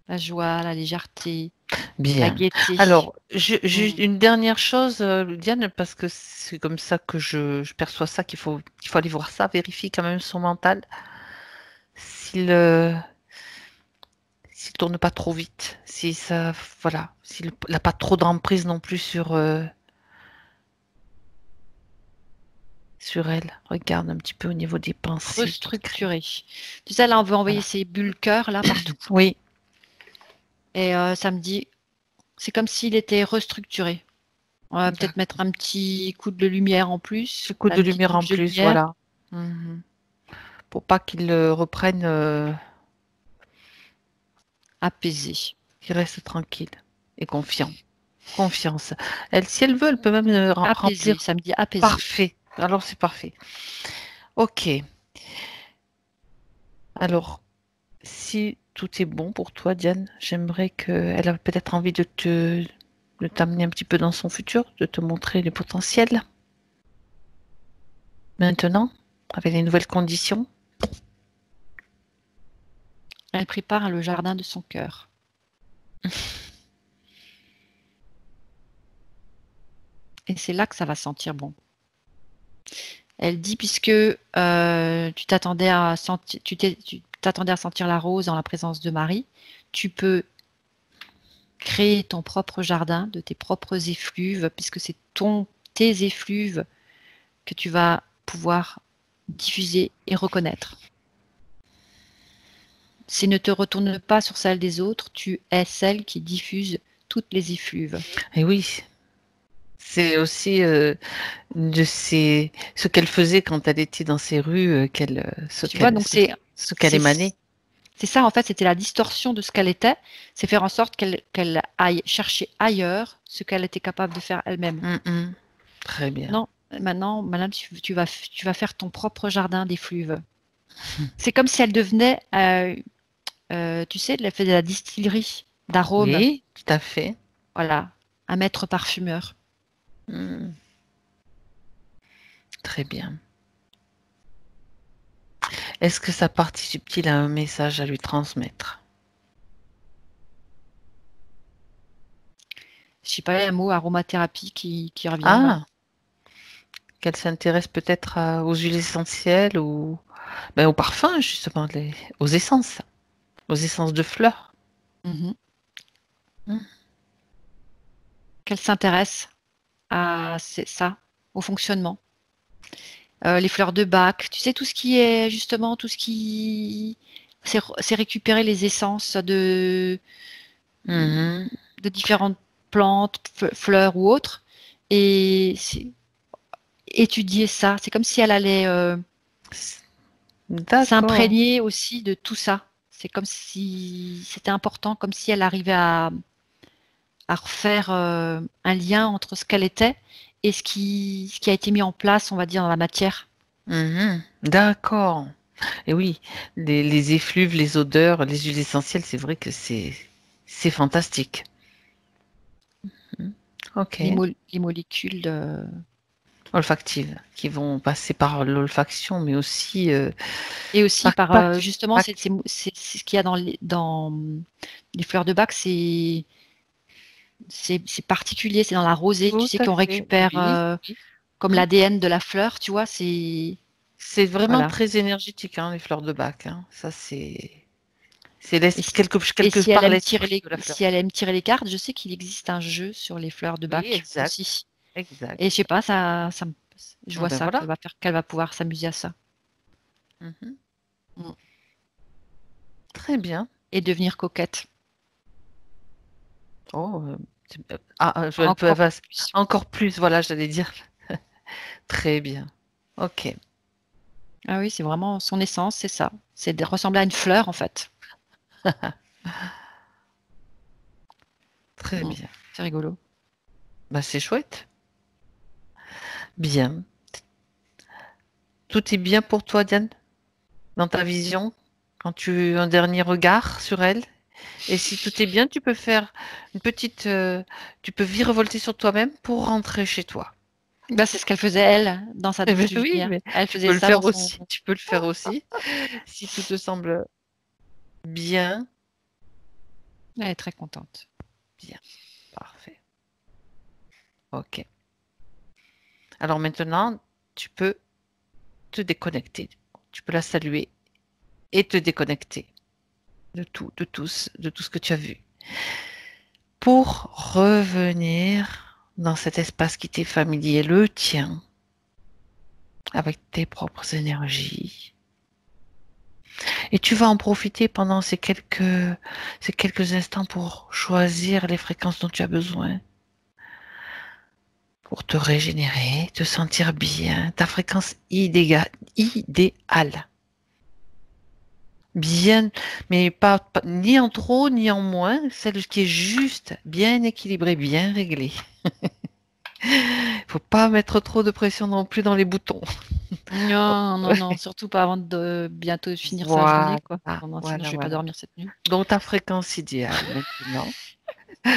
Speaker 3: La joie, la légèreté, la
Speaker 1: Bien.
Speaker 3: gaieté.
Speaker 1: Alors, juste une dernière chose, Diane, parce que c'est comme ça que je perçois ça, qu'il faut aller voir ça, vérifier quand même son mental, s'il s'il tourne pas trop vite, si ça, voilà, s'il n'a pas trop d'emprise non plus sur elle. Regarde un petit peu au niveau des pensées.
Speaker 3: Restructuré. Tu sais, là, on veut envoyer
Speaker 1: Voilà.
Speaker 3: ces bulles cœur là partout.
Speaker 1: Oui.
Speaker 3: Et ça me dit, c'est comme s'il était restructuré. On va peut-être mettre un petit coup de lumière en plus.
Speaker 1: Ce coup
Speaker 3: La
Speaker 1: de
Speaker 3: petite
Speaker 1: lumière en
Speaker 3: touche de
Speaker 1: plus,
Speaker 3: lumière.
Speaker 1: voilà. Mhm. Pour pas qu'il reprenne,
Speaker 3: Apaisé.
Speaker 1: qu'il reste tranquille et confiant. Confiance. Elle, si elle veut, elle peut même
Speaker 3: Apaisé,
Speaker 1: remplir.
Speaker 3: ça me dit apaisé.
Speaker 1: Parfait. Alors, c'est parfait. Ok. Alors, si tout est bon pour toi, Diane, j'aimerais qu'elle a peut-être envie de t'amener un petit peu dans son futur, de te montrer les potentiels. Maintenant, avec les nouvelles conditions.
Speaker 3: Elle prépare le jardin de son cœur. Et c'est là que ça va sentir bon. Elle dit, puisque tu t'attendais à sentir la rose en la présence de Marie, tu peux créer ton propre jardin de tes propres effluves, puisque c'est tes effluves que tu vas pouvoir diffuser et reconnaître. Si ne te retourne pas sur celle des autres, tu es celle qui diffuse toutes les effluves.
Speaker 1: Et oui, c'est aussi ce qu'elle faisait quand elle était dans ces rues,
Speaker 3: Tu vois, donc
Speaker 1: ce qu'elle émanait.
Speaker 3: C'est ça, en fait, c'était la distorsion de ce qu'elle était, c'est faire en sorte qu'elle aille chercher ailleurs ce qu'elle était capable de faire elle-même.
Speaker 1: Très bien.
Speaker 3: Non, maintenant tu vas faire ton propre jardin d'effluves. C'est comme si elle devenait, tu sais, elle fait de la distillerie d'arômes.
Speaker 1: Oui, tout à fait.
Speaker 3: Voilà, un maître parfumeur.
Speaker 1: Très bien. Est-ce que sa partie subtile a un message à lui transmettre?
Speaker 3: Je sais pas, il y a un mot aromathérapie qui revient.
Speaker 1: Ah, qu'elle s'intéresse peut-être aux huiles essentielles ou aux parfums, justement, aux essences de fleurs.
Speaker 3: Mhm. Qu'elle s'intéresse à ça, au fonctionnement. Les fleurs de bac, tu sais, tout ce qui est justement, tout ce qui. C'est récupérer les essences de différentes plantes, fleurs ou autres, et étudier ça. C'est comme si elle allait s'imprégner aussi de tout ça. C'est comme si c'était important, comme si elle arrivait à refaire un lien entre ce qu'elle était et ce qui a été mis en place, on va dire, dans la matière.
Speaker 1: D'accord. Et oui, les effluves, les odeurs, les huiles essentielles, c'est vrai que c'est fantastique. Ok.
Speaker 3: Les molécules
Speaker 1: olfactives qui vont passer par l'olfaction, mais aussi
Speaker 3: Et aussi
Speaker 1: par
Speaker 3: justement,
Speaker 1: par-
Speaker 3: c'est ce qu'il y a dans les fleurs de bac, c'est particulier, c'est dans la rosée, tu
Speaker 1: tout
Speaker 3: sais,
Speaker 1: à
Speaker 3: qu'on
Speaker 1: fait.
Speaker 3: récupère
Speaker 1: Oui, oui.
Speaker 3: comme
Speaker 1: Mhm.
Speaker 3: l'ADN de la fleur, tu vois, c'est
Speaker 1: C'est vraiment
Speaker 3: voilà.
Speaker 1: très énergétique, hein, les fleurs de bac. Hein. Ça, c'est
Speaker 3: Et si,
Speaker 1: quelque
Speaker 3: si elle
Speaker 1: part
Speaker 3: aime tirer
Speaker 1: l'esprit de la fleur.
Speaker 3: si elle aime tirer les cartes, je sais qu'il existe un jeu sur les fleurs de
Speaker 1: Oui,
Speaker 3: bac
Speaker 1: exact,
Speaker 3: aussi. Et je
Speaker 1: exact.
Speaker 3: sais pas, je
Speaker 1: Ah
Speaker 3: vois
Speaker 1: ben
Speaker 3: ça
Speaker 1: voilà.
Speaker 3: qu'elle va pouvoir s'amuser à ça.
Speaker 1: Mhm.
Speaker 3: Mm.
Speaker 1: Très bien.
Speaker 3: Et devenir coquette.
Speaker 1: Oh, elle peut
Speaker 3: Encore
Speaker 1: avoir
Speaker 3: plus.
Speaker 1: encore plus, voilà, j'allais dire. Très bien. Ok,
Speaker 3: Ah oui, c'est vraiment son essence, c'est ça. C'est de ressembler à une fleur en fait.
Speaker 1: très
Speaker 3: Mm.
Speaker 1: bien.
Speaker 3: C'est rigolo.
Speaker 1: Bah, c'est chouette. Bien. Tout est bien pour toi, Diane, dans ta vision, quand tu as un dernier regard sur elle. Et si tout est bien, tu peux faire une petite, tu peux virevolter sur toi-même pour rentrer chez toi.
Speaker 3: Bah, c'est ce qu'elle faisait elle dans sa
Speaker 1: Eh
Speaker 3: douce
Speaker 1: ben oui,
Speaker 3: lumière.
Speaker 1: mais
Speaker 3: Elle
Speaker 1: tu
Speaker 3: faisait
Speaker 1: peux le
Speaker 3: ça dans
Speaker 1: faire
Speaker 3: son.
Speaker 1: aussi. Tu peux le faire aussi. Si tout te semble bien,
Speaker 3: Elle est très contente.
Speaker 1: bien, parfait. Ok. Alors maintenant, tu peux te déconnecter. Tu peux la saluer et te déconnecter de tout, de tout ce que tu as vu. Pour revenir dans cet espace qui t'est familier, le tien, avec tes propres énergies. Et tu vas en profiter pendant ces quelques instants pour choisir les fréquences dont tu as besoin, pour te régénérer, te sentir bien, ta fréquence idéale. Bien, mais ni en trop ni en moins, celle qui est juste, bien équilibrée, bien réglée. Faut pas mettre trop de pression non plus dans les boutons.
Speaker 3: Non, non, non, surtout pas avant de bientôt finir sa journée,
Speaker 1: Voilà,
Speaker 3: quoi. Non, non, sinon
Speaker 1: voilà,
Speaker 3: je vais pas
Speaker 1: voilà.
Speaker 3: dormir cette nuit.
Speaker 1: Donc ta fréquence idéale maintenant.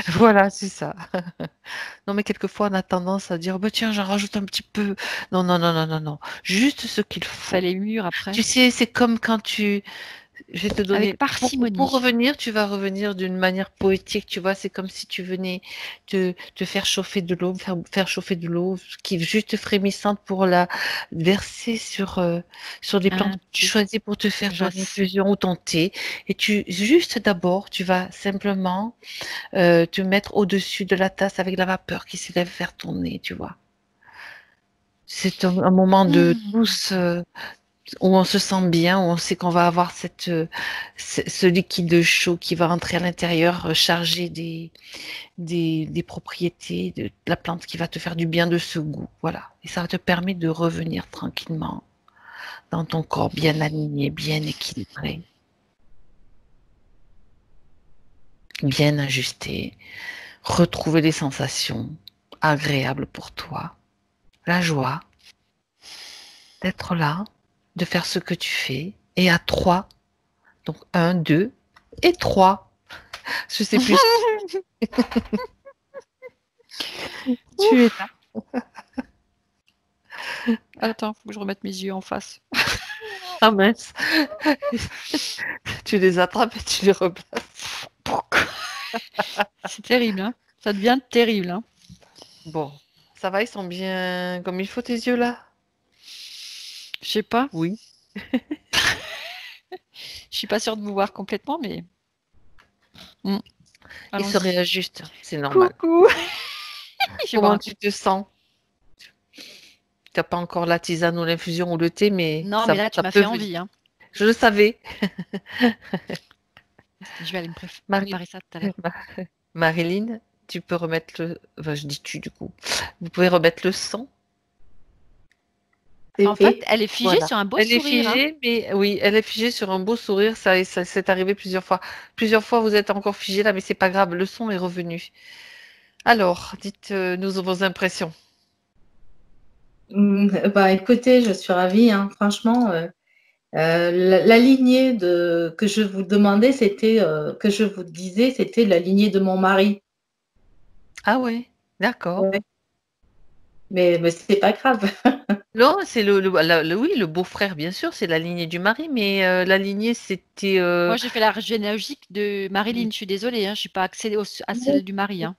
Speaker 1: Voilà, c'est ça. Non, mais quelquefois on a tendance à dire, bah, tiens, j'en rajoute un petit peu. Non, non, non, non, non, non. Juste ce qu'il
Speaker 3: Ça
Speaker 1: faut.
Speaker 3: les murs après.
Speaker 1: Tu sais, c'est comme quand tu, je vais te
Speaker 3: Avec
Speaker 1: donner, pour
Speaker 3: parcimonie.
Speaker 1: revenir, tu vas revenir d'une manière poétique, tu vois, c'est comme si tu venais te faire chauffer de l'eau, faire chauffer de l'eau qui est juste frémissante pour la verser sur les plantes
Speaker 3: Un
Speaker 1: que tu
Speaker 3: thé
Speaker 1: choisis pour te faire ton
Speaker 3: jasmin.
Speaker 1: infusion ou ton thé. Et juste d'abord, tu vas simplement te mettre au-dessus de la tasse avec la vapeur qui s'élève vers ton nez, tu vois. C'est un moment de douce, où on se sent bien, où on sait qu'on va avoir ce liquide chaud qui va rentrer à l'intérieur, chargé des propriétés de la plante qui va te faire du bien de ce goût. Voilà. Et ça te permet de revenir tranquillement dans ton corps bien aligné, bien équilibré, bien ajusté. Retrouver les sensations agréables pour toi, la joie d'être là, de faire ce que tu fais. Et à trois, donc un, deux et trois. Je sais plus. Tu es
Speaker 3: Ouf! Attends, faut que je remette mes yeux en face.
Speaker 1: ah mince. Tu les attrapes et tu les replaces.
Speaker 3: C'est terrible, hein. Ça devient terrible, hein.
Speaker 1: Bon, ça va, ils sont bien comme il faut tes yeux là?
Speaker 3: Je sais pas.
Speaker 1: Oui.
Speaker 3: Je suis pas sûre de vous voir complètement, mais mm.
Speaker 1: Ils se
Speaker 3: Allons-y.
Speaker 1: réajustent, c'est normal.
Speaker 3: Coucou! Je vais boire
Speaker 1: Comment
Speaker 3: un coup.
Speaker 1: tu te sens? Tu n'as pas encore la tisane ou l'infusion ou le thé, mais
Speaker 3: Non, mais là, tu
Speaker 1: ça
Speaker 3: m'as
Speaker 1: peut
Speaker 3: fait
Speaker 1: venir.
Speaker 3: envie, hein.
Speaker 1: Je le savais.
Speaker 3: Je vais aller
Speaker 1: Marie-
Speaker 3: préparer ça tout à l'heure.
Speaker 1: Marilyn, tu peux remettre le. Enfin, je dis tu du coup. Vous pouvez remettre le son.
Speaker 2: C'est
Speaker 3: En fait,
Speaker 2: fait.
Speaker 3: elle est figée
Speaker 1: Voilà.
Speaker 3: sur un beau
Speaker 1: Elle est
Speaker 3: sourire, hein.
Speaker 1: figée, mais oui, elle est figée sur un beau sourire. Ça s'est arrivé plusieurs fois. Plusieurs fois, vous êtes encore figée là, mais c'est pas grave. Le son est revenu. Alors, dites-nous vos impressions.
Speaker 2: Bah, écoutez, je suis ravie, hein. Franchement, la lignée que je vous demandais, que je vous disais, c'était la lignée de mon mari.
Speaker 1: Ah ouais, d'accord.
Speaker 2: Ouais. Mais c'est pas grave.
Speaker 1: Non, c'est oui, le beau-frère, bien sûr, c'est la lignée du mari, mais la lignée, c'était...
Speaker 3: Moi, j'ai fait la généalogique de Marilyn. Je suis désolée, hein, je suis pas accédée à celle du mari. Hein.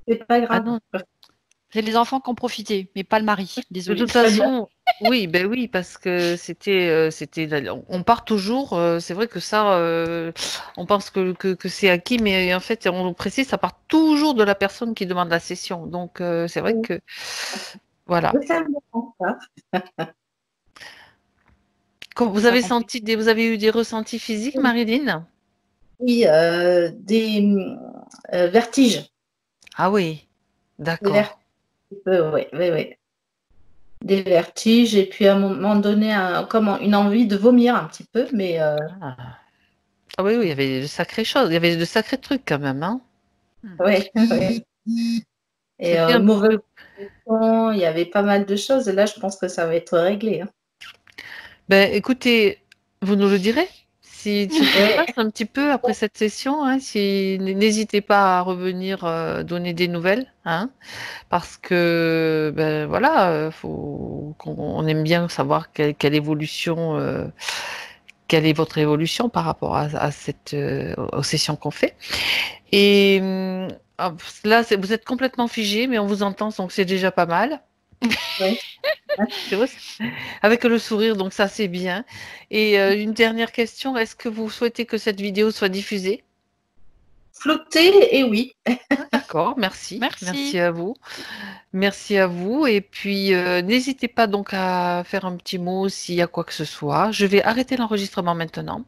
Speaker 2: C'est pas
Speaker 1: Ah
Speaker 2: grave.
Speaker 1: non,
Speaker 3: C'est les enfants qui ont profité, mais pas le mari.
Speaker 1: de
Speaker 3: Désolée.
Speaker 1: toute façon, oui, ben oui, parce que on part toujours. C'est vrai que ça, on pense que c'est acquis, mais en fait, on précise, ça part toujours de la personne qui demande la session. Donc, c'est vrai que, voilà.
Speaker 2: Ça me dérange pas.
Speaker 1: Quand vous
Speaker 3: C'est pas
Speaker 1: avez
Speaker 3: compliqué.
Speaker 1: vous avez eu des ressentis physiques, Marilyn?
Speaker 2: Oui, des vertiges.
Speaker 1: Ah oui,
Speaker 2: Des vertiges,
Speaker 1: d'accord.
Speaker 2: oui, oui, oui. Des vertiges et puis à un moment donné, comme une envie de vomir un petit peu, mais
Speaker 1: Ah. Ah oui, oui, il y avait de sacrées choses, il y avait de sacrés trucs quand même, hein.
Speaker 2: ouais, ouais. Et
Speaker 1: C'était un
Speaker 2: mauvaise
Speaker 1: peu.
Speaker 2: position, il y avait pas mal de choses. Et là, je pense que ça va être réglé. Hein.
Speaker 1: Ben, écoutez, vous nous le direz. Si ce qui se
Speaker 2: Ouais,
Speaker 1: passe un petit peu après cette session, hein, n'hésitez pas à revenir donner des nouvelles, hein, parce que ben voilà, on aime bien savoir quelle évolution, quelle est votre évolution par rapport à cette aux sessions qu'on fait. Et là, vous êtes complètement figé, mais on vous entend, donc c'est déjà pas mal.
Speaker 2: ouais.
Speaker 1: C'est vrai, avec le sourire, donc ça c'est bien. Et une dernière question, est-ce que vous souhaitez que cette vidéo soit diffusée?
Speaker 2: Flotter, et oui.
Speaker 1: Ah, d'accord, merci.
Speaker 3: Merci.
Speaker 1: Merci à vous. Merci à vous. Et puis, n'hésitez pas donc à faire un petit mot s'il y a quoi que ce soit. Je vais arrêter l'enregistrement maintenant.